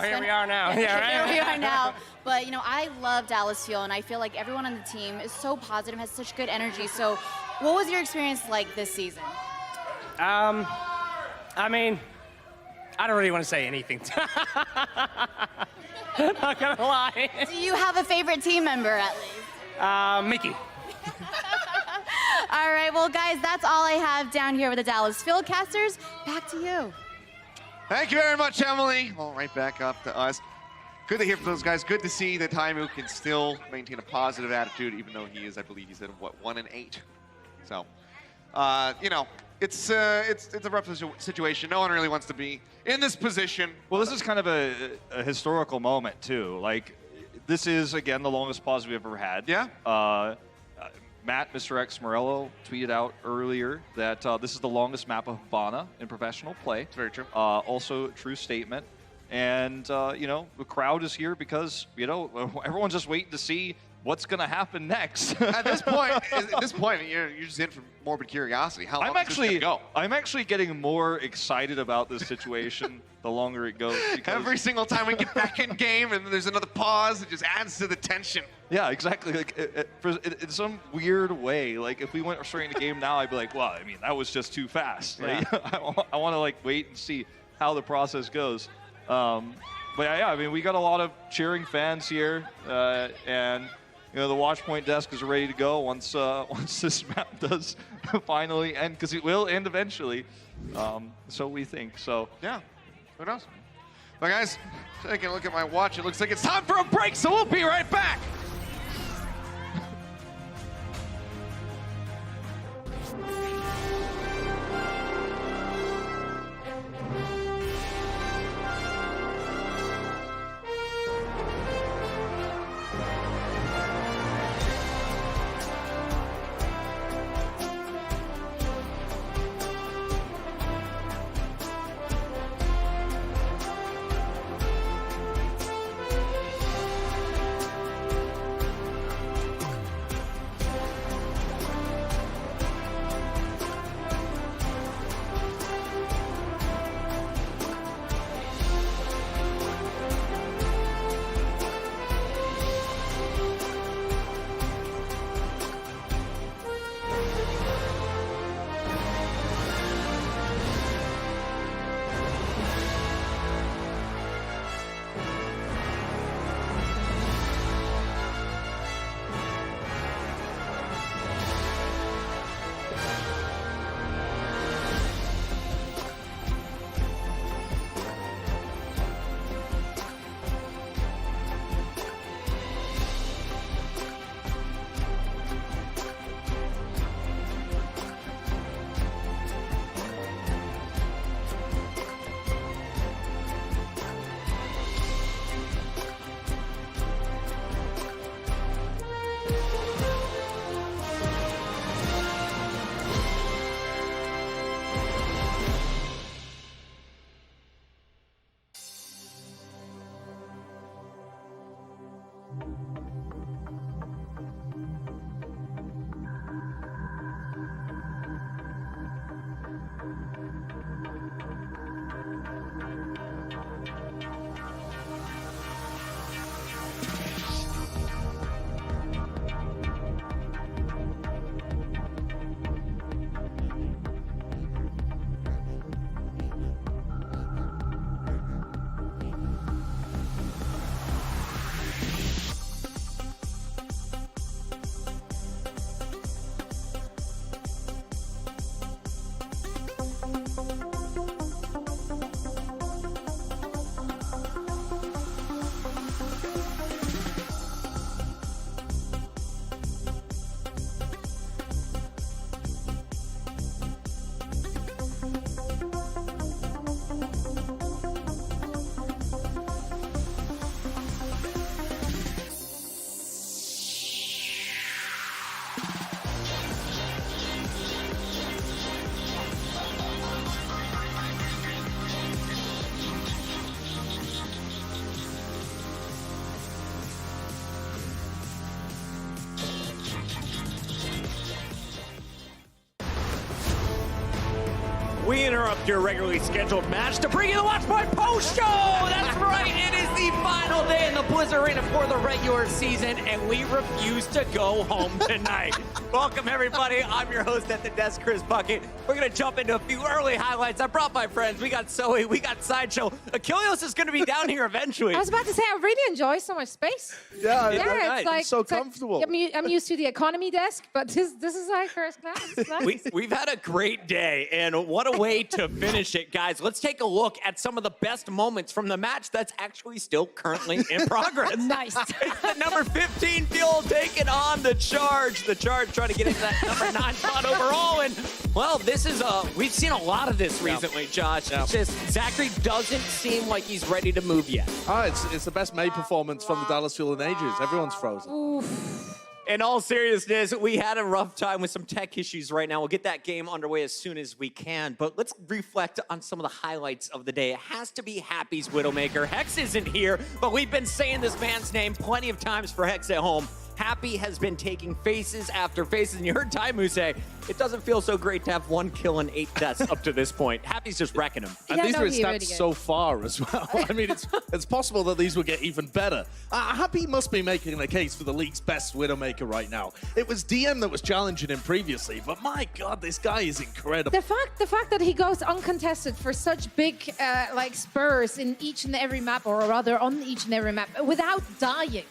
here we are now. Yeah, right?
Here we are now. But I love Dallas Fuel, and I feel like everyone on the team is so positive, has such good energy. So, what was your experience like this season?
I mean, I don't really want to say anything. Not gonna lie.
Do you have a favorite team member at least?
Mickey.
All right, well, guys, that's all I have down here with the Dallas Fieldcasters. Back to you.
Thank you very much, Emily. Well, right back up to us. Good to hear from those guys. Good to see that Taimu can still maintain a positive attitude, even though he is, I believe he said, 1-8. So, it's a rough situation. No one really wants to be in this position.
Well, this is kind of a historical moment, too. This is, again, the longest pause we've ever had.
Yeah.
Matt, Mr. X Morello, tweeted out earlier that this is the longest map of Habana in professional play.
It's very true.
Also a true statement. And, the crowd is here because, everyone's just waiting to see what's going to happen next.
At this point, you're just in for morbid curiosity. How long is this gonna go?
I'm actually getting more excited about this situation the longer it goes.
Every single time we get back in game and there's another pause, it just adds to the tension.
Yeah, exactly. In some weird way, if we went straight into game now, I'd be like, well, I mean, that was just too fast.
Yeah.
I want to wait and see how the process goes. But yeah, I mean, we got a lot of cheering fans here, and the Watchpoint desk is ready to go once this map does finally end, because it will end eventually. So we think. So
yeah, who knows? Well, guys, taking a look at my watch, it looks like it's time for a break. So we'll be right back.
interrupt your regularly scheduled match to bring you the Watch Point Post Show.
That's right. It is the final day in the Blizzard Arena for the regular season, and we refuse to go home tonight. Welcome, everybody. I'm your host at the desk, Chris Bucket. We're going to jump into a few early highlights. I brought my friends. We got Zoe. We got Sideshow. Achilles is going to be down here eventually.
I was about to say, I really enjoy so much space.
Yeah,
it's like
so comfortable.
I'm used to the economy desk, but this is like first class. It's nice.
We've had a great day, and what a way to finish it, guys. Let's take a look at some of the best moments from the match that's actually still currently in progress.
Nice.
It's the number 15 Fuel taking on the Charge. The Charge trying to get into that number 9 spot overall, and well, this is we've seen a lot of this recently, Josh. It's just Zachary doesn't seem like he's ready to move yet.
It's the best May performance from the Dallas Fuel in ages. Everyone's frozen.
Oof.
In all seriousness, we had a rough time with some tech issues right now. We'll get that game underway as soon as we can, but let's reflect on some of the highlights of the day. It has to be Happy's Widowmaker. Hex isn't here, but we've been saying this man's name plenty of times for Hex at home. Happy has been taking faces after faces, and you heard Taimu say, it doesn't feel so great to have 1 kill and 8 deaths up to this point. Happy's just wrecking him.
And these are his stats so far as well. I mean, it's possible that these will get even better. Happy must be making a case for the league's best Widowmaker right now. It was DM that was challenging him previously, but my God, this guy is incredible.
The fact that he goes uncontested for such big like spurs in each and every map, or rather on each and every map, without dying.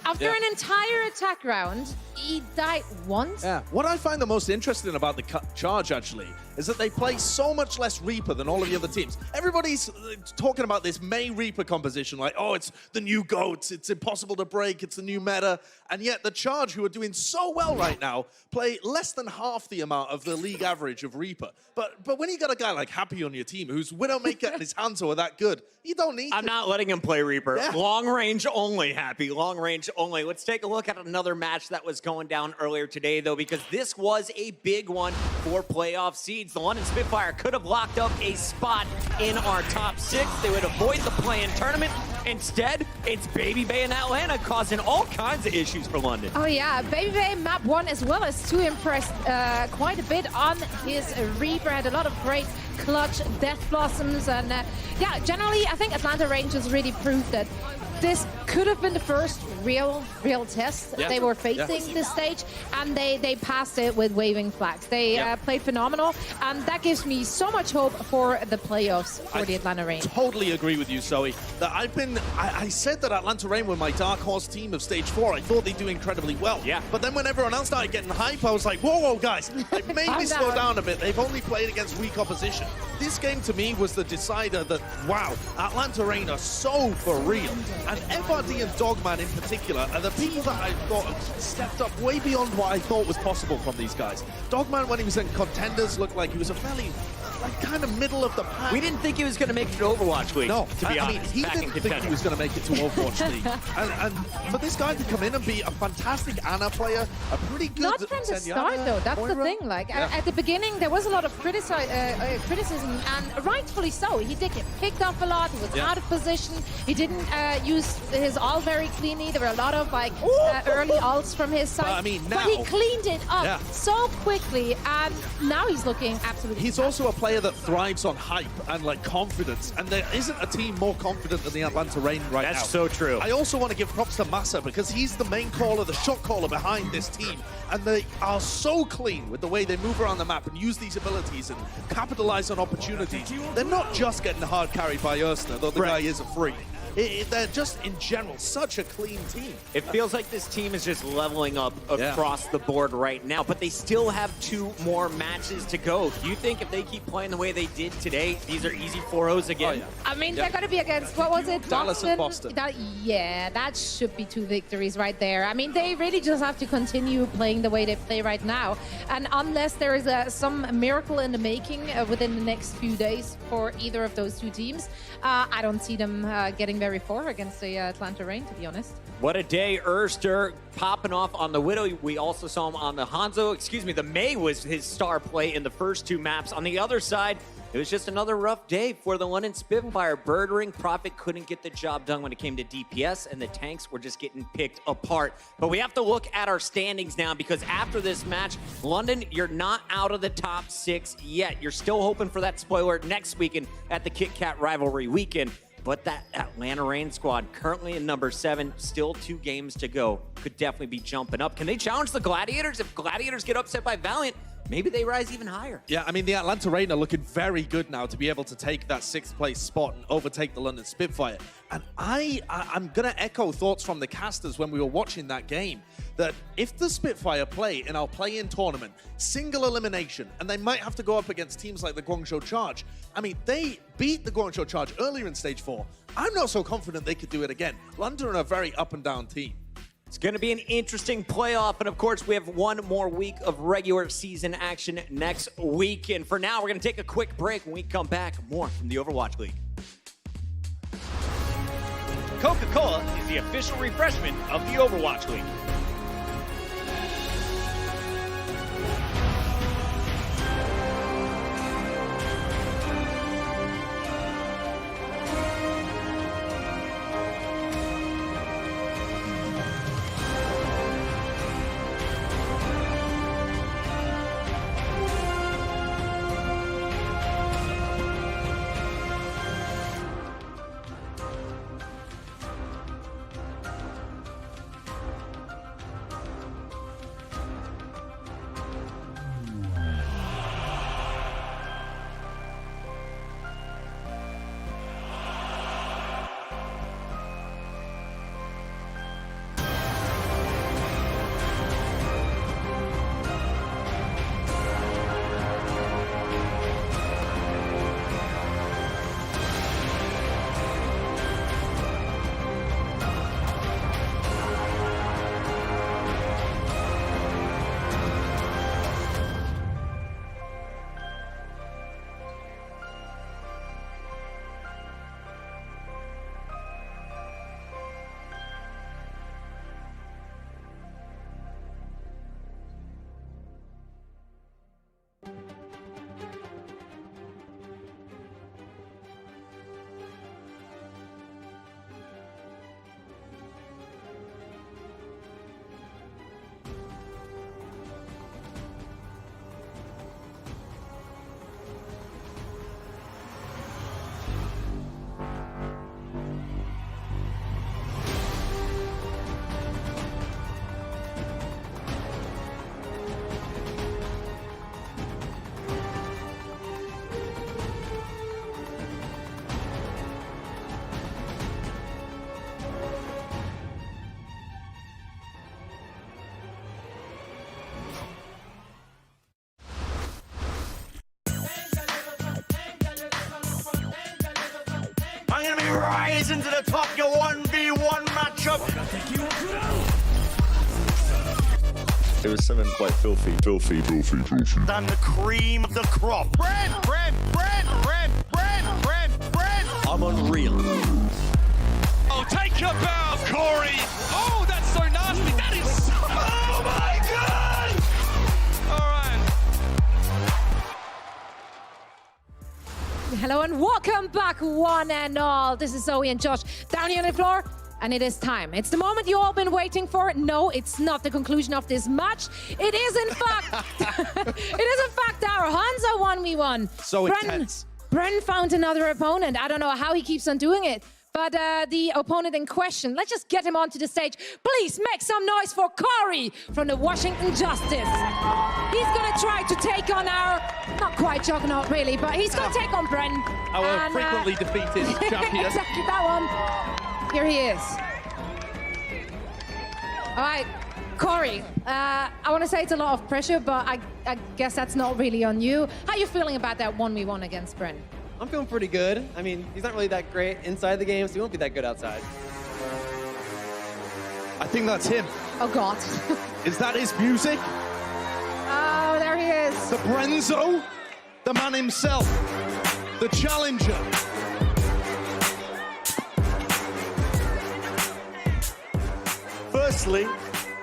After an entire attack round, he died once.
Yeah. What I find the most interesting about the Charge, actually, is that they play so much less Reaper than all of the other teams. Everybody's talking about this May Reaper composition, like, oh, it's the new GOAT, it's impossible to break, it's the new meta. And yet the Charge, who are doing so well right now, play less than half the amount of the league average of Reaper. But when you got a guy like Happy on your team, who's Widowmaker and his hands are that good, you don't need
I'm not letting him play Reaper. Yeah. Long range only, Happy. Long range only. Let's take a look at another match that was going down earlier today, though, because this was a big one for playoff seeds. The London Spitfire could have locked up a spot in our top 6. They would avoid the play-in tournament. Instead, it's Baby Bay in Atlanta causing all kinds of issues for London.
Oh yeah, Baby Bay map 1 as well as 2 impressed quite a bit on his Reaper. Had a lot of great clutch Death Blossoms, and yeah, generally I think Atlanta Rangers really proved that this could have been the first real test they were facing this stage, and they passed it with waving flags. They played phenomenal, and that gives me so much hope for the playoffs for the Atlanta Reign.
Totally agree with you, Zoe. That I said that Atlanta Reign were my dark horse team of stage 4. I thought they'd do incredibly well. Yeah. But then when everyone else started getting hype, I was like, whoa, guys, like, maybe slow down a bit. They've only played against weak opposition. This game to me was the decider that, wow, Atlanta Reign are so for real. And FRD and Dogman in particular are the people that I thought have stepped up way beyond what I thought was possible from these guys. Dogman, when he was in Contenders, looked like he was a fairly kind of middle of the pack.
We didn't think he was going to make it to Overwatch League.
No,
to be honest.
I mean, he didn't think he was going to make it to Overwatch League. And for this guy to come in and be a fantastic Ana player, a pretty good...
Not from the start, though. That's the thing. Like, at the beginning, there was a lot of criticism, and rightfully so. He did get picked up a lot. He was out of position. He didn't use his ult very cleanly. There were a lot of like early ults from his side.
But, I mean, now...
But he cleaned it up so quickly, and now he's looking absolutely
He's also a player that thrives on hype and like confidence, and there isn't a team more confident than the Atlanta Reign right now.
That's so true.
I also want to give props to Massa, because he's the main caller, the shot caller behind this team, and they are so clean with the way they move around the map and use these abilities and capitalize on opportunities. They're not just getting hard carried by Ursner, though the guy is a freak. They're just, in general, such a clean team.
It feels like this team is just leveling up across the board right now, but they still have 2 more matches to go. Do you think if they keep playing the way they did today, these are easy 4-0s again?
I mean, they're going to be against, what was it?
Dallas and Boston.
That should be 2 victories right there. I mean, they really just have to continue playing the way they play right now. And unless there is some miracle in the making within the next few days for either of those 2 teams, I don't see them getting very far against the Atlanta Reign, to be honest.
What a day. Erster popping off on the Widow. We also saw him on the Hanzo. The May was his star play in the first 2 maps. On the other side, It was just another rough day for the London Spitfire. Birdering Prophet couldn't get the job done when it came to DPS, and the tanks were just getting picked apart. But we have to look at our standings now, because after this match, London, you're not out of the top 6 yet. You're still hoping for that spoiler next weekend at the Kit Kat Rivalry Weekend. But that Atlanta Reign squad, currently in number 7, still 2 games to go, could definitely be jumping up. Can they challenge the Gladiators? If Gladiators get upset by Valiant, maybe they rise even higher.
Yeah, I mean, the Atlanta Reign are looking very good now to be able to take that 6th place spot and overtake the London Spitfire. And I'm going to echo thoughts from the casters when we were watching that game, that if the Spitfire play in our play-in tournament, single elimination, and they might have to go up against teams like the Guangzhou Charge. I mean, they beat the Guangzhou Charge earlier in Stage 4. I'm not so confident they could do it again. London are a very up-and-down team.
It's going to be an interesting playoff, and of course, we have one more week of regular season action next week. And for now, we're going to take a quick break. When we come back, more from the Overwatch League.
Coca-Cola is the official refreshment of the Overwatch League.
I'm gonna be rising to the top, your 1v1 matchup.
It was something quite filthy.
Than the cream of the crop. Brent!
I'm unreal.
Oh, take your bow, Corey! Oh, that's so nasty. That is so... Oh my god! All right.
Hello and welcome back, one and all. This is Zoe and Josh down here on the floor, and it is time. It's the moment you all been waiting for. No, it's not the conclusion of this match. It is in fact, our Hansa 1v1.
So intense.
Bren found another opponent. I don't know how he keeps on doing it, but the opponent in question, let's just get him onto the stage. Please make some noise for Corey from the Washington Justice. He's gonna try to take on our, not quite juggernaut really, but he's gonna take on Bren.
Our frequently defeated champion.
Exactly, that one. Here he is. All right, Corey, I want to say it's a lot of pressure, but I guess that's not really on you. How are you feeling about that 1v1 against Bren?
I'm feeling pretty good. I mean, he's not really that great inside the game, so he won't be that good outside.
I think that's him.
Oh, God.
Is that his music?
Oh, there he is.
The Brenzo, the man himself, the challenger.
Firstly,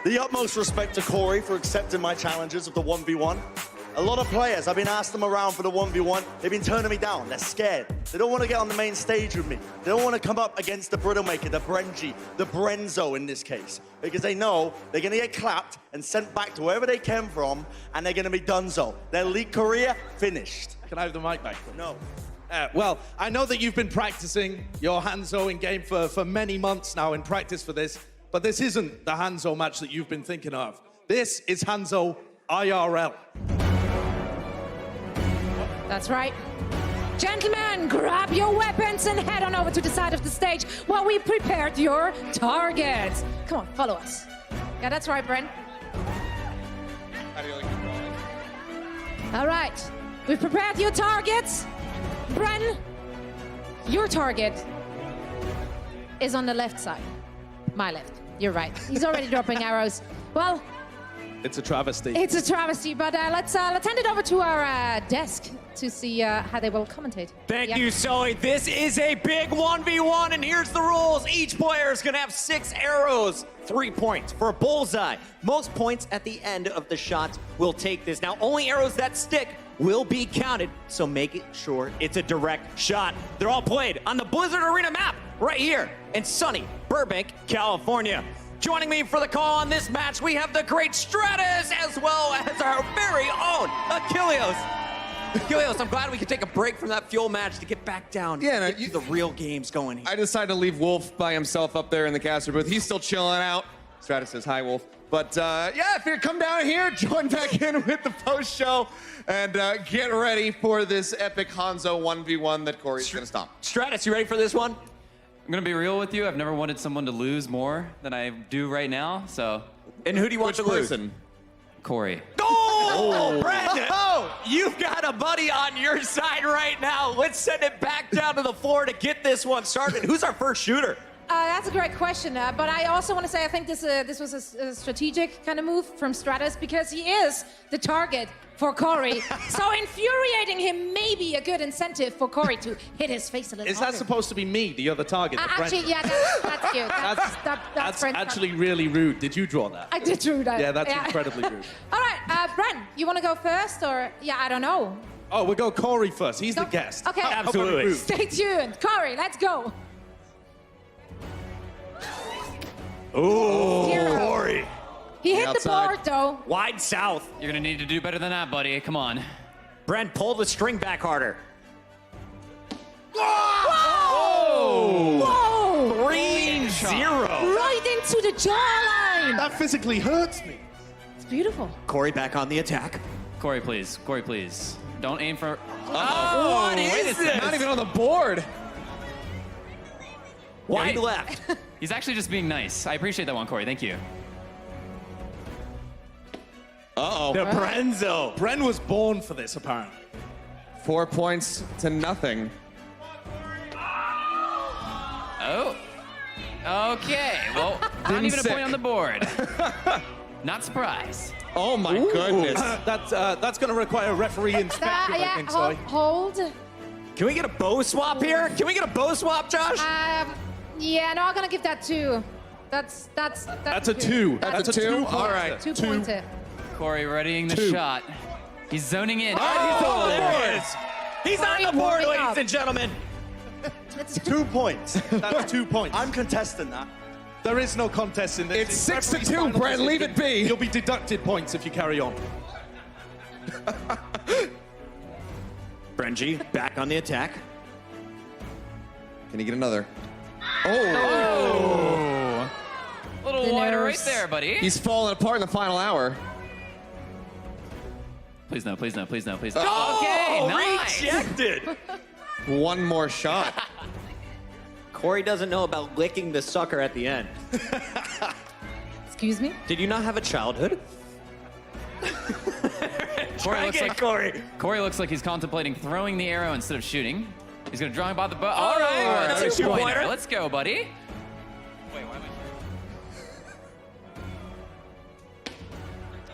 the utmost respect to Corey for accepting my challenges of the 1v1. A lot of players, I've been asked them around for the 1v1. They've been turning me down. They're scared. They don't want to get on the main stage with me. They don't want to come up against the Bridalmaker, the Brenji, the Brenzo in this case, because they know they're going to get clapped and sent back to wherever they came from, and they're going to be donezo. Their league career finished.
Can I have the mic back?
No.
Well, I know that you've been practicing your Hanzo in game for many months now in practice for this, but this isn't the Hanzo match that you've been thinking of. This is Hanzo IRL.
That's right. Gentlemen, grab your weapons and head on over to the side of the stage while we prepared your targets. Come on, follow us. Yeah, that's right, Brent. All right, we've prepared your targets. Bren, your target is on the left side. My left. You're right. He's already dropping arrows. Well,
it's a travesty.
It's a travesty, but let's hand it over to our desk to see how they will commentate.
Thank you, Zoe. This is a big 1v1, and here's the rules. Each player is going to have 6 arrows, 3 points for a bullseye. Most points at the end of the shots will take this. Now, only arrows that stick will be counted, so make sure it's a direct shot. They're all played on the Blizzard Arena map right here in sunny Burbank, California. Joining me for the call on this match, we have the great Stratus as well as our very own Achilles. Achilles, I'm glad we could take a break from that fuel match to get back down to the real games going here.
I decided to leave Wolf by himself up there in the caster booth. He's still chilling out. Stratus says, hi, Wolf. But yeah, if you come down here, join back in with the post show and get ready for this epic Hanzo 1v1 that Corey's going to stop.
Stratus, you ready for this one?
I'm gonna be real with you. I've never wanted someone to lose more than I do right now, so.
And who do you want to lose?
Corey.
Oh, Brandon! You've got a buddy on your side right now. Let's send it back down to the floor to get this one started. Who's our first shooter?
That's a great question, but I also want to say I think this was a strategic kind of move from Stratus because he is the target for Corey. So infuriating him may be a good incentive for Corey to hit his face a little
Is
harder.
that supposed to be me, the other target?
Actually, yeah, that's you. That's Brent's
actually really rude. Did you draw that?
I did draw that.
Yeah, that's incredibly rude.
All right, Bren, you want to go first or? Yeah, I don't know.
Oh, we'll go Corey first. He's the guest.
Okay.
Absolutely.
Stay tuned. Corey, let's go.
Ooh, Corey.
He hit the board, though.
Wide south.
You're gonna need to do better than that, buddy. Come on.
Brent, pull the string back harder.
Whoa! Whoa!
3-0.
Right into the jawline.
That physically hurts me.
It's beautiful.
Corey back on the attack.
Corey, please. Corey, please. Don't aim for.
Oh, what is this?
Not even on the board.
Wide left.
He's actually just being nice. I appreciate that one, Corey. Thank you.
Uh-oh.
The Brenzo.
Bren was born for this, apparently.
4 points to nothing.
Oh. Okay. Well, not even a point on the board. Not surprised.
Oh my goodness.
That's going to require a referee inspection, I think, Zoe.
Hold.
Can we get a bow swap here? Can we get a bow swap, Josh?
Yeah, no, I'm gonna give that 2. That's
a 2.
That's a 2? All right.
2 pointer.
Corey readying the shot. He's zoning in.
Oh, there he is. He's on the board,
warming
ladies
up.
and gentlemen.
That's
2 points.
That's 2 points.
I'm contesting that.
There is no contest in this.
It's 6-2, Brent. Leave it be.
You'll be deducted points if you carry on.
Brenji back on the attack.
Can he get another?
Oh. A little
The
wider right
nerves.
there, buddy.
He's falling apart in the final hour.
Please no, please no, please no, please no.
Oh,
Okay, nice.
rejected.
One more shot.
Corey doesn't know about licking the sucker at the end.
Excuse me?
Did you not have a childhood?
Corey looks like he's contemplating throwing the arrow instead of shooting. He's gonna draw him by the bow. All
Oh,
right,
another
another
two-pointer.
two-pointer. Let's go, buddy. Wait, why am I?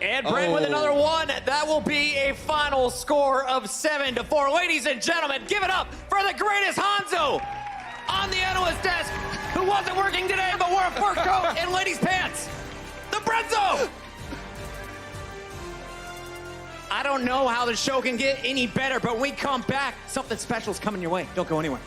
And Brent with another one. That will be a final score of 7-4. Ladies and gentlemen, give it up for the greatest Hanzo on the analyst desk who wasn't working today but wore a fur coat and ladies' pants. The Brenzo! I don't know how the show can get any better, but when we come back, something special is coming your way. Don't go anywhere.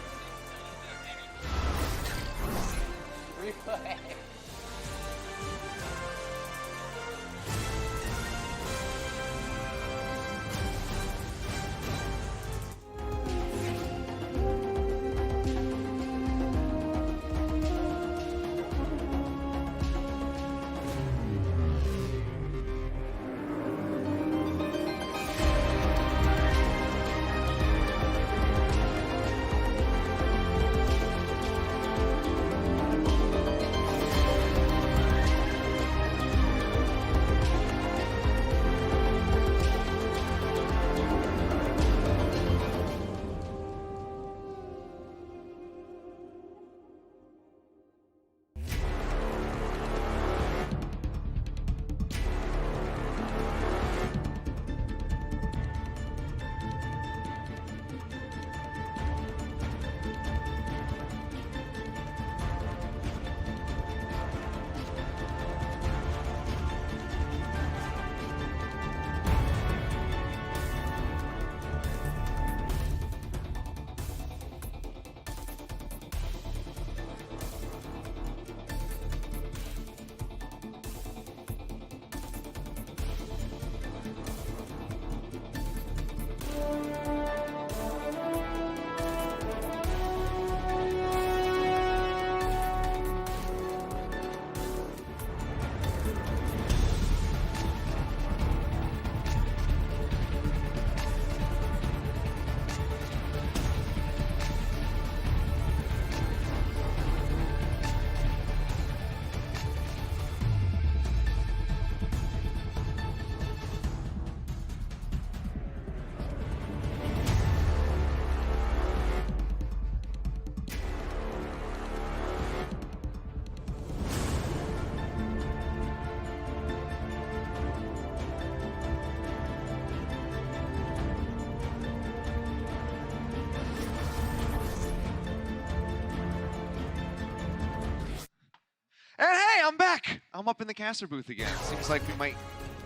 And hey, I'm back. I'm up in the caster booth again. Seems like we might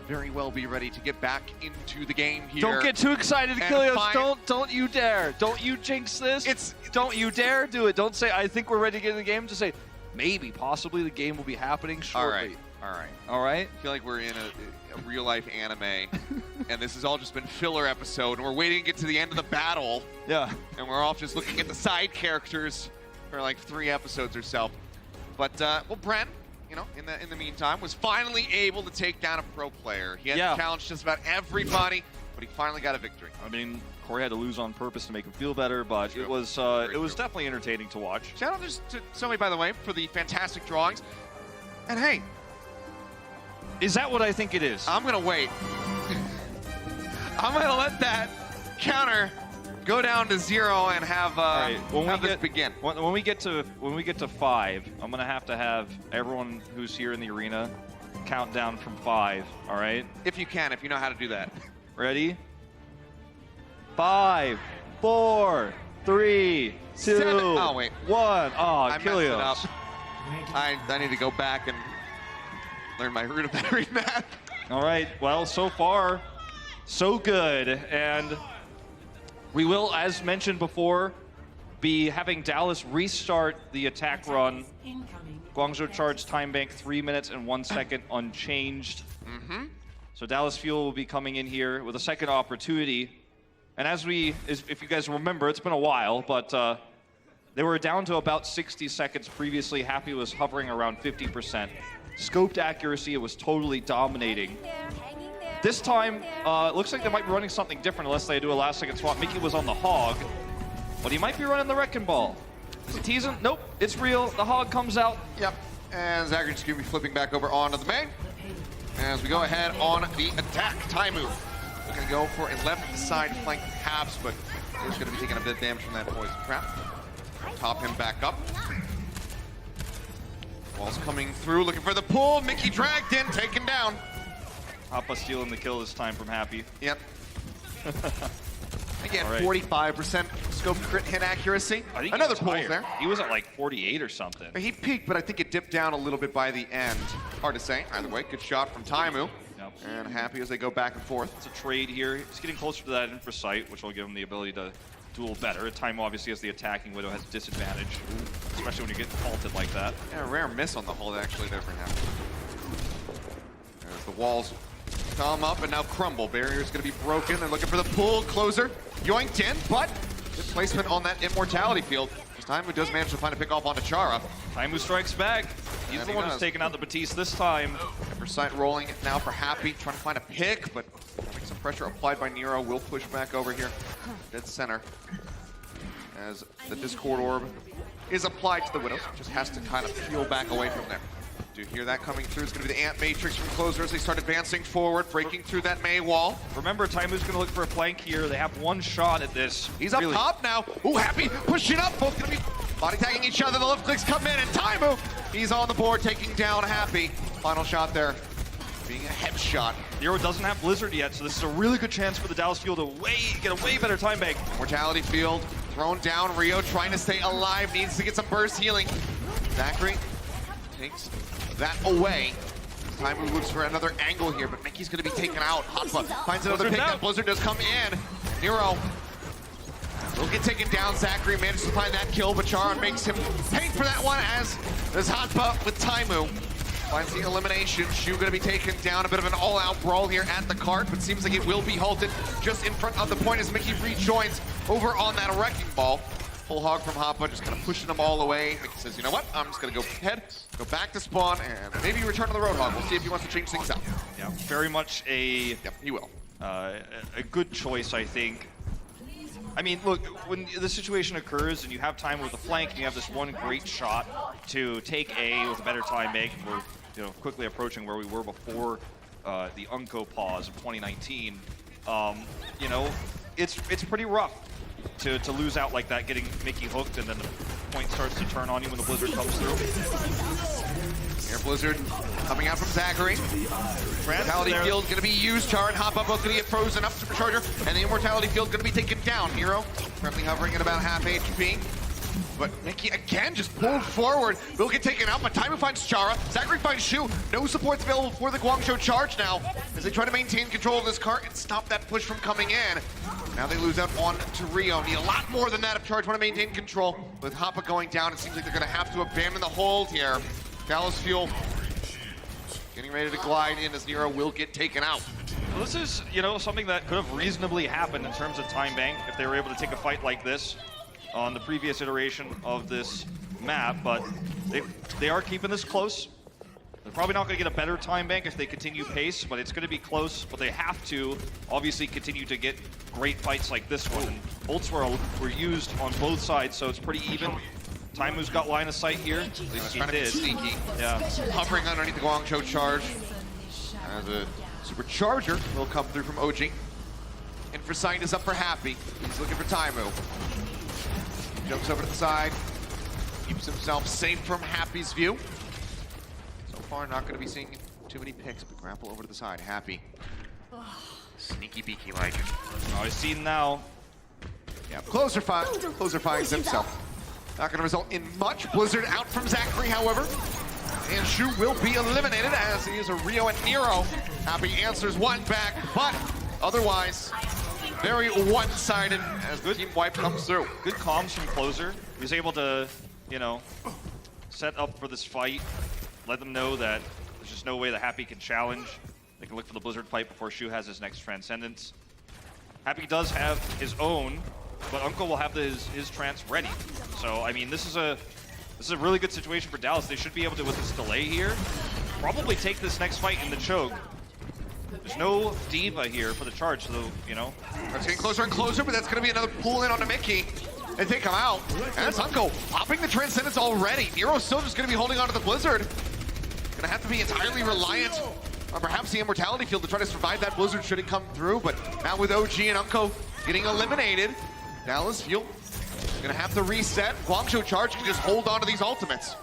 very well be ready to get back into the game here.
Don't get too excited,
and
Achilles. Don't you dare. Don't you jinx this. Don't you dare do it. Don't say, I think we're ready to get in the game. Just say, maybe, possibly the game will be happening shortly.
All right. I feel like we're in a real-life anime, and this has all just been filler episode, and we're waiting to get to the end of the battle.
Yeah.
And we're off just looking at the side characters for like 3 episodes or so. But, well, Brent, you know, in the meantime, was finally able to take down a pro player. He had to challenge just about everybody, but he finally got a victory.
I mean, Corey had to lose on purpose to make him feel better, but it was definitely entertaining to watch.
Shout out to somebody, by the way, for the fantastic drawings. And hey,
is that what I think it is?
I'm gonna wait. I'm gonna let that counter go down to 0 and have this begin.
When we get to 5, I'm gonna have to have everyone who's here in the arena count down from 5. All right?
If you can, if you know how to do that.
Ready? 5, 4, 3, 2,
7. Oh wait.
1. Oh,
I messed it up. I need to go back and learn my rudimentary math.
All right. Well, so far, so good, and we will, as mentioned before, be having Dallas restart the attack run. Guangzhou charge time bank 3 minutes and 1 second unchanged. So Dallas Fuel will be coming in here with a second opportunity. And if you guys remember, it's been a while, but they were down to about 60 seconds previously. Happy was hovering around 50%. Scoped accuracy, it was totally dominating. This time, it looks like they might be running something different unless they do a last-second swap. Mickey was on the Hog, but he might be running the Wrecking Ball. Is it teasing? Nope, it's real. The Hog comes out.
Yep, and Zachary's going to be flipping back over onto the main. As we go ahead on the attack, Taimu. We're going to go for a left side flank perhaps, but he's going to be taking a bit of damage from that poison trap. Top him back up. Wall's coming through, looking for the pull. Mickey dragged in, taken down.
Papa stealing the kill this time from Happy.
Yep. Again,
right.
45% scope crit hit accuracy.
I think
another pull there.
He was at like 48 or something.
He peaked, but I think it dipped down a little bit by the end. Hard to say. Either way, good shot from Taimu.
Yep.
And Happy as they go back and forth.
It's a trade here. He's getting closer to that infra site, which will give him the ability to duel better. Time obviously as the attacking Widow has disadvantage, especially when you get faulted like that.
Yeah, a rare miss on the hold actually there for Happy. As the walls come up and now crumble. Barrier's gonna be broken. They're looking for the pull. Closer yoinked in, but good placement on that immortality field. This time who does manage to find a pick off onto Chara.
Taimu strikes back. He's
And
the
he
one
does.
who's taking out the Batiste this time.
For sight rolling it now for Happy, trying to find a pick, but having some pressure applied by Nero. Will push back over here. Dead center. As the Discord Orb is applied to the Widows. Just has to kind of peel back away from there. Do you hear that coming through? It's going to be the Ant Matrix from Closer as they start advancing forward, breaking through that Mei wall.
Remember, Taimu's going to look for a flank here. They have one shot at this.
He's up top now. Ooh, Happy pushing up. Both going to be body tagging each other. The left clicks come in, and Taimu, he's on the board, taking down Happy. Final shot there, being a headshot.
Nero doesn't have Blizzard yet, so this is a really good chance for the Dallas Fuel to get a way better time bank.
Mortality field thrown down. Rio trying to stay alive, needs to get some burst healing. Zachary takes that away. Taimu looks for another angle here, but Mickey's going to be taken out. Hotba finds another pick. That Blizzard does come in. Nero will get taken down. Zachary manages to find that kill, but Charon makes him pay for that one as there's Hotba with Taimu. Finds the elimination. Shu going to be taken down. A bit of an all-out brawl here at the cart, but seems like it will be halted just in front of the point as Mickey rejoins over on that wrecking ball. Full hog from Hoppa, just kind of pushing them all away. Mickey says, you know what? I'm just going to go ahead, go back to spawn, and maybe return to the Roadhog. We'll see if he wants to change things up.
Yeah, very much a...
Yep, he will.
A good choice, I think. I mean, look, when the situation occurs and you have time with the flank and you have this one great shot to take A with a better time bank, we're quickly approaching where we were before the Unco pause of 2019. It's pretty rough to lose out like that, getting Mickey hooked, and then the point starts to turn on you when the Blizzard comes through.
Air Blizzard coming out from Zachary. Immortality field going to be used. Char and Hoppa both going to get frozen up. Supercharger, and the Immortality field going to be taken down. Hero currently hovering at about half HP. But Mickey again just pulled forward. Will get taken out, but Taimu finds Chara. Zachary finds Shu. No supports available for the Guangzhou charge now as they try to maintain control of this cart and stop that push from coming in. Now they lose out on to Rio. Need a lot more than that if Charge want to maintain control. With Hoppa going down, it seems like they're going to have to abandon the hold here. Dallas Fuel getting ready to glide in as Nero will get taken out.
Well, this is, something that could have reasonably happened in terms of time bank if they were able to take a fight like this on the previous iteration of this map, but they are keeping this close. They're probably not going to get a better time bank if they continue pace, but it's going to be close. But they have to obviously continue to get great fights like this one. And bolts were used on both sides, so it's pretty even. Taimu's got line of sight here. At least
trying to be sneaky.
Yeah.
Hovering underneath the Guangzhou charge. As a supercharger will come through from OG. And for sight is up for Happy. He's looking for Taimu. Jumps over to the side. Keeps himself safe from Happy's view. So far, not going to be seeing too many picks, but grapple over to the side. Happy. Sneaky beaky like.
Oh, he's seen now.
Yeah, Closer finds himself. Not going to result in much. Blizzard out from Zachary, however. And Shu will be eliminated as he is a Rio and Nero. Happy answers one back, but otherwise, very one-sided as the team wipe comes through.
Good comms from Closer. He was able to, set up for this fight. Let them know that there's just no way that Happy can challenge. They can look for the Blizzard fight before Shu has his next Transcendence. Happy does have his own, but Uncle will have his trance ready. So, I mean, this is a really good situation for Dallas. They should be able to, with this delay here, probably take this next fight in the choke. There's no diva here for the charge, so,
It's getting closer and closer, but that's going to be another pull in onto Mickey. And they come out. And that's Uncle popping the Transcendence already. Nero's still just going to be holding onto the Blizzard. Going to have to be entirely reliant on perhaps the Immortality field to try to survive that Blizzard should it come through. But now with OG and Uncle getting eliminated, Dallas Fuel going to have to reset. Guangzhou charge can just hold on to these ultimates.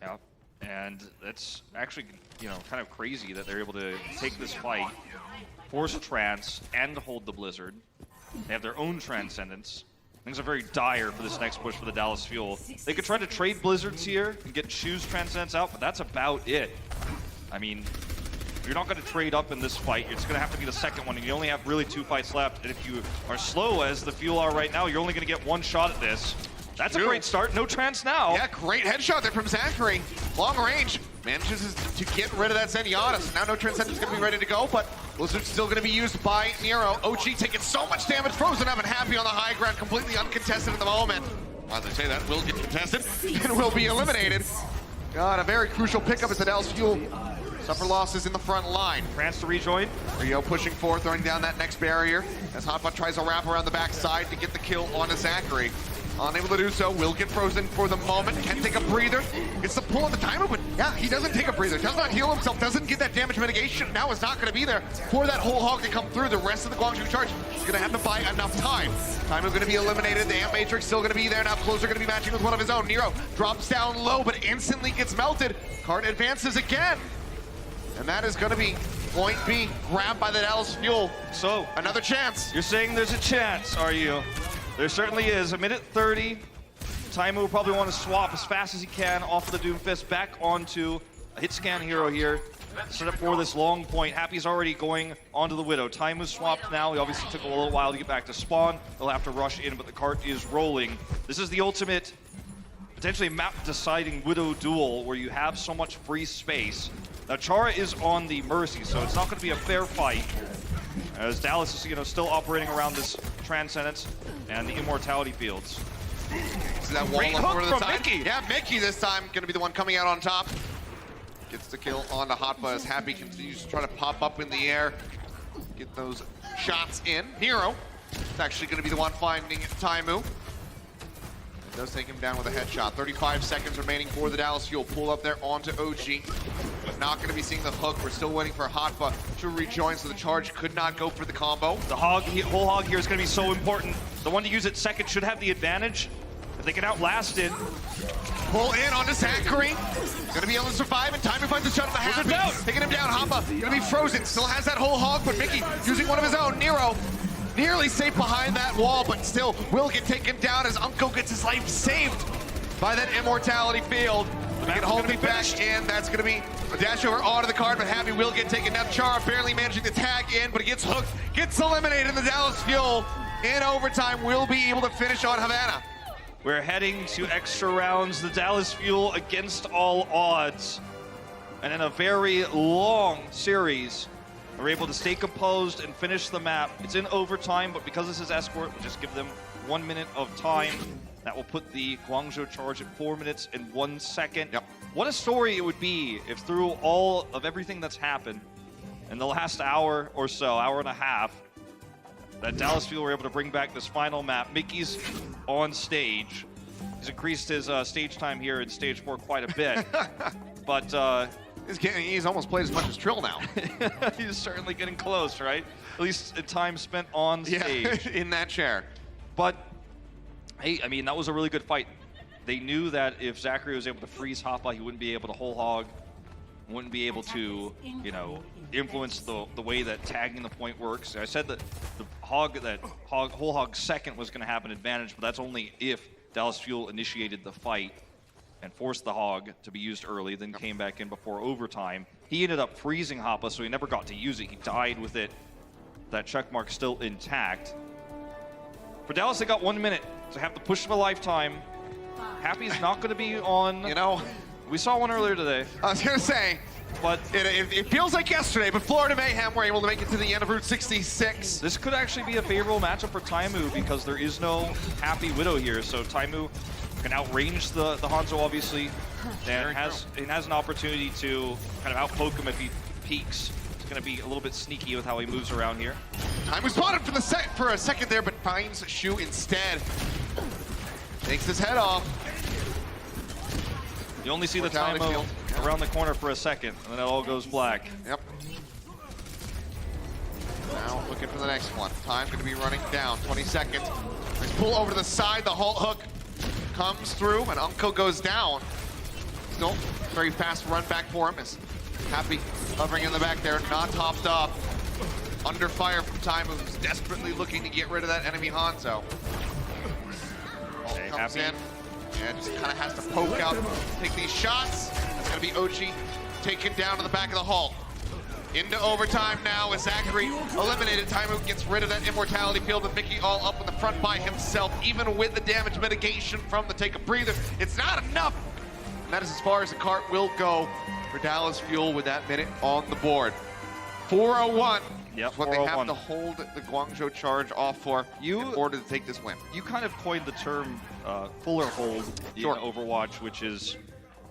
Yeah, and that's actually, kind of crazy that they're able to take this fight, force a trance, and hold the Blizzard. They have their own Transcendence. Things are very dire for this next push for the Dallas Fuel. They could try to trade Blizzards here and get Shu's Transcendence out, but that's about it. I mean, You're not going to trade up in this fight. It's going to have to be the second one, and you only have really 2 fights left. And if you are slow as the Fuel are right now, you're only going to get 1 shot at this. That's a great start. No trance now.
Yeah, great headshot there from Zachary. Long range. Manages to get rid of that Zenyatta. So now No Transcendence is going to be ready to go, but Blizzard's still going to be used by Nero. OG taking so much damage. Frozen up and Happy on the high ground, completely uncontested at the moment. As I say that, will get contested and will be eliminated. God, a very crucial pickup as the Dallas Fuel suffer losses in the front line.
France to rejoin.
Rio pushing forward, throwing down that next barrier as Hotbot tries to wrap around the backside to get the kill onto Zachary. Unable to do so, will get frozen for the moment, can take a breather. Gets the pull on the timer, but yeah, he doesn't take a breather, does not heal himself, doesn't get that damage mitigation. Now is not going to be there for that whole hog to come through. The rest of the Guangzhou charge is going to have to buy enough time. Time is going to be eliminated. The Amp Matrix still going to be there. Now Closer going to be matching with one of his own. Nero drops down low, but instantly gets melted. Card advances again. And that is going to be point B, grabbed by the Dallas Fuel.
So,
another chance.
You're saying there's a chance, are you? There certainly is. 1:30. Taimu will probably want to swap as fast as he can off of the Doomfist back onto a hit scan hero here. Set up for this long point. Happy's already going onto the Widow. Taimu's swapped now. He obviously took a little while to get back to spawn. They'll have to rush in, but the cart is rolling. This is the ultimate, potentially map-deciding Widow duel where you have so much free space. Now Chara is on the Mercy, so it's not going to be a fair fight. As Dallas is, still operating around this Transcendence and the Immortality fields.
See that wall up over the side? Mickey. Yeah, Mickey this time going to be the one coming out on top. Gets the kill onto Hotba as Happy continues to try to pop up in the air. Get those shots in. Nero is actually going to be the one finding Taimu. Does take him down with a headshot. 35 seconds remaining for the Dallas Fuel. Pull up there onto OG. Not going to be seeing the hook. We're still waiting for Hotba to rejoin, so the charge could not go for the combo.
The whole hog here is going to be so important. The one to use it second should have the advantage. If they can outlast it.
Pull in onto Zachary. Going to be able to survive, and Taimu finds a shot on the Happy. Taking him down. Hotba going to be frozen. Still has that whole hog, but Mickey using one of his own. Nero nearly safe behind that wall, but still will get taken down as Unko gets his life saved by that Immortality field. Get Holby back in. That's going to be a dash over onto the card, but Happy will get taken down. Chara barely managing to tag in, but he gets hooked, gets eliminated. The Dallas Fuel in overtime will be able to finish on Havana.
We're heading to extra rounds. The Dallas Fuel against all odds. And in a very long series, are able to stay composed and finish the map. It's in overtime, but because this is Escort, we'll just give them 1 minute of time. That will put the Guangzhou charge at 4 minutes and 1 second.
Yep.
What a story it would be if through all of everything that's happened in the last hour or so, hour and a half, that Dallas Fuel were able to bring back this final map. Mickey's on stage. He's increased his stage time here in stage 4 quite a bit. But
he's almost played as much as Trill now.
He's certainly getting close, right? At least time spent on stage.
Yeah, in that chair.
But, hey, I mean, that was a really good fight. They knew that if Zachary was able to freeze Hoppa, he wouldn't be able to whole hog, wouldn't be able to, influence the way that tagging the point works. I said that the whole hog second was going to have an advantage, but that's only if Dallas Fuel initiated the fight and forced the hog to be used early, then came back in before overtime. He ended up freezing Hoppa, so he never got to use it. He died with it. That check mark still intact. For Dallas, they got 1 minute to have the push of a lifetime. Happy's not going to be on. We saw one earlier today.
I was going to say, but it feels like yesterday, but Florida Mayhem were able to make it to the end of Route 66.
This could actually be a favorable matchup for Taimu because there is no Happy Widow here, so Taimu can outrange the Hanzo, obviously, and has an opportunity to kind of outpoke him if he peeks. It's going to be a little bit sneaky with how he moves around here.
Taimu spotted for a second there, but finds Shu instead. Takes his head off.
You only see the Taimu around the corner for a second, and then it all goes black.
Yep. Now looking for the next one. Time going to be running down. 20 seconds. Nice pull over to the side. The halt hook comes through, and Unko goes down. Still very fast run back for him. Is Happy hovering in the back there, not topped up. Under fire from Taimu, who's desperately looking to get rid of that enemy Hanzo.
Okay,
comes
Happy
in. And just kind of has to poke out, take these shots. That's going to be OG taken down to the back of the hull. Into overtime now with Zachary eliminated. Taimu gets rid of that immortality field with Mickey all up in the front by himself. Even with the damage mitigation from the take a breather, it's not enough. And that is as far as the cart will go for Dallas Fuel with that minute on the board. 401.
Yep,
is what they have to hold the Guangzhou charge off for in order to take this win.
You kind of coined the term fuller hold in Overwatch, which is,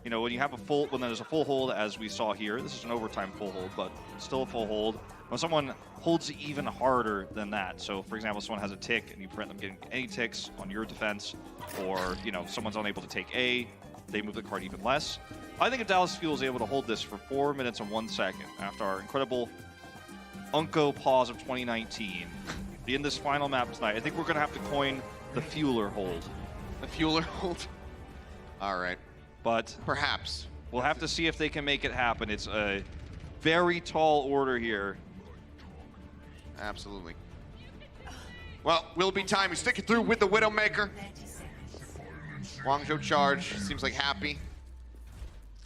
you know, when you have when there's a full hold, as we saw here. This is an overtime full hold, but still a full hold. When someone holds even harder than that, so for example, someone has a tick and you prevent them getting any ticks on your defense, or you know, someone's unable to take A, they move the card even less. I think if Dallas Fuel is able to hold this for 4 minutes and 1 second after our incredible Unco pause of 2019, in this final map tonight, I think we're going to have to coin the Fueler hold.
The Fueler hold? All right.
But
perhaps.
We'll have to see if they can make it happen. It's a very tall order here.
Absolutely. Well, will be time. We stick it through with the Widowmaker. Guangzhou charge seems like happy.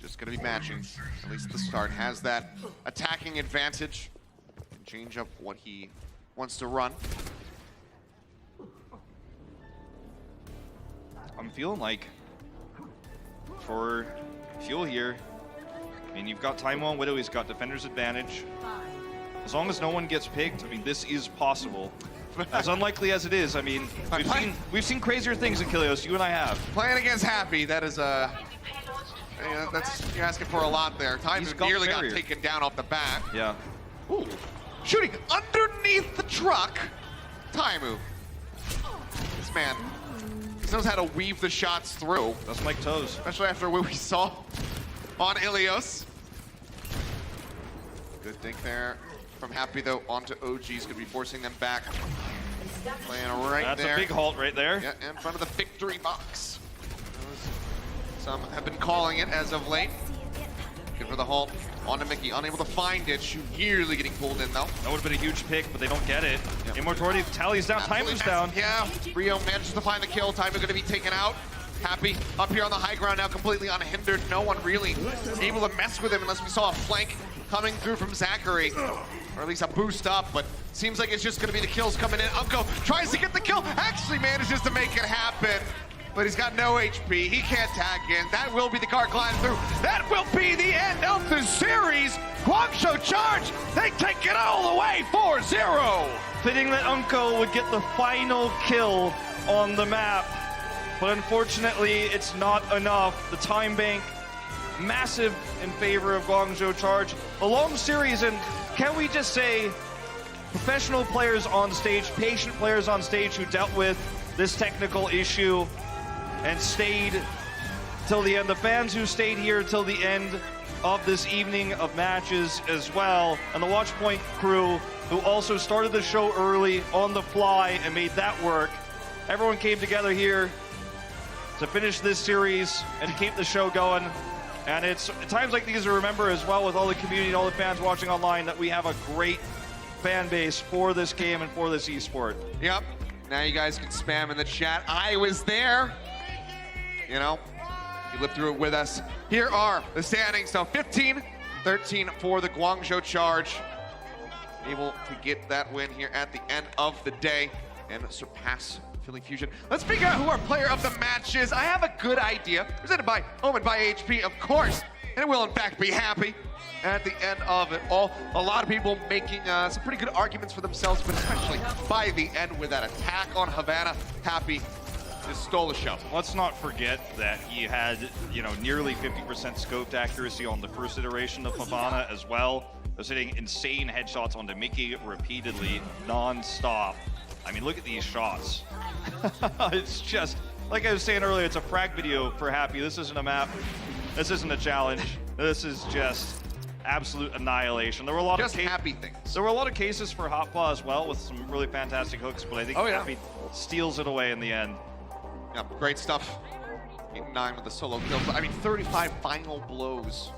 Just going to be matching, at least at the start. Has that attacking advantage. Can change up what he wants to run.
I'm feeling like for Fuel here, I mean, you've got Taimu on Widow, he's got defender's advantage. As long as no one gets picked, I mean, this is possible. As unlikely as it is, I mean, we've seen crazier things in Kilios, you and I have.
Playing against Happy, that is you're asking for a lot there. Taimu nearly got taken down off the bat.
Yeah.
Ooh. Shooting underneath the truck. Taimu. This man, he knows how to weave the shots through.
That's Mike Toes.
Especially after what we saw on Ilios. Good dig there from Happy, though, onto OG's. Gonna be forcing them back. Playing right
That's
there.
a big halt right there.
Yeah, in front of the victory box. Some have been calling it as of late. Good for the halt. Onto Mickey, unable to find it. Shu nearly getting pulled in, though.
That would have been a huge pick, but they don't get it. Yep. Immortality tallies down, Taimu's down.
Yeah, Rio manages to find the kill. Taimu going to be taken out. Happy up here on the high ground now, completely unhindered. No one really able to mess with him unless we saw a flank coming through from Zachary. Or at least a boost up, but seems like it's just going to be the kills coming in. Unco tries to get the kill, actually manages to make it happen. But he's got no HP. He can't tag in. That will be the card gliding through. That will be the end of the series. Guangzhou charge. They take it all the way 4-0.
Fitting that Unco would get the final kill on the map. But unfortunately, it's not enough. The time bank, massive in favor of Guangzhou charge. A long series, and can we just say, professional players on stage, patient players on stage who dealt with this technical issue and stayed till the end. The fans who stayed here till the end of this evening of matches as well. And the Watchpoint crew who also started the show early on the fly and made that work. Everyone came together here to finish this series and to keep the show going. And it's times like these to remember as well, with all the community and all the fans watching online, that we have a great fan base for this game and for this esport.
Yep. Now you guys can spam in the chat. I was there. You know, you lived through it with us. Here are the standings. So 15-13 for the Guangzhou charge. Able to get that win here at the end of the day and surpass Philly Fusion. Let's figure out who our player of the match is. I have a good idea. Presented by Omen by HP, of course. And it will, in fact, be Happy at the end of it all. A lot of people making some pretty good arguments for themselves, but especially by the end with that attack on Havana. Happy just stole the show.
Let's not forget that he had, you know, nearly 50% scoped accuracy on the first iteration of Havana as well. Was hitting insane headshots onto Mickey repeatedly, non-stop. I mean, look at these shots. It's just, like I was saying earlier, it's a frag video for Happy. This isn't a map. This isn't a challenge. This is just absolute annihilation. There were a lot of
Happy things.
There were a lot of cases for Hotpaw as well, with some really fantastic hooks, but I think Happy steals it away in the end.
Yeah, great stuff. 8-9 with the solo kills. I mean, 35 final blows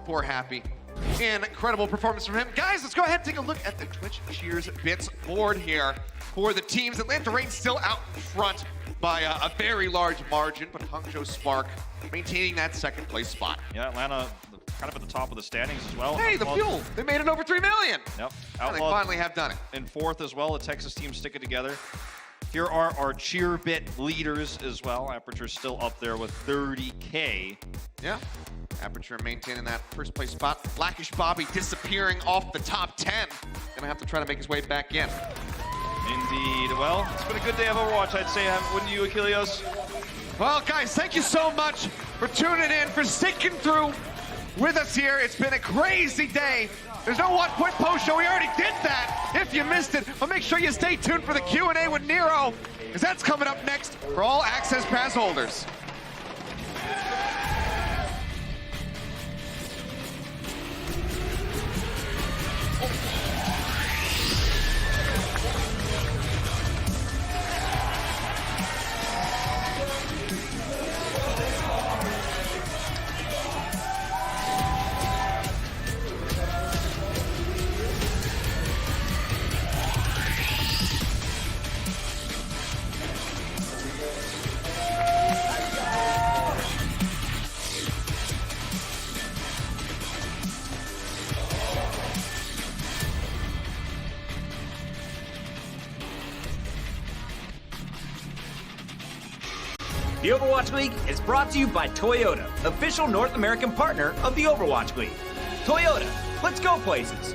for Happy. Incredible performance from him. Guys, let's go ahead and take a look at the Twitch Cheers Bits board here for the teams. Atlanta Reign still out in front by a very large margin, but Hangzhou Spark maintaining that second place spot.
Yeah, Atlanta kind of at the top of the standings as well.
Hey, the Fuel! They made it over 3 million!
Yep.
And they finally have done it.
In 4th as well, the Texas team sticking together. Here are our cheer bit leaders as well. Aperture still up there with 30K.
Yeah. Aperture maintaining that first place spot. Blackish Bobby disappearing off the top 10. Gonna have to try to make his way back in.
Indeed. Well, it's been a good day of Overwatch, I'd say, wouldn't you, Achilles?
Well, guys, thank you so much for tuning in, for sticking through with us here. It's been a crazy day. There's no Watch Point post show. We already did that. If you missed it, but make sure you stay tuned for the Q&A with Nero, because that's coming up next for all Access Pass holders.
The Overwatch League is brought to you by Toyota, official North American partner of the Overwatch League. Toyota, let's go places.